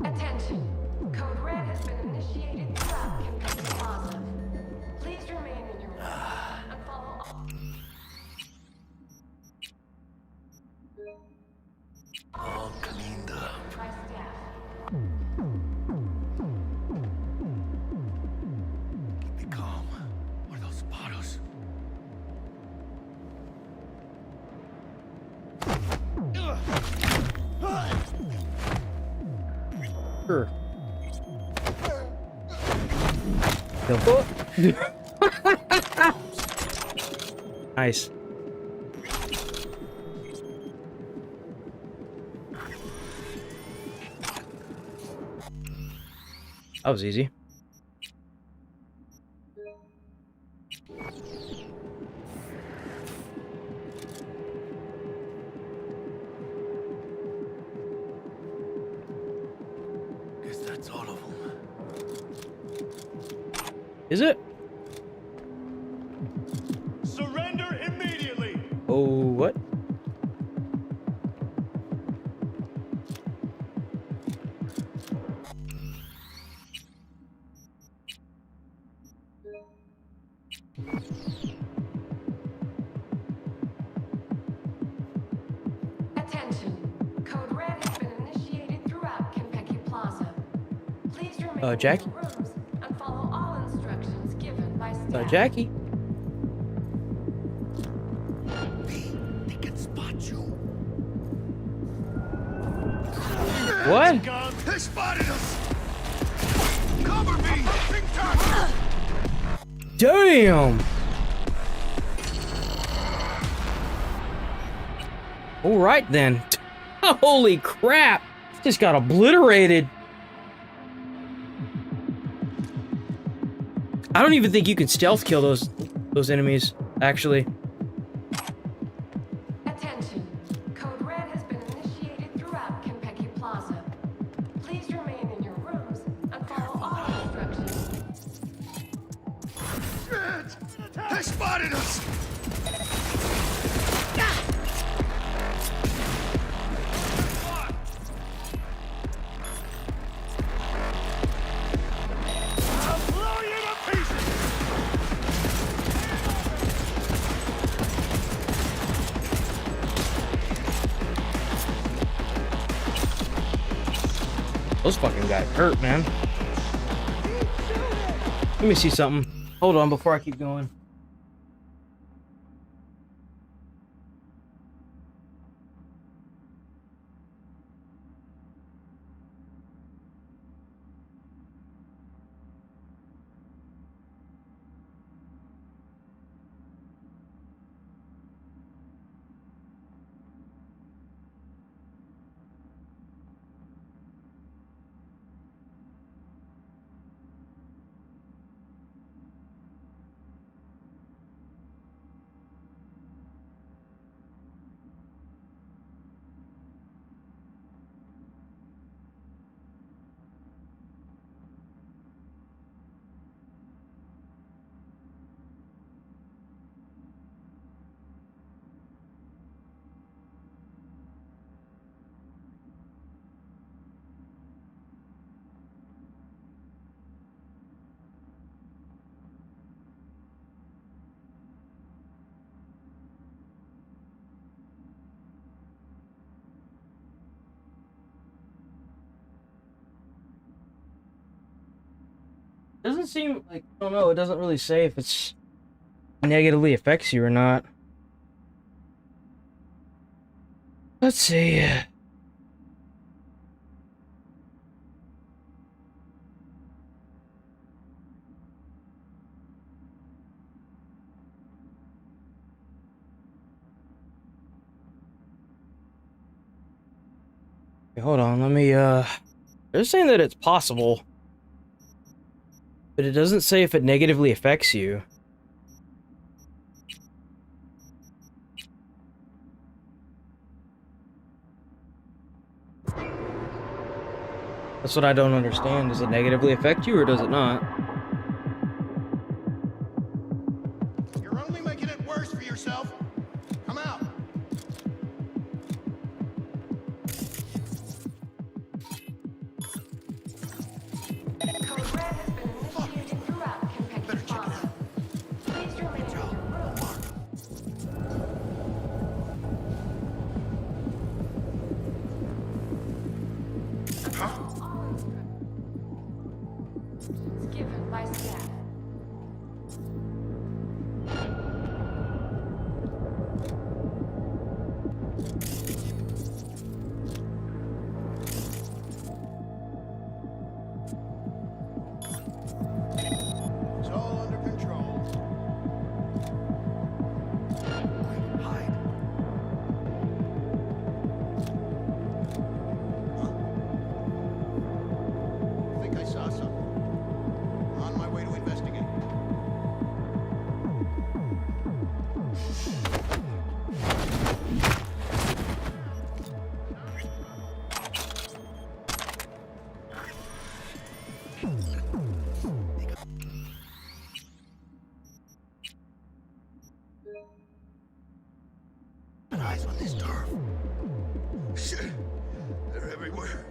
Attention. Code Red has been initiated throughout Kentucky Plaza. Please remain in your room and follow All cleaned up. by staff. Keep me calm. What are those bottles? Sure. Nice. That was easy. Guess that's all of them. Is it? Surrender immediately! Oh, what? Attention. Code Red has been initiated throughout Kentucky Plaza. Please remain Jackie? in your rooms and follow all instructions given by staff. Jackie? They can spot you. What? They spotted us. Cover me. Ping target. Damn! Alright then. Holy crap! Just got obliterated. I don't even think you can stealth kill those enemies, actually. Attention. Code Red has been initiated throughout Kentucky Plaza. Please remain in your rooms and follow all instructions. Shit! They spotted us. I'll blow you to pieces! Those fucking guys hurt, man. Let me see something. Hold on before I keep going. Doesn't seem like, I don't know, it doesn't really say if it's negatively affects you or not. Let's see. Okay, hold on, let me, they're saying that it's possible. But it doesn't say if it negatively affects you. That's what I don't understand. Does it negatively affect you or does it not? Eyes on this turf. Shit, they're everywhere.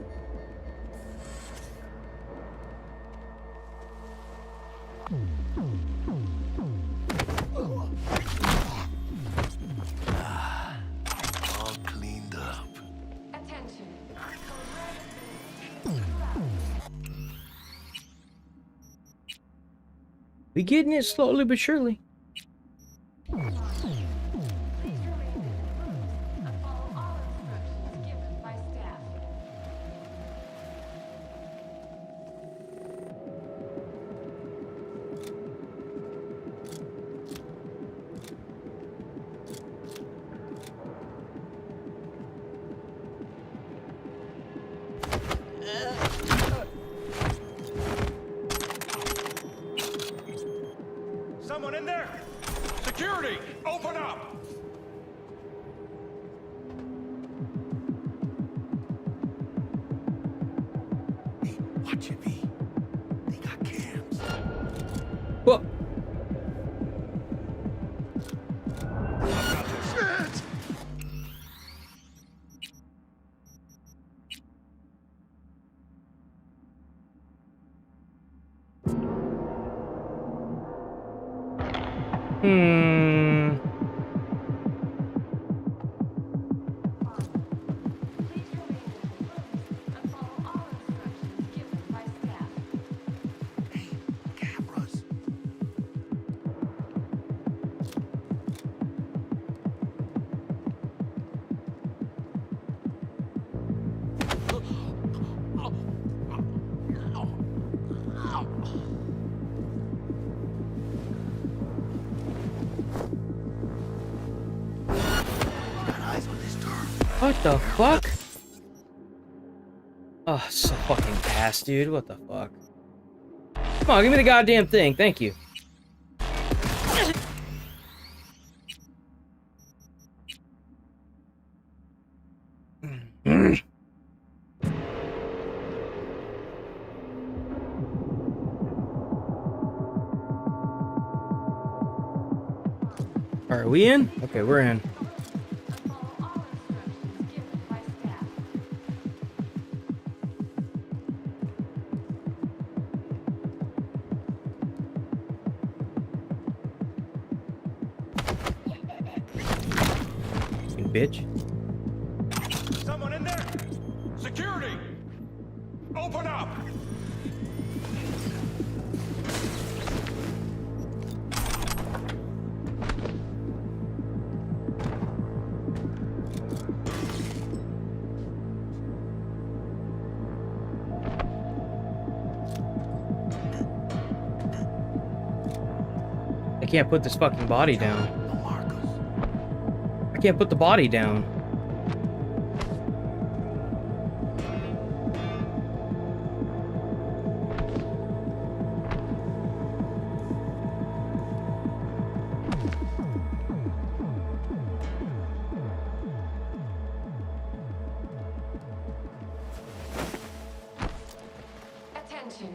All cleaned up. Attention. We getting it slowly but surely. Someone in there! Security! Open up! Watch it, V. They got cams. What? Shit! What the fuck? Oh, so fucking ass, dude. What the fuck? Come on, give me the goddamn thing. Thank you. Are we in? Okay, we're in. Bitch. Someone in there! Security! Open up! I can't put this fucking body down. I can't put the body down. Attention.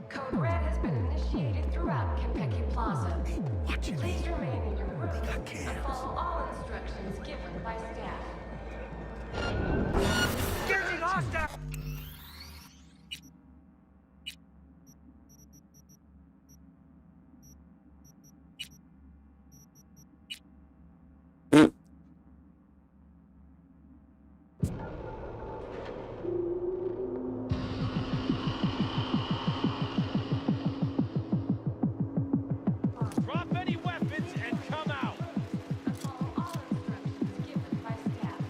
Code Red has been initiated throughout Kentucky Plaza. Please remain in your room and follow all instructions given by staff. Getting hostile! Drop any weapons and come out! Follow all instructions given by staff.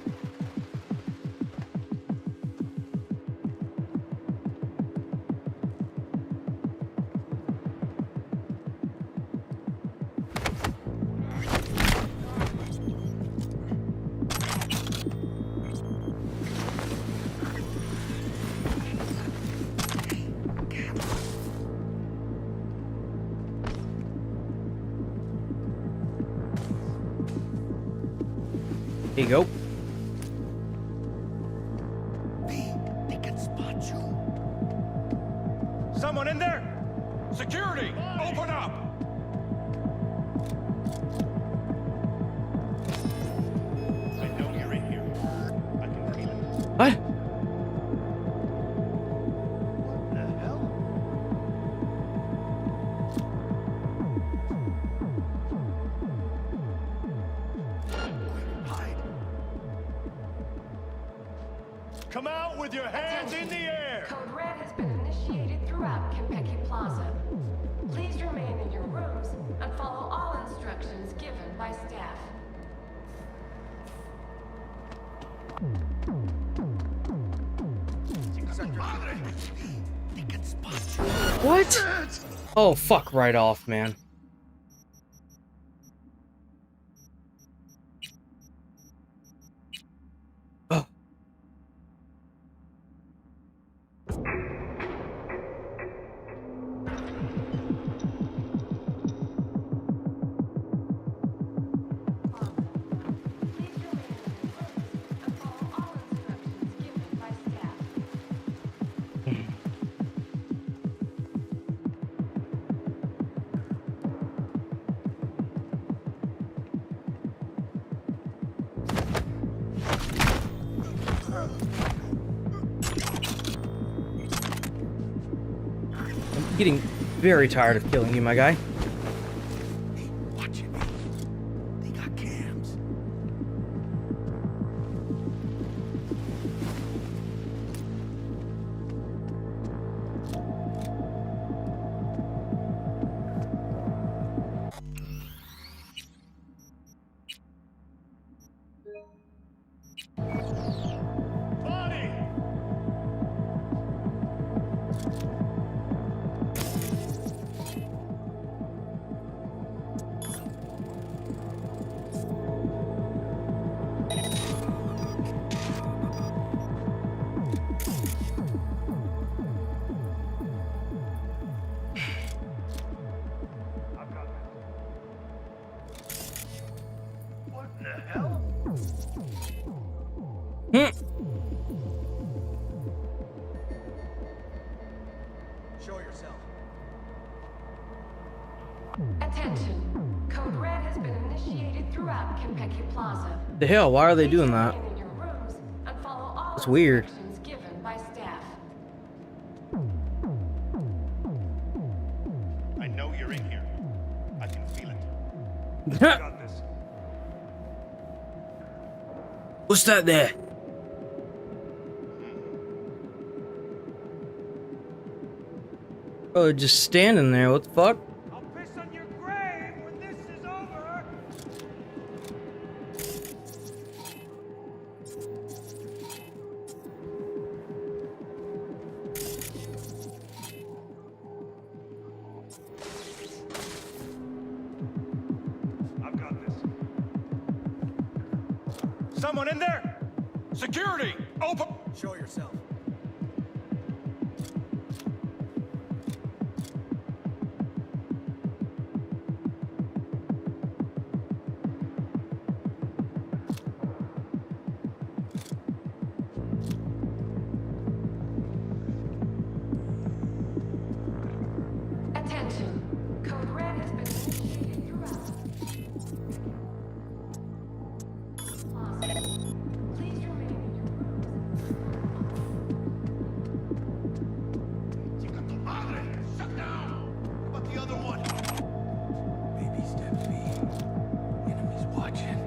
Here you go. They can spot you. Someone in there? Security, open up! I know you're in here. I can feel it. What? What the hell? Hide. Come out with your hands in the air! Code Red has been initiated throughout Kentucky Plaza. Please remain in your rooms and follow all instructions given by staff. What? Oh, fuck right off, man. Oh. I'm getting very tired of killing you, my guy. Watching me. They got cams. Body! What the hell? Show yourself. Attention. Code Red has been initiated throughout Kentucky Plaza. The hell? Why are they doing that? Remain in your rooms and follow all That's weird. instructions given by staff. I know you're in here. I can feel it. I got this. What's that there? Oh, just standing there. What the fuck? I'll piss on your grave when this is over! I've got this. Someone in there? Security, open! Show yourself. Attention. Code Red has been initiated throughout. Plaza. Please remain in your rooms. Chica tu madre! Shut down! What about the other one? Maybe step B. Enemies watching.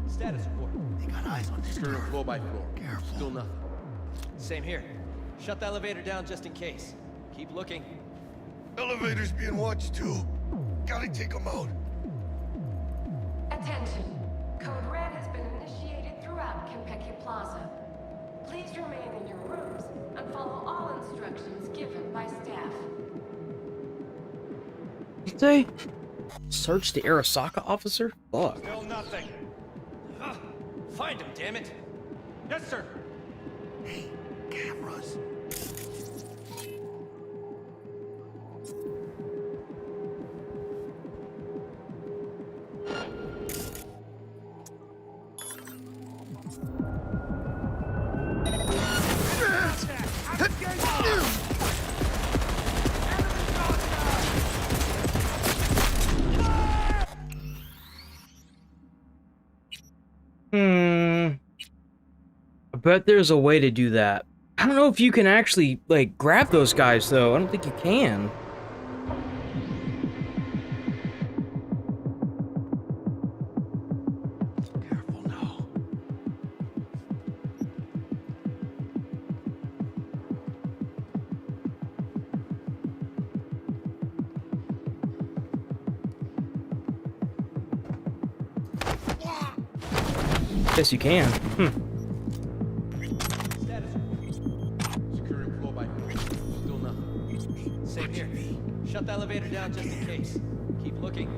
Status report. They got eyes on this Screw girl. floor by floor. Careful. Still nothing. Same here. Shut the elevator down just in case. Keep looking. Elevator's being watched too. Gotta take them out. Attention. Code Red has been initiated throughout Konpeki Plaza. Please remain in your rooms and follow all instructions given by staff. Did they search the Arasaka officer? Fuck. Still nothing. Find him, damn it. Yes, sir. Hey, cameras. I bet there's a way to do that. I don't know if you can actually, like, grab those guys, though. I don't think you can. Careful now. Yes, you can. Securing floor by floor. Still nothing. Same here. Shut the elevator down just in case. Keep looking.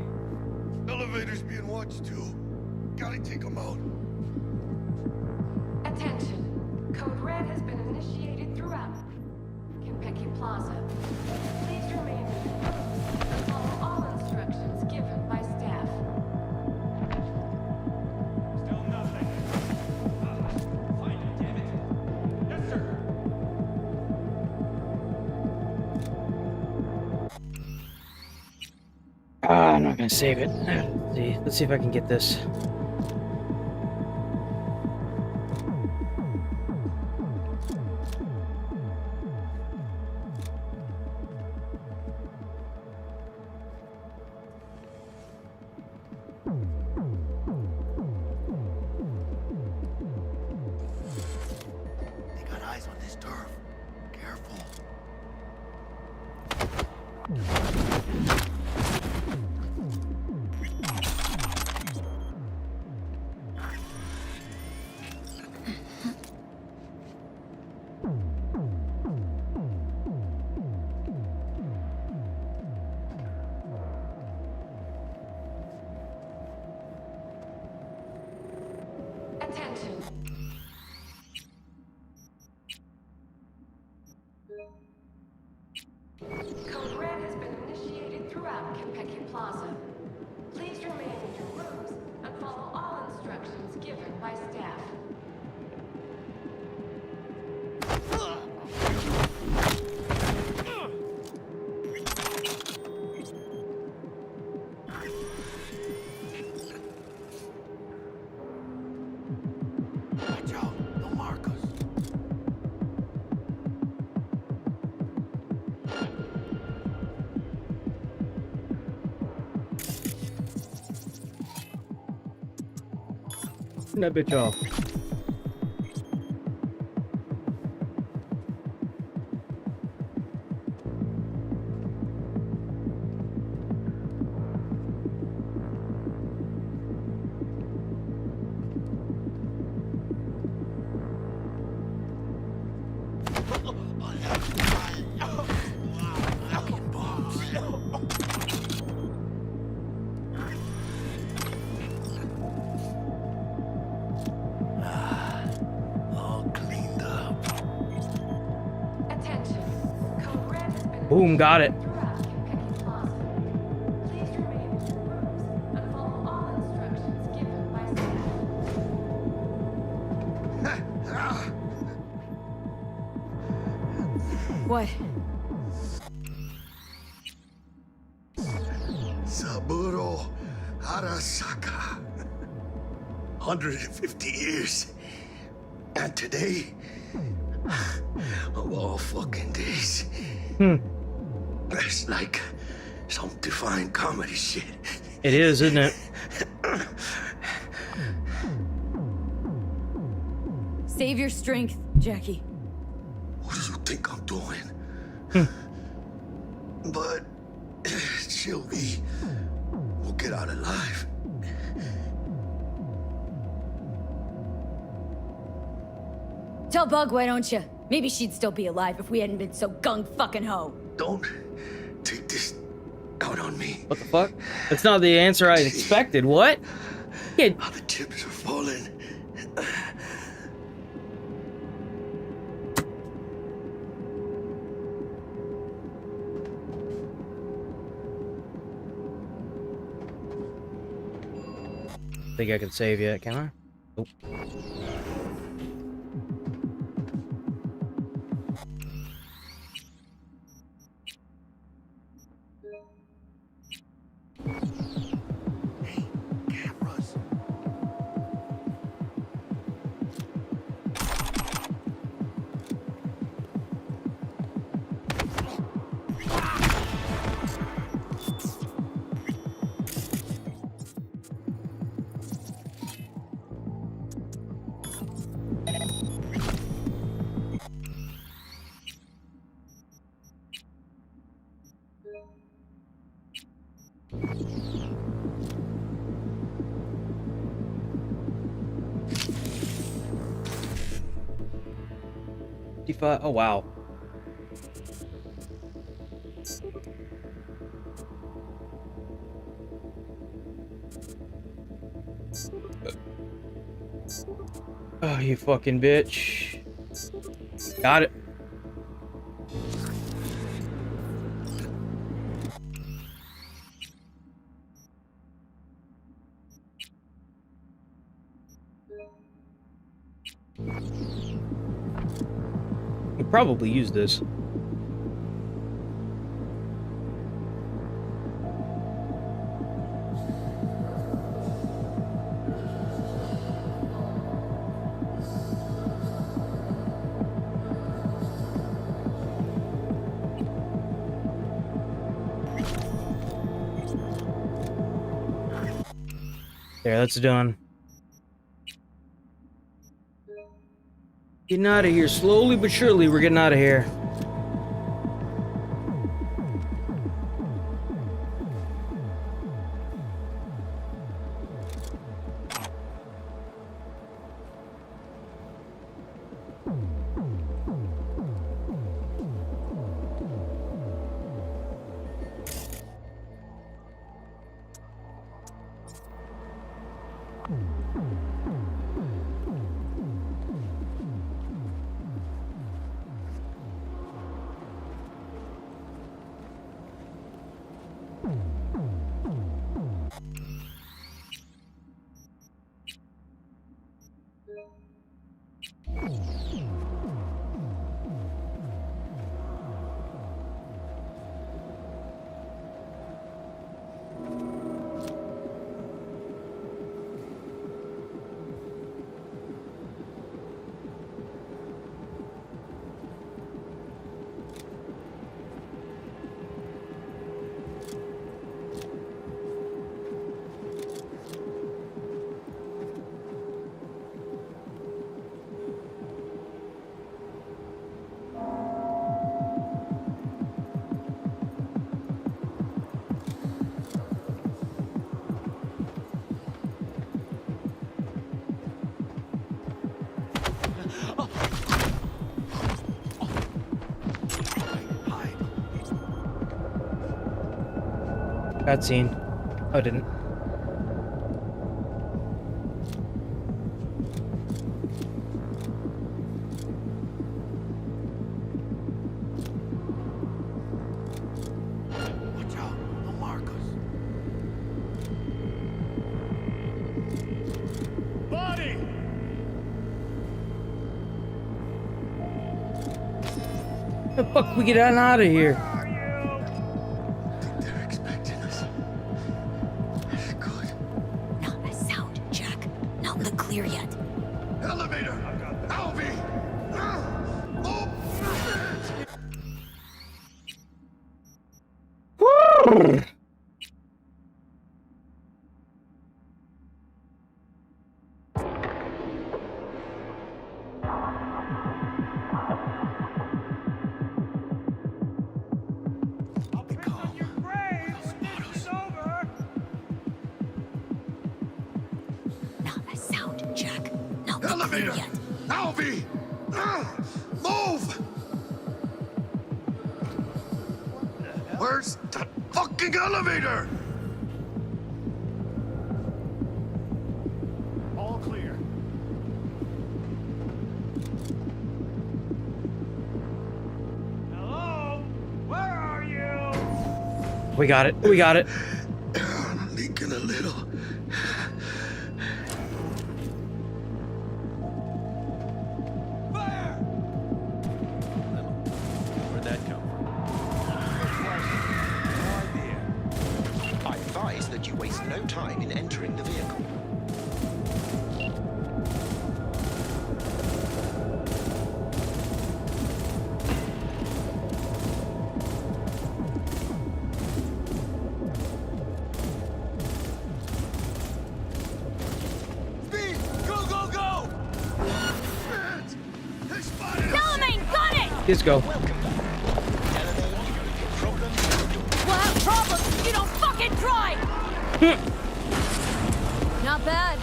Elevator's being watched too. Gotta take them out. Attention. Code Red has been initiated throughout Konpeki Plaza. Please remain in your rooms and follow all instructions given by staff. Still nothing. Find him, damn it. Yes, sir. I'm not gonna save it. Let's see if I can get this. They got eyes on this turf. Careful. Attention. Code Red has been initiated throughout Konpeki Plaza. Please remain in your rooms and follow all instructions given by staff. Watch out. They'll mark us. Turn that bitch off. Fucking bombs. All cleaned up. Attention. Code Red has been Boom, got it. throughout Konpeki Plaza. Please remain in your rooms and follow all instructions given by staff. What? Saburo Arasaka. 150 years. And today, of all fucking days, it's like some divine comedy shit. It is, isn't it? Save your strength, Jackie. What do you think I'm doing? But Sylvie will get out alive. Tell Bug, why don't you? Maybe she'd still be alive if we hadn't been so gung-fucking-ho. Don't take this out on me. What the fuck? That's not the answer I expected. What? Yeah. How the chips are falling. Think I can save yet, can I? Nope. Oh wow. Oh, you fucking bitch. Got it. Could probably use this. There, that's done. Getting out of here. Slowly but surely, we're getting out of here. Cutscene. Oh, it didn't. Watch out, they'll mark us. Body! The fuck we get out of here? elevator! Alvy! Move! Where's the fucking elevator? All clear. Hello? Where are you? We got it. We got it. I'm leaking a little. Where'd that come from? I advise that you waste no time in entering the vehicle. Speed! Go, go, go! They spotted us! Delamain, got it! Let's go. We'll have problems if you don't fucking try! Not bad.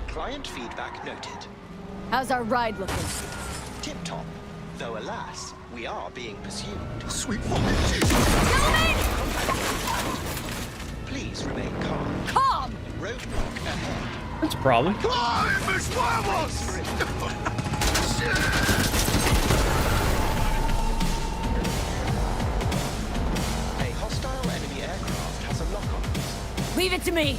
Client feedback noted. How's our ride looking? Tip-top. Though alas, we are being pursued. Sweet fucking Jesus! Please remain calm. Calm! Roadblock ahead. That's a problem. ¡Ay, mis huevos! A hostile enemy aircraft has a lock on us. Leave it to me.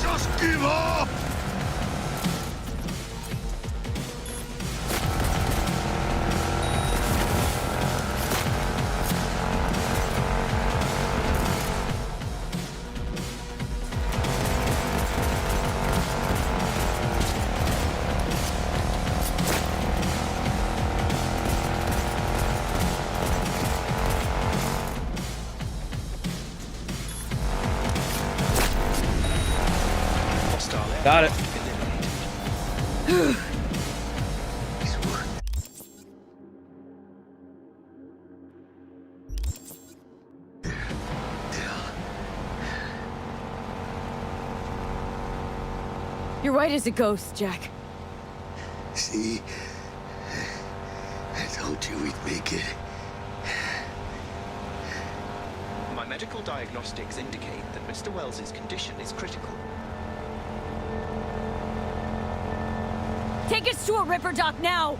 Just give up! Got it. You're white as a ghost, Jack. See? I told you we'd make it. My medical diagnostics indicate that Mr. Wells's condition is critical. Take us to a river dock now!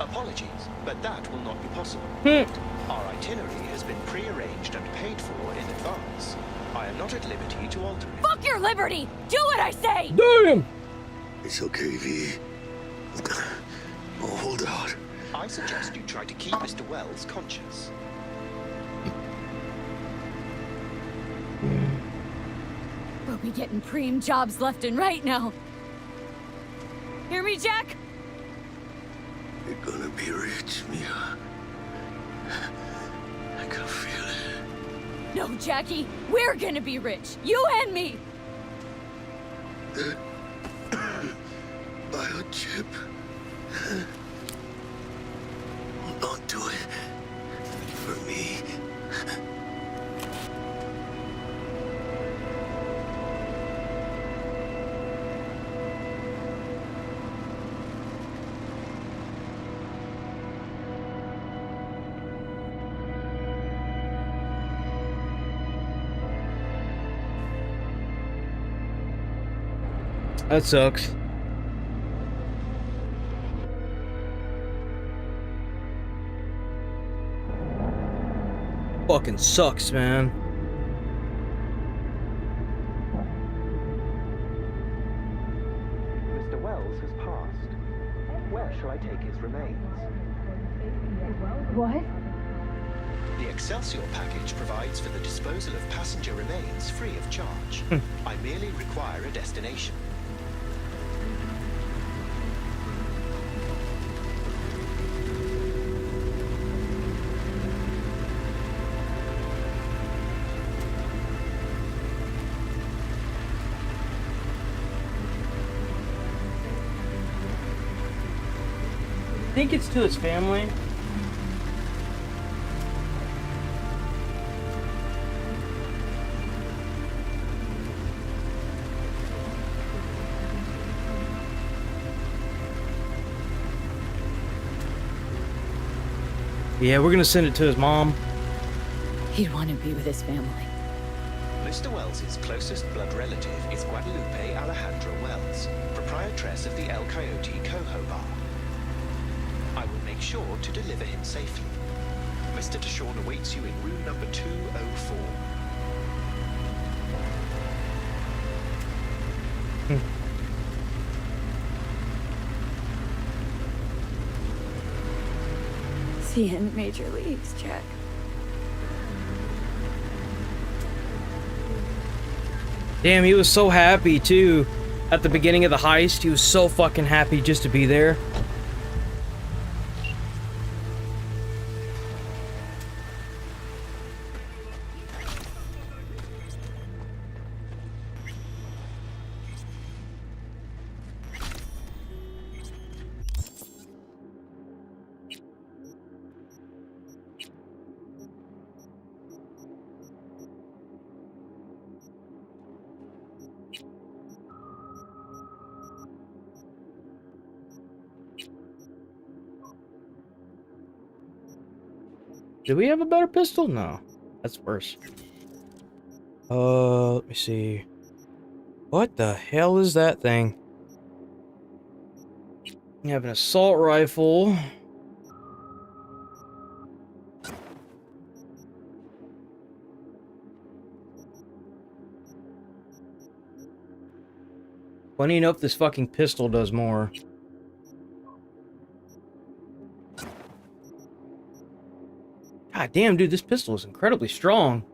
Apologies, but that will not be possible. Our itinerary has been pre-arranged and paid for in advance. I am not at liberty to alter it. Fuck your liberty! Do what I say! Damn! It's okay, V. Oh, hold out. I suggest you try to keep Mr. Wells conscious. We'll be getting preem jobs left and right now. Hear me, Jack? You're gonna be rich, Mia. I can feel it. No, Jackie. We're gonna be rich. You and me. Biochip. Hold on to it. For me. That sucks. Fucking sucks, man. Mr. Wells has passed. Where shall I take his remains? What? The Excelsior package provides for the disposal of passenger remains free of charge. I merely require a destination. think it's to his family. Yeah, we're gonna send it to his mom. He'd want to be with his family. Mr. Wells's closest blood relative is Guadalupe Alejandra Wells, proprietress of the El Coyote Coho Bar. I will make sure to deliver him safely. Mr. Deshawn awaits you in room number 204. See you in Major Leagues, Jack. Damn, he was so happy too. At the beginning of the heist, he was so fucking happy just to be there. Do we have a better pistol? No. That's worse. Let me see. What the hell is that thing? We have an assault rifle. Funny enough, this fucking pistol does more. God damn, dude, this pistol is incredibly strong.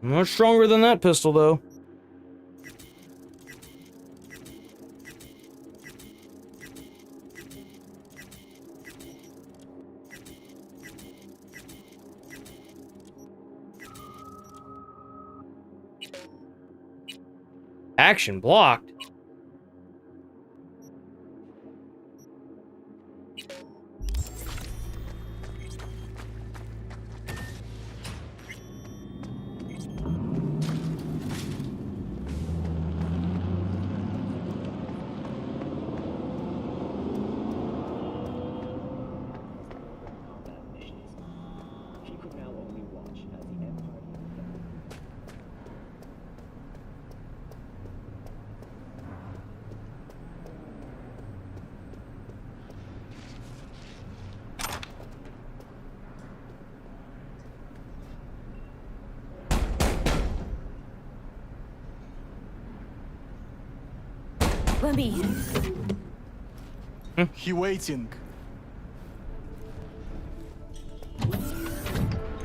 Much stronger than that pistol, though. Action blocked. Let me. He waiting.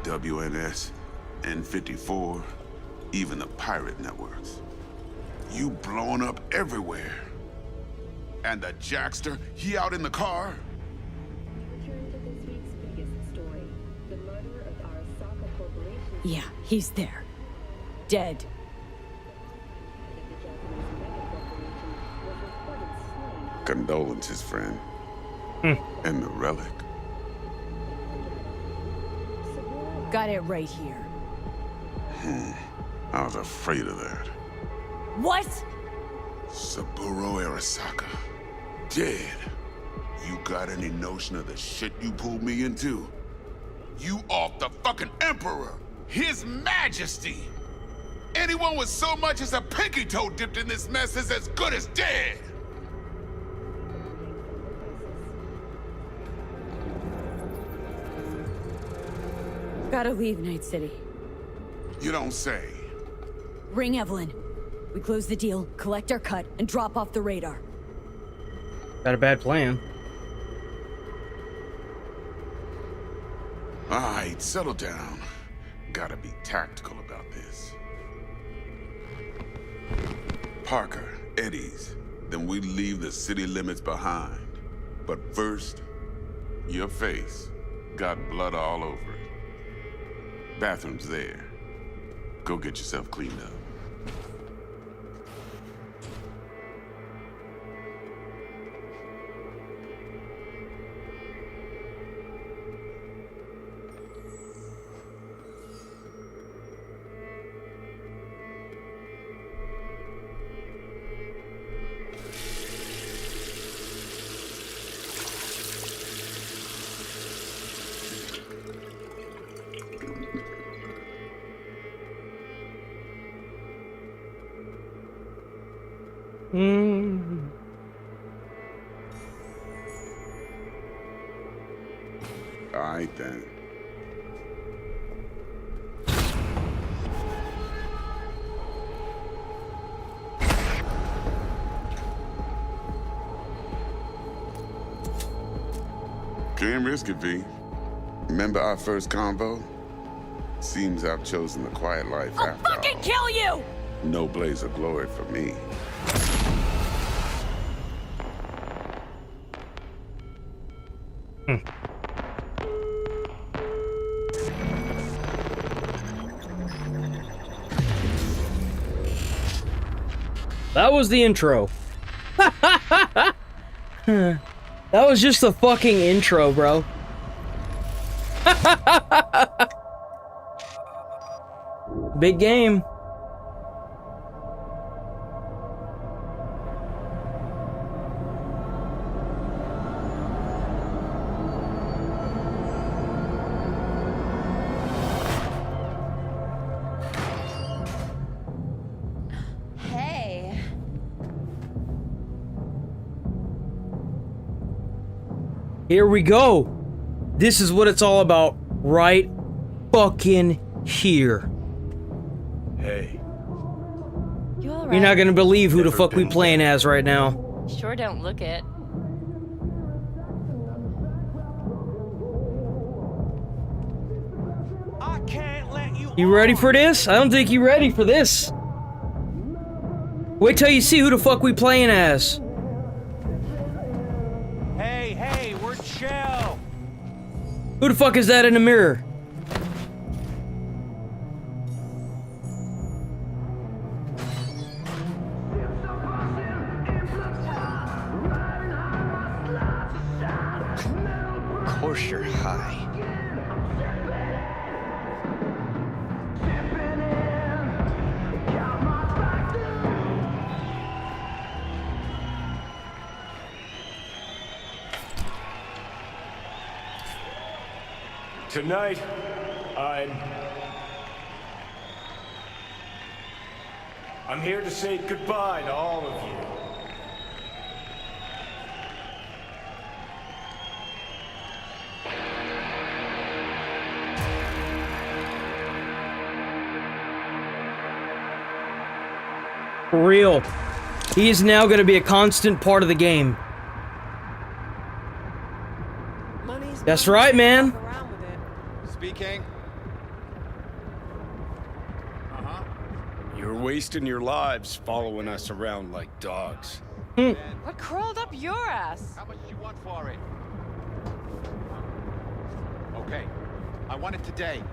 WNS, N54, even the pirate networks. You blowing up everywhere. And the Jackster, he out in the car? Yeah, he's there. Dead. Condolences, friend. And the relic. Got it right here. I was afraid of that. What? Saburo Arasaka. Dead. You got any notion of the shit you pulled me into? You off the fucking Emperor! His Majesty! Anyone with so much as a pinky toe dipped in this mess is as good as dead! Gotta leave Night City. You don't say. Ring Evelyn. We close the deal, collect our cut, and drop off the radar. Got a bad plan. Alright, settle down. Gotta be tactical about this. Parker, Eddie's. Then we leave the city limits behind. But first, your face got blood all over it. Bathroom's there. Go get yourself cleaned up. All right then. Can't risk it, V. Remember our first convo? Seems I've chosen the quiet life I'll after fucking all. kill you! No blaze of glory for me. That was the intro. That was just the fucking intro, bro. Big game. Hey. Here we go. This is what it's all about right fucking here. Hey. You all right? You're not gonna believe who the fuck we playing as right now. Sure don't look it. I can't let you. You ready for this? I don't think you're ready for this. Wait till you see who the fuck we playing as. Hey, we're chill. Who the fuck is that in the mirror? Of course you're high. Tonight, I'm here to say goodbye to all of you. For real. He is now gonna be a constant part of the game. That's right, man. Speaking. You're wasting your lives following us around like dogs. What crawled up your ass? How much do you want for it? Okay. I want it today.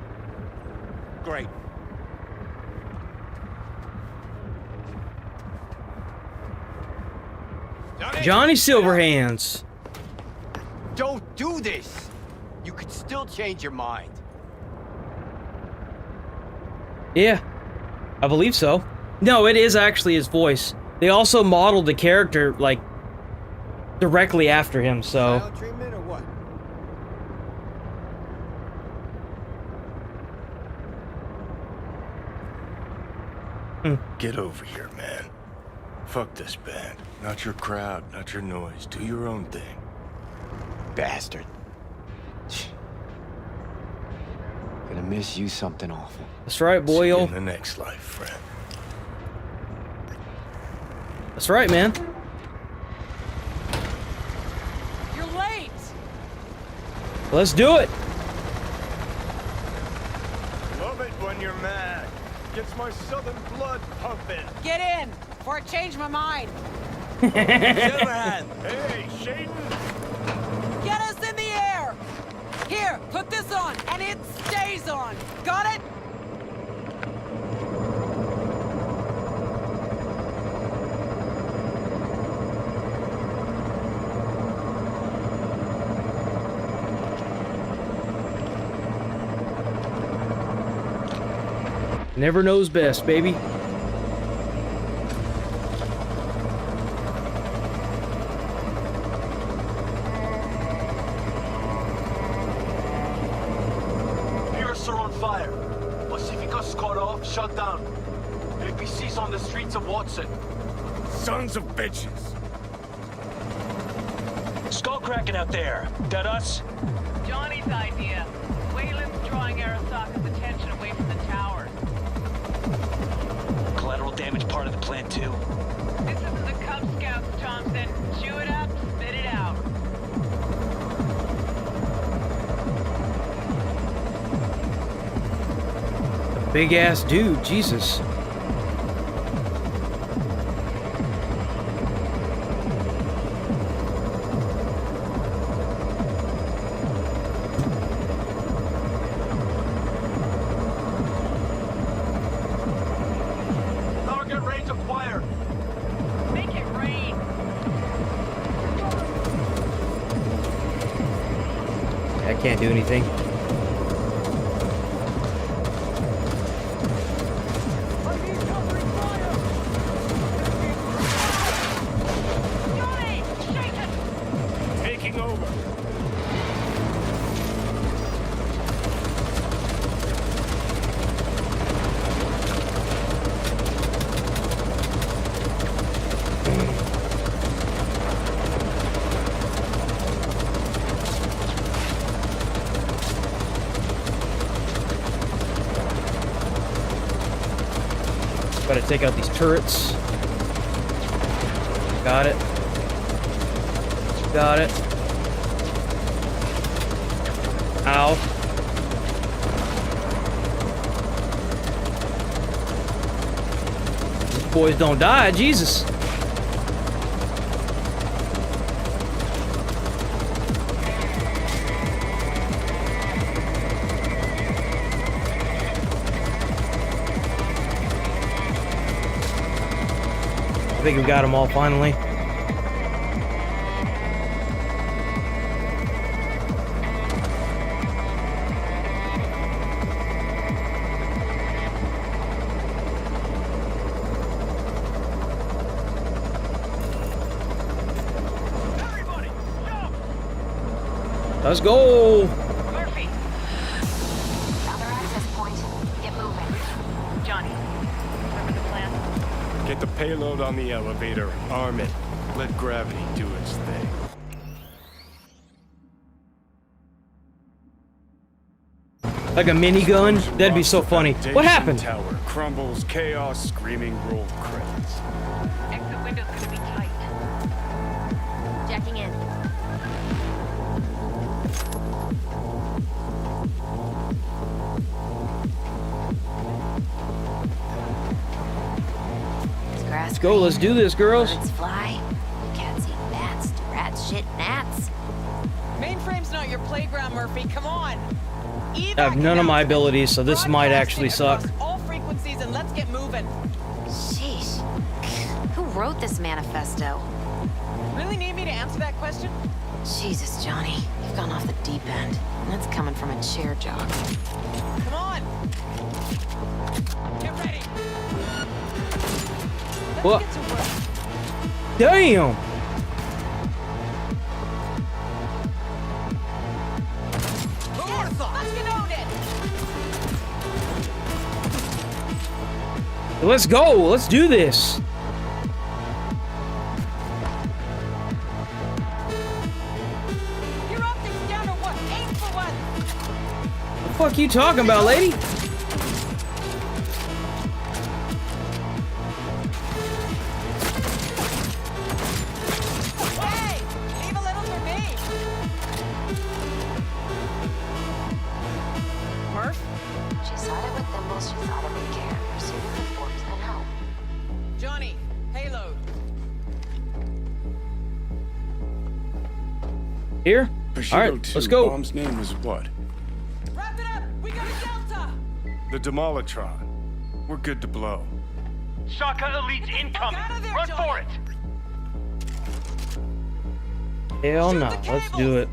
Great. Johnny Silverhands. Don't do this! You could still change your mind. Yeah, I believe so. No, it is actually his voice. They also modeled the character, like, directly after him, so... Silent treatment or what? Get over here, man. Fuck this band. Not your crowd, not your noise. Do your own thing. Bastard. Gonna miss you something awful. That's right, See you boyo. in the next life, friend. That's right, man. You're late! Let's do it. Love it when you're mad. Gets my southern blood pumping. Get in, before I change my mind. Silverhand. Hey, Shaden. Get us in the air! Here, put this on, and it stays on. Got it? Never knows best, baby. Pierce are on fire. Pacifica's cut off, shut down. APC's on the streets of Watson. sons of bitches! Skull cracking out there. That us? Johnny's idea. Wayland's drawing Arasaka's attention away from the tower. Collateral damage part of the plan too. This is the Cub Scouts, Thompson. Chew it up, spit it out. Big ass dude, Jesus. Target range acquired. Make it rain. I can't do anything. Taking over. Gotta take out these turrets. Got it. Got it. Ow. These boys don't die, Jesus. I think we got them all finally. Let's go. Murphy. Other access point. Get moving. Johnny, remember the plan? Get the payload on the elevator, arm it, let gravity do its thing. Like a minigun? That'd be so funny. What happened? Tower crumbles, chaos, screaming roll credits. Exit window's gonna be tight. Jacking in. Let's go, let's do this, girls. Birds fly. Cats eat bats. Rats shit gnats. Mainframe's not your playground, Murphy. Come on. I have none of my abilities, so this might actually suck. All frequencies and let's get moving. Sheesh. Who wrote this manifesto? Really need me to answer that question? Jesus, Johnny. You've gone off the deep end. And that's coming from a chair jock. Come on. Get ready. What? Damn! Let's go! Let's do this! Your optics down or what? Aim for what? What the fuck you talking about, lady? Hey! Leave a little for me! Murph? She sought it with thimbles, she sought it with care. Pursuit of forms and hope. Johnny, payload. Here? Bushido Alright, 2, let's go. Bomb's name was what? Wrap it up! We got a Delta! The Demolitron. We're good to blow. Shaka Elite's incoming! there, Run Johnny. for it! Hell no, let's do it.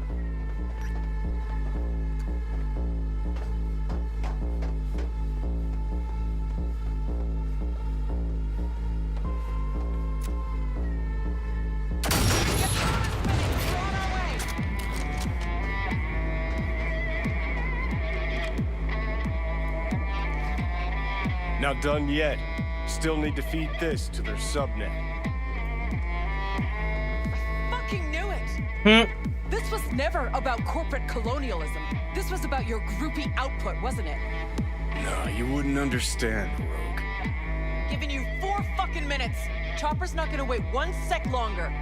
Not done yet. Still need to feed this to their subnet. fucking knew it! This was never about corporate colonialism. This was about your groupie output, wasn't it? No, you wouldn't understand, Rogue. Giving you 4 fucking minutes. Chopper's not gonna wait 1 sec longer.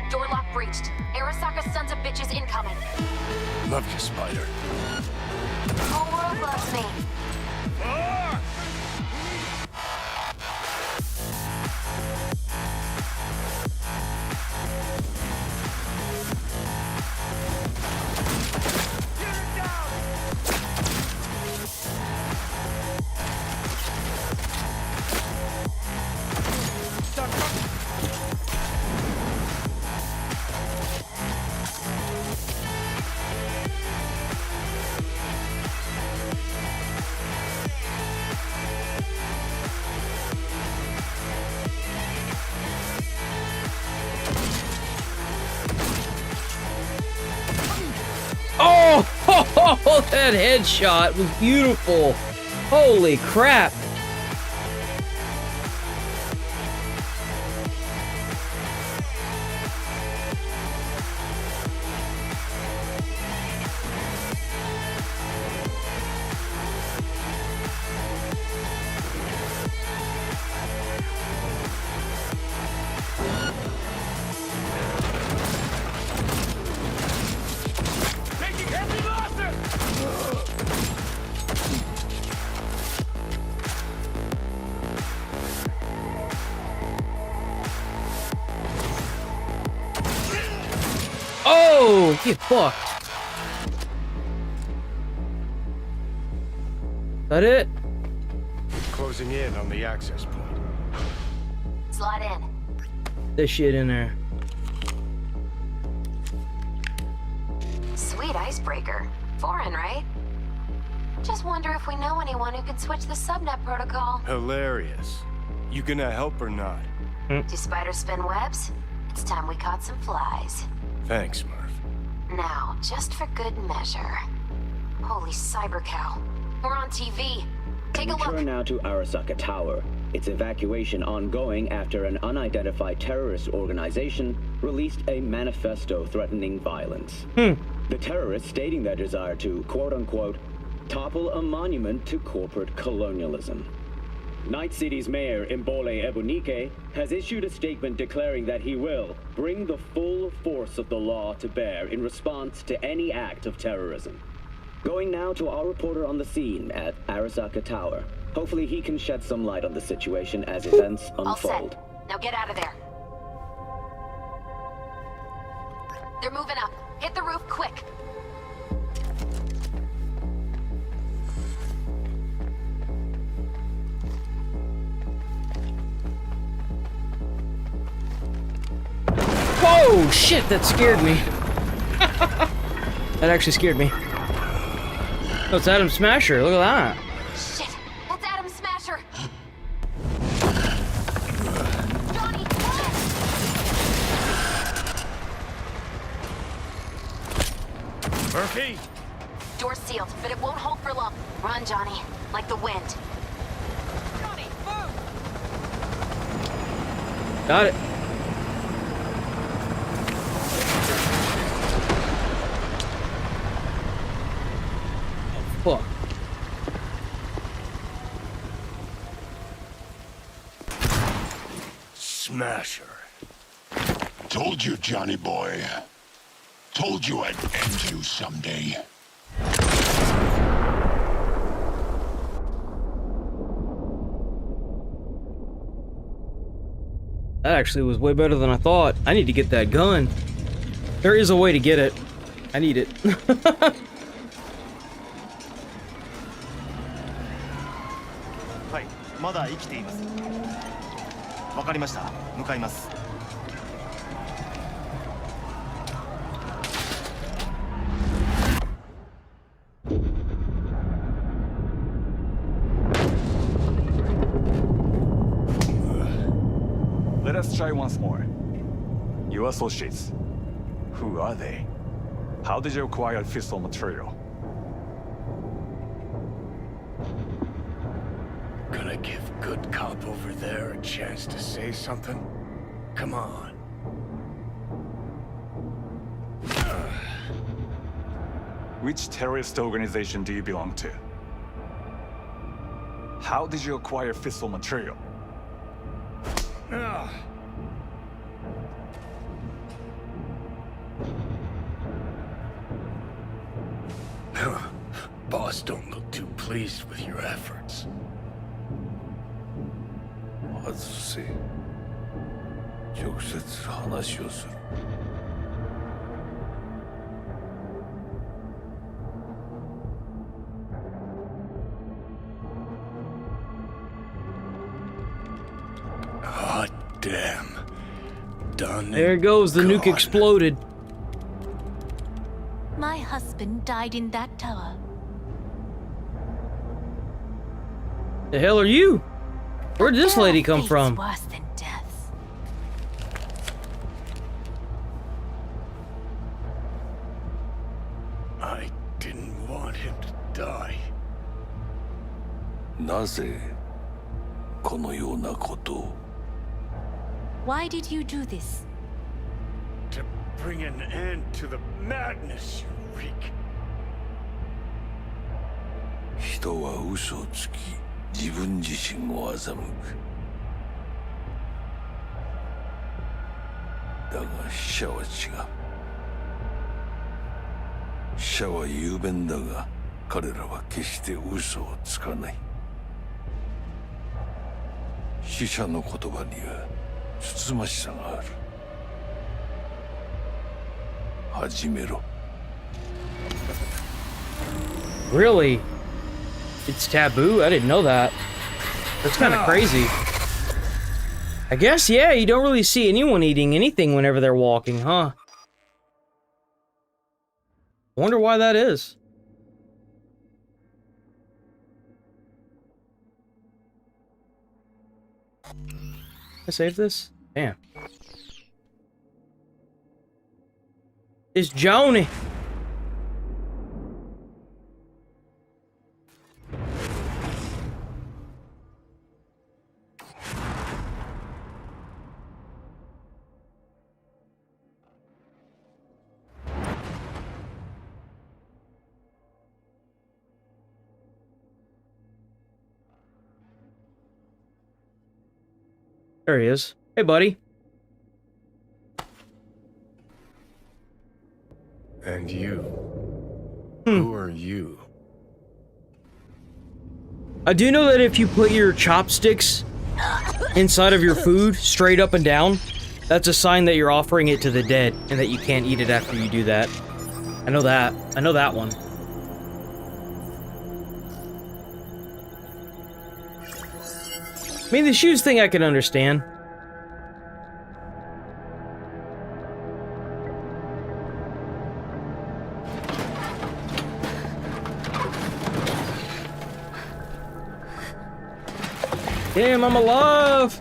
Door lock breached. Arasaka's sons of bitches incoming. Love you, Spider. The whole world loves me. Oh, that headshot was beautiful. Holy crap. Oh, get fucked. That it? Closing in on the access point. Slide in. This shit in there. Sweet icebreaker. Foreign, right? Just wonder if we know anyone who can switch the subnet protocol. Hilarious. You gonna help or not? Do spiders spin webs? It's time we caught some flies. Thanks, Murph. Now, just for good measure. Holy cyber cow. We're on TV. Take a look. Return now to Arasaka Tower. Its evacuation ongoing after an unidentified terrorist organization released a manifesto threatening violence. The terrorists stating their desire to, quote-unquote, topple a monument to corporate colonialism. Night City's mayor, Mbole Ebunike, has issued a statement declaring that he will bring the full force of the law to bear in response to any act of terrorism. Going now to our reporter on the scene at Arasaka Tower. Hopefully he can shed some light on the situation as events unfold. All set. Now get out of there. They're moving up. Hit the roof quick. Whoa, shit, that scared me. That actually scared me. Oh, it's Adam Smasher, look at that. Shit, that's Adam Smasher. Johnny, run! Murphy! Door's sealed, but it won't hold for long. Run, Johnny, like the wind. Johnny, move! Got it. Fuck. Smasher. Told you, Johnny boy. Told you I'd end you someday. That actually was way better than I thought. I need to get that gun. There is a way to get it. I need it. まだ生きています。わかりました。向かいます。Let us try once more. Your associates. Who are they? How did you acquire fissile material? Gonna give good cop over there a chance to say something? Come on. Which terrorist organization do you belong to? How did you acquire fissile material? Boss don't look too pleased with your efforts. 外せ。直接話をする。Hot damn. Done. There goes, the nuke exploded. My husband died in that tower. The hell are you? Where'd this lady come from? Worse than death. I didn't want him to die. なぜこのようなことを Why did you do this? To bring an end to the madness you wreak. 人は嘘をつき自分自身を欺くだが死者は違う死者は雄弁だが彼らは決して嘘をつかない死者の言葉にはつつましさがある始めろ Really? It's taboo? I didn't know that. That's kind of crazy. I guess, yeah, you don't really see anyone eating anything whenever they're walking, huh? Wonder why that is. I save this? Damn. It's Joni. There he is. Hey, buddy. And you? Who are you? I do know that if you put your chopsticks inside of your food, straight up and down, that's a sign that you're offering it to the dead, and that you can't eat it after you do that. I know that. I know that one. I mean, the shoes thing I can understand. Damn, I'm alive!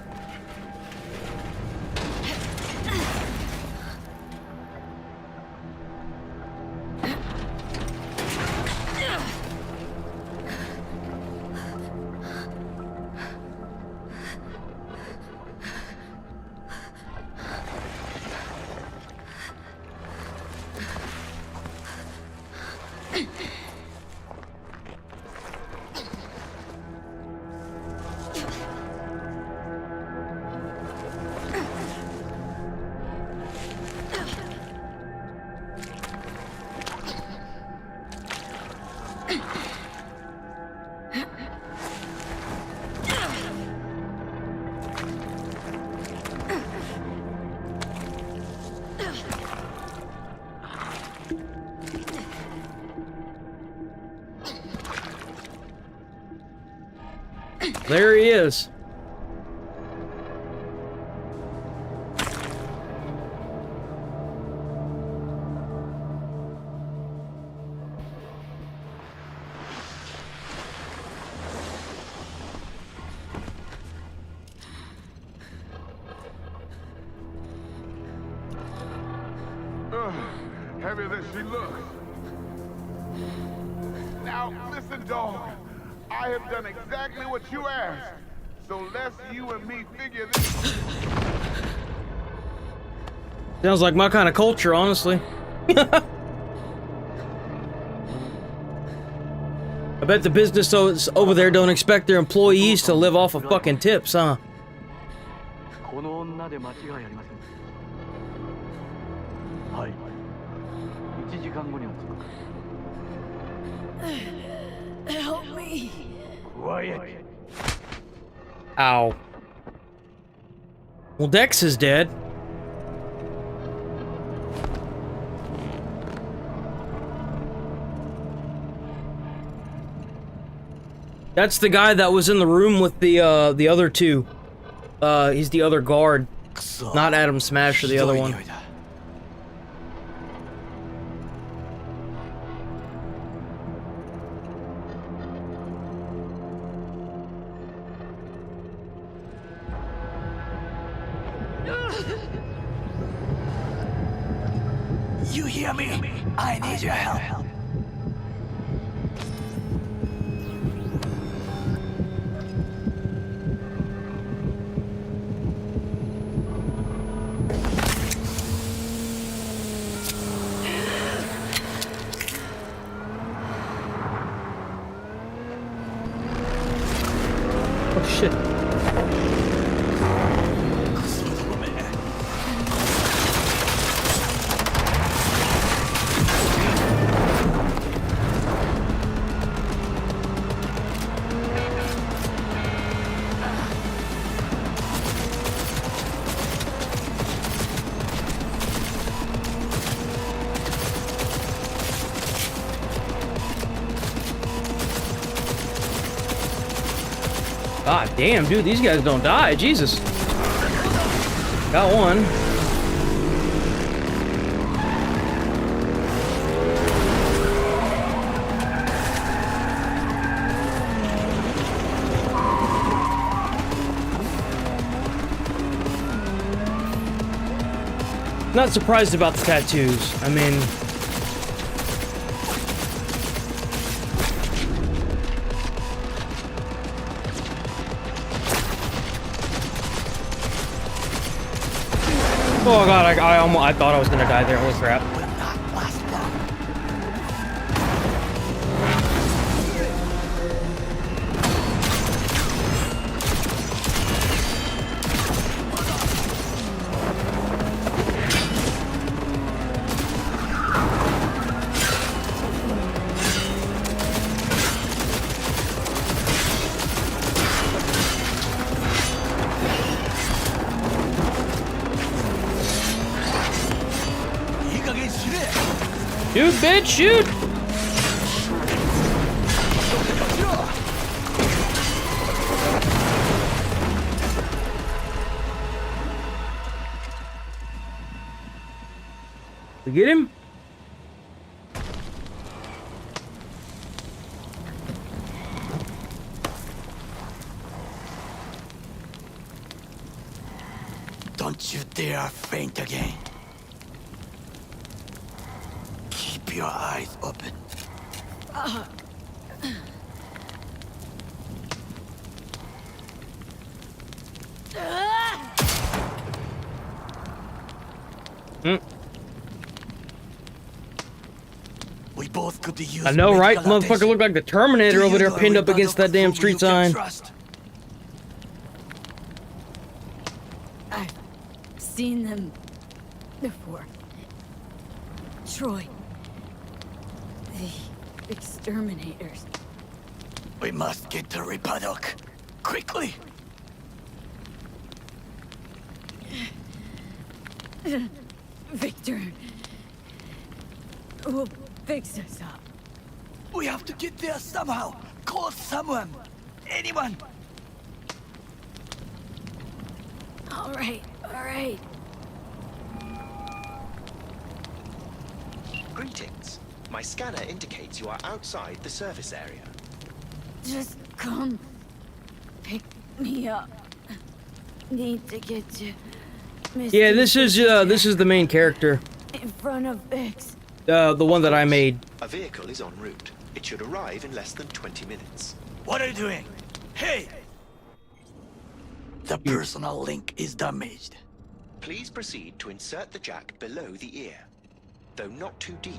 There he is. Heavier than she looks. Now, listen, dog. I have done exactly what you asked. So let's you and me figure this. Sounds like my kind of culture, honestly. I bet the business over there don't expect their employees to live off of fucking tips, huh? この女で間違いありません。はい。1時間後には着く。 Help me. Quiet. Ow. Well, Dex is dead. That's the guy that was in the room with the other two. He's the other guard. Not Adam Smasher, the other one. You hear me? I need your help. Oh shit. God damn, dude, these guys don't die. Jesus. Got one. Not surprised about the tattoos. I mean... Oh god, I thought I was gonna die there. Holy crap. Shoot, bitch, shoot! We get him? Don't you dare faint again. Keep your eyes open. We both could use. I know, right? medical Motherfucker attention. looked like the Terminator Do over you there know pinned up every against that damn medical street you can sign. trust? I've seen them before. Troy. The exterminators. We must get to Ripadok. Quickly. Victor. Will fix us up. We have to get there somehow. Call someone. Anyone. All right, all right. Greetings. My scanner indicates you are outside the service area. Just come pick me up. Need to get to Yeah, this is the main character. in front of Vix. The one that I made. A vehicle is en route. It should arrive in less than 20 minutes. What are you doing? Hey! The personal link is damaged. Please proceed to insert the jack below the ear, though not too deep.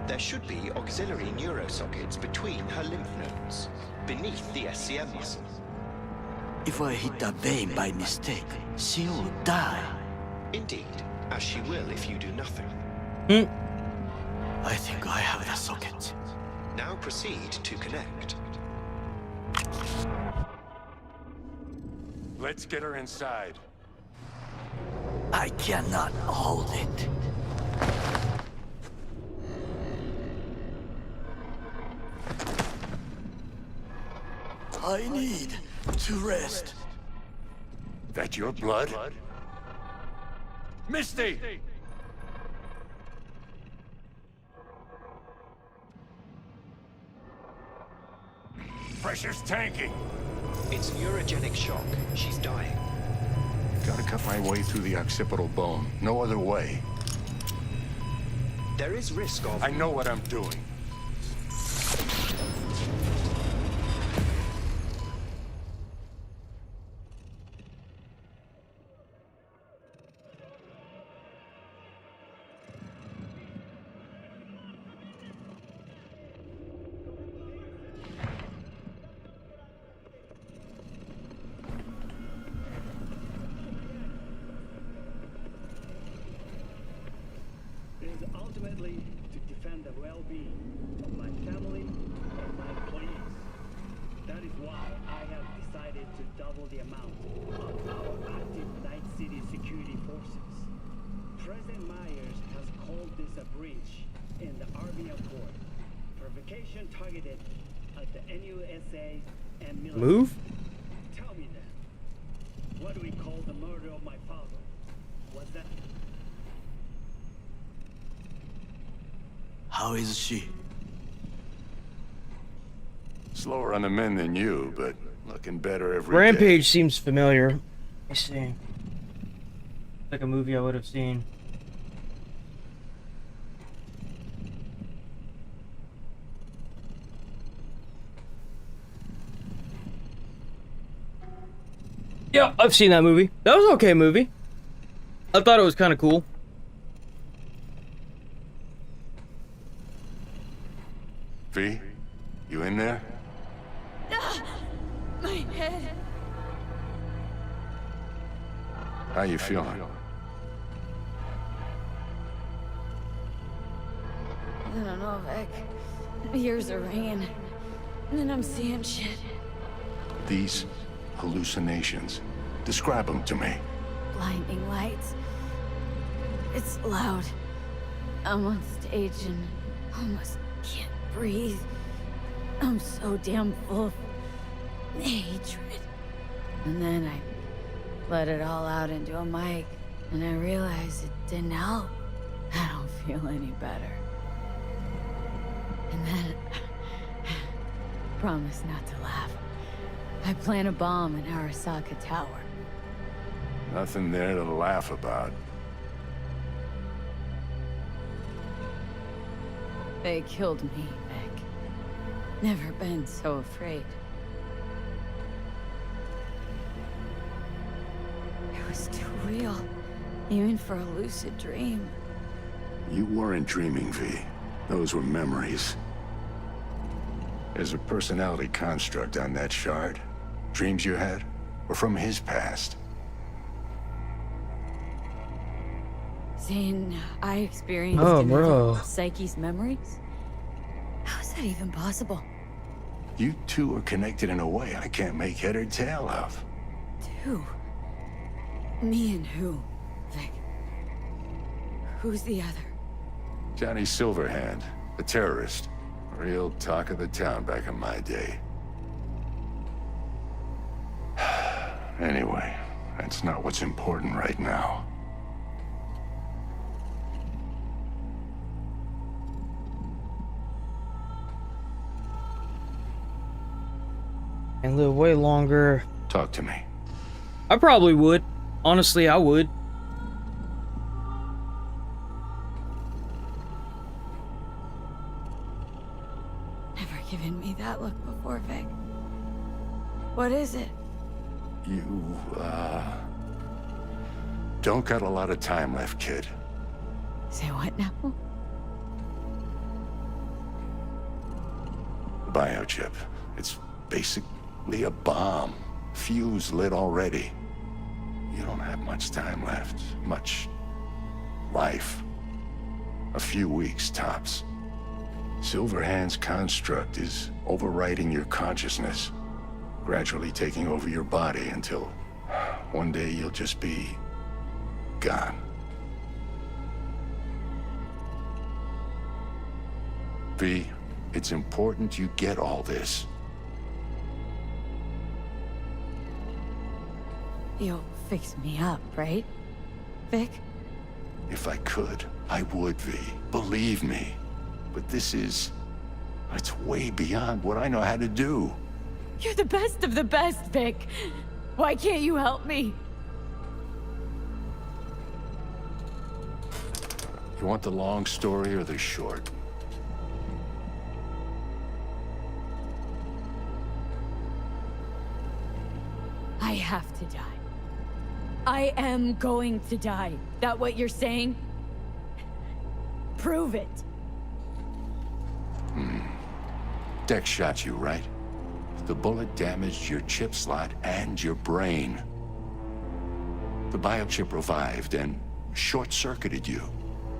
There should be auxiliary neurosockets between her lymph nodes, beneath the SCM muscle. If I hit that vein by mistake, she will die. Indeed, as she will if you do nothing. I think I have the socket. Now proceed to connect. Let's get her inside. I cannot hold it. I need to rest. That your blood? Misty! Pressure's tanking. It's neurogenic shock. She's dying. Gotta cut my way through the occipital bone. No other way. There is risk of... I know what I'm doing. Ultimately, to defend the well-being of my family and my employees. That is why I have decided to double the amount of our active Night City security forces. President Myers has called this a breach in the Army Accord. Provocation targeted at the NUSA and military. Move? Tell me then, what do we call the murder of my father? Was that... How is she? Slower on the mend than you, but looking better every day. Rampage seems familiar. Let me see. Like a movie I would have seen. Yeah, I've seen that movie. That was an okay movie. I thought it was kind of cool. V, you in there? My head. How you feeling? I don't know, Vic. My ears are ringing. And then I'm seeing shit. These hallucinations. Describe them to me. Blinding lights. It's loud. I'm on stage and almost can't breathe. I'm so damn full of hatred. And then I let it all out into a mic, and I realized it didn't help. I don't feel any better. And then, promise not to laugh. I plant a bomb in Arasaka Tower. Nothing there to laugh about. They killed me, Vic. Never been so afraid. It was too real, even for a lucid dream. You weren't dreaming, V. Those were memories. There's a personality construct on that shard. Dreams you had were from his past. Saying I experienced bro. Psyche's memories? How is that even possible? You two are connected in a way I can't make head or tail of. Two? Me and who, Vic? Who's the other? Johnny Silverhand, a terrorist. Real talk of the town back in my day. Anyway, that's not what's important right now. And live way longer. Talk to me. I probably would. Honestly, I would. Never given me that look before, Vic. What is it? You, don't got a lot of time left, kid. Say what now? biochip. It's basically a bomb. Fuse lit already. You don't have much time left. Much life. A few weeks, tops. Silverhand's construct is overriding your consciousness, gradually taking over your body until one day you'll just be gone. V, it's important you get all this. You'll fix me up, right, Vic? If I could, I would, V. Believe me. But this is... it's way beyond what I know how to do. You're the best of the best, Vic. Why can't you help me? You want the long story or the short? I have to die. I am going to die. That what you're saying? Prove it. Dex shot you, right? The bullet damaged your chip slot and your brain. The biochip revived and short-circuited you.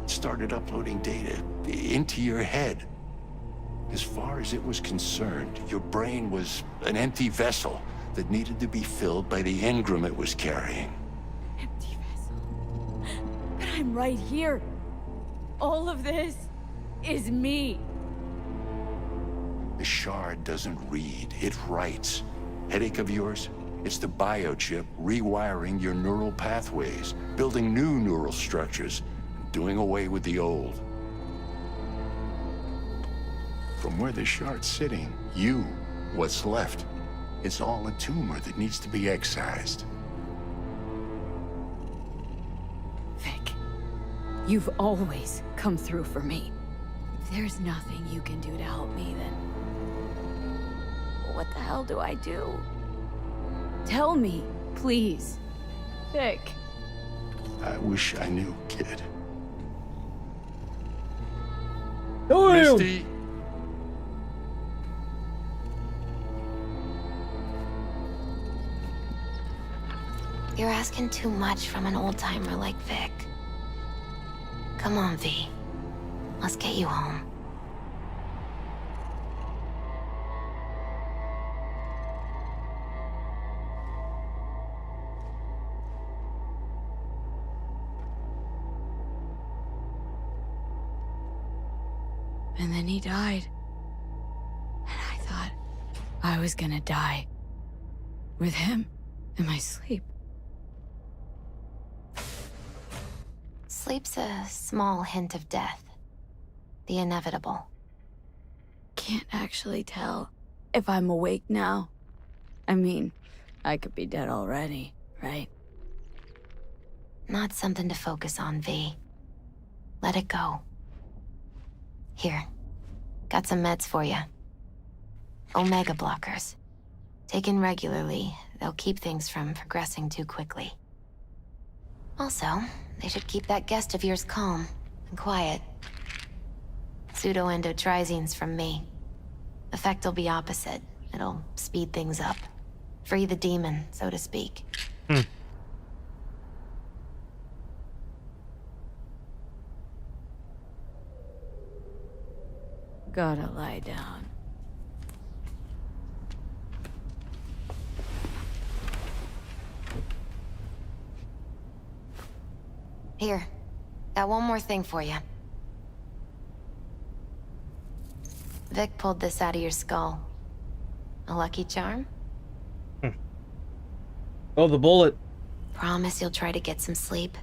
Started uploading data into your head. As far as it was concerned, your brain was an empty vessel that needed to be filled by the engram it was carrying. Empty vessel. But I'm right here. All of this is me. The shard doesn't read, it writes. Headache of yours? It's the biochip rewiring your neural pathways, building new neural structures, and doing away with the old. From where the shard's sitting, you, what's left, it's all a tumor that needs to be excised. Vic, you've always come through for me. If there's nothing you can do to help me, then what the hell do I do? Tell me, please. Vic. I wish I knew, kid. Misty! You're asking too much from an old-timer like Vic. Come on, V. Let's get you home. And then he died. And I thought I was gonna die. With him in my sleep. Sleep's a small hint of death. The inevitable. Can't actually tell if I'm awake now. I mean, I could be dead already, right? Not something to focus on, V. Let it go. Here. Got some meds for you. Omega blockers. Taken regularly, they'll keep things from progressing too quickly. Also, they should keep that guest of yours calm and quiet. Pseudoendotrizine's from me. Effect will be opposite. It'll speed things up. Free the demon, so to speak. Gotta lie down. Here. Got one more thing for you. Vic pulled this out of your skull. A lucky charm? Oh, the bullet. Promise you'll try to get some sleep.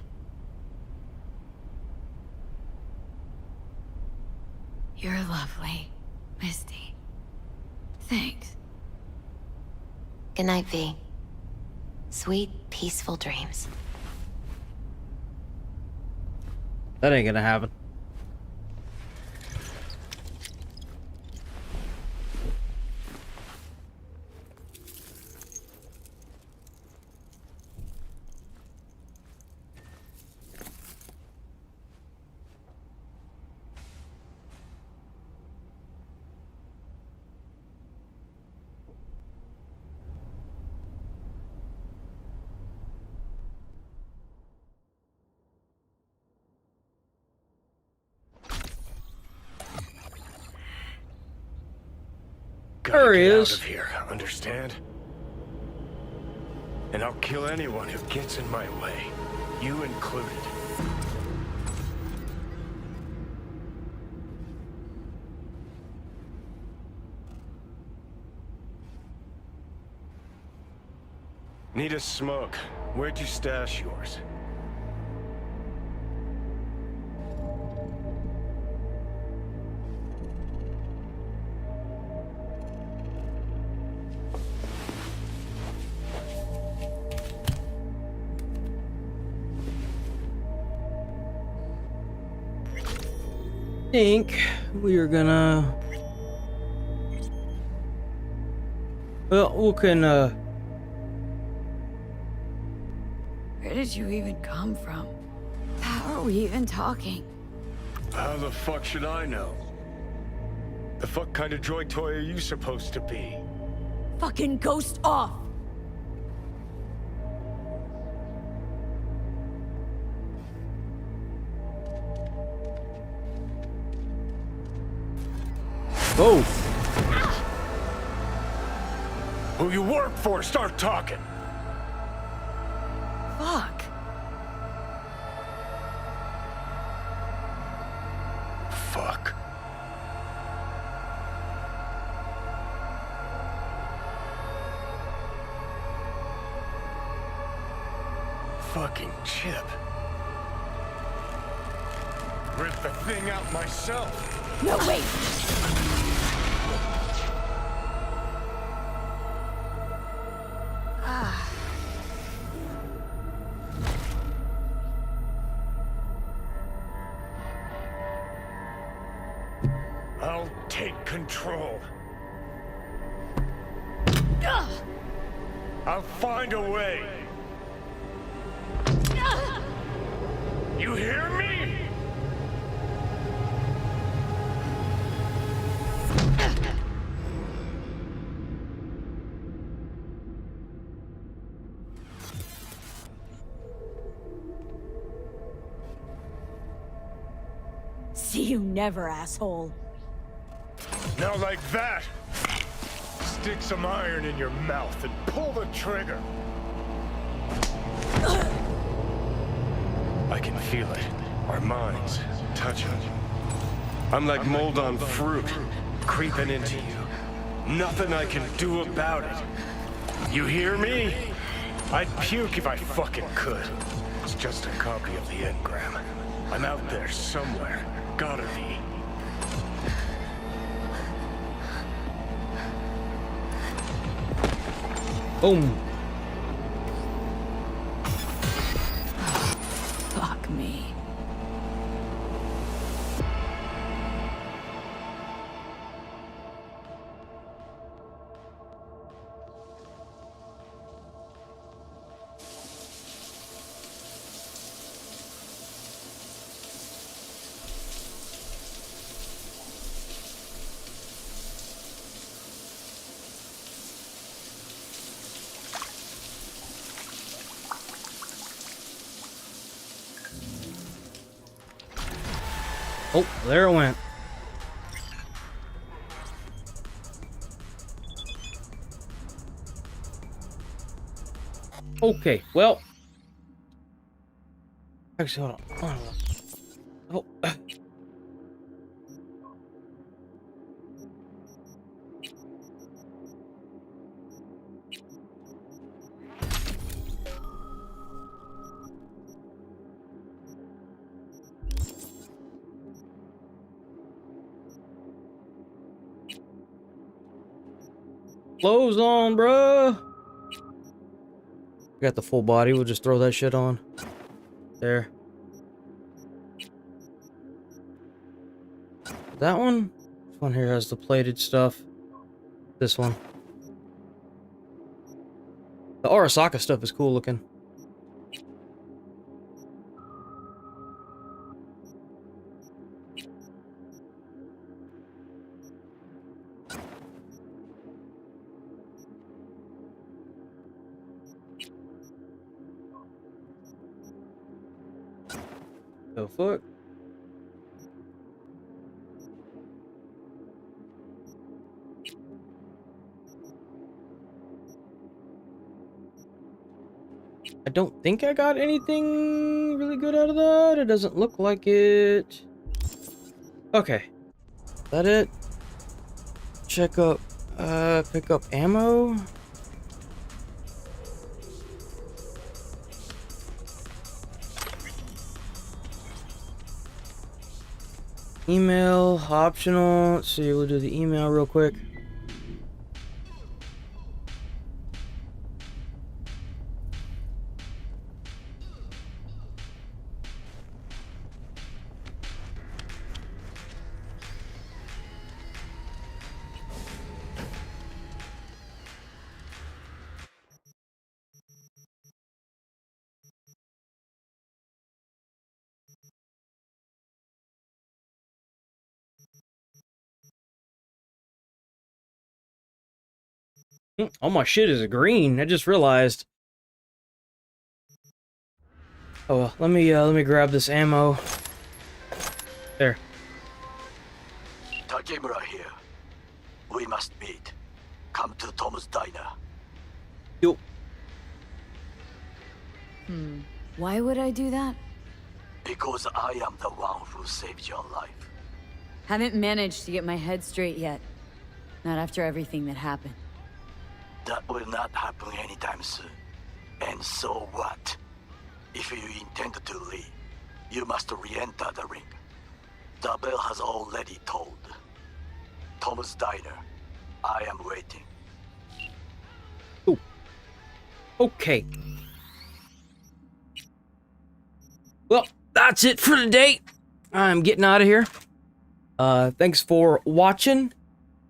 You're lovely, Misty. Thanks. Good night, V. Sweet, peaceful dreams. That ain't gonna happen. Gotta There he get is. out of here, understand? And I'll kill anyone who gets in my way, you included. Need a smoke. Where'd you stash yours? Think we are gonna. Well, we can. Where did you even come from? How are we even talking? How the fuck should I know? The fuck kind of droid toy are you supposed to be? Fucking ghost off! Whoa! Who you work for, start talking! Fuck. Fuck. Fucking chip. Rip the thing out myself. No, wait! I'll take control. I'll find a way. You hear me? See you never, asshole. Now like that. Stick some iron in your mouth and pull the trigger. I can feel it. Our minds touching. I'm like mold on fruit, creeping into you. Nothing I can do about it. You hear me? I'd puke if I fucking could. It's just a copy of the engram. I'm out there somewhere. Gotta be. Boom. Fuck me. Oh, there it went. Okay, well. Actually, hold on. Oh. Clothes on, bruh. Got the full body. We'll just throw that shit on. There. That one? This one here has the plated stuff. This one. The Arasaka stuff is cool looking. The fuck? I don't think I got anything really good out of that. It doesn't look like it. Okay. Is that it? Check up, pick up ammo. Email, optional. Let's see, we'll do the email real quick. All my shit is green. I just realized. Oh well, let me grab this ammo. There. Takemura here. We must meet. Come to Tom's diner. Yo. Why would I do that? Because I am the one who saved your life. Haven't managed to get my head straight yet. Not after everything that happened. That will not happen anytime soon. And so what? If you intend to leave, you must re-enter the ring. The bell has already tolled. Tom's diner. I am waiting. Ooh. Okay. Well, that's it for today. I'm getting out of here. Thanks for watching.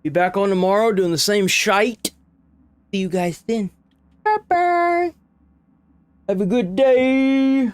Be back on tomorrow doing the same shite. See you guys then. Bye-bye. Have a good day.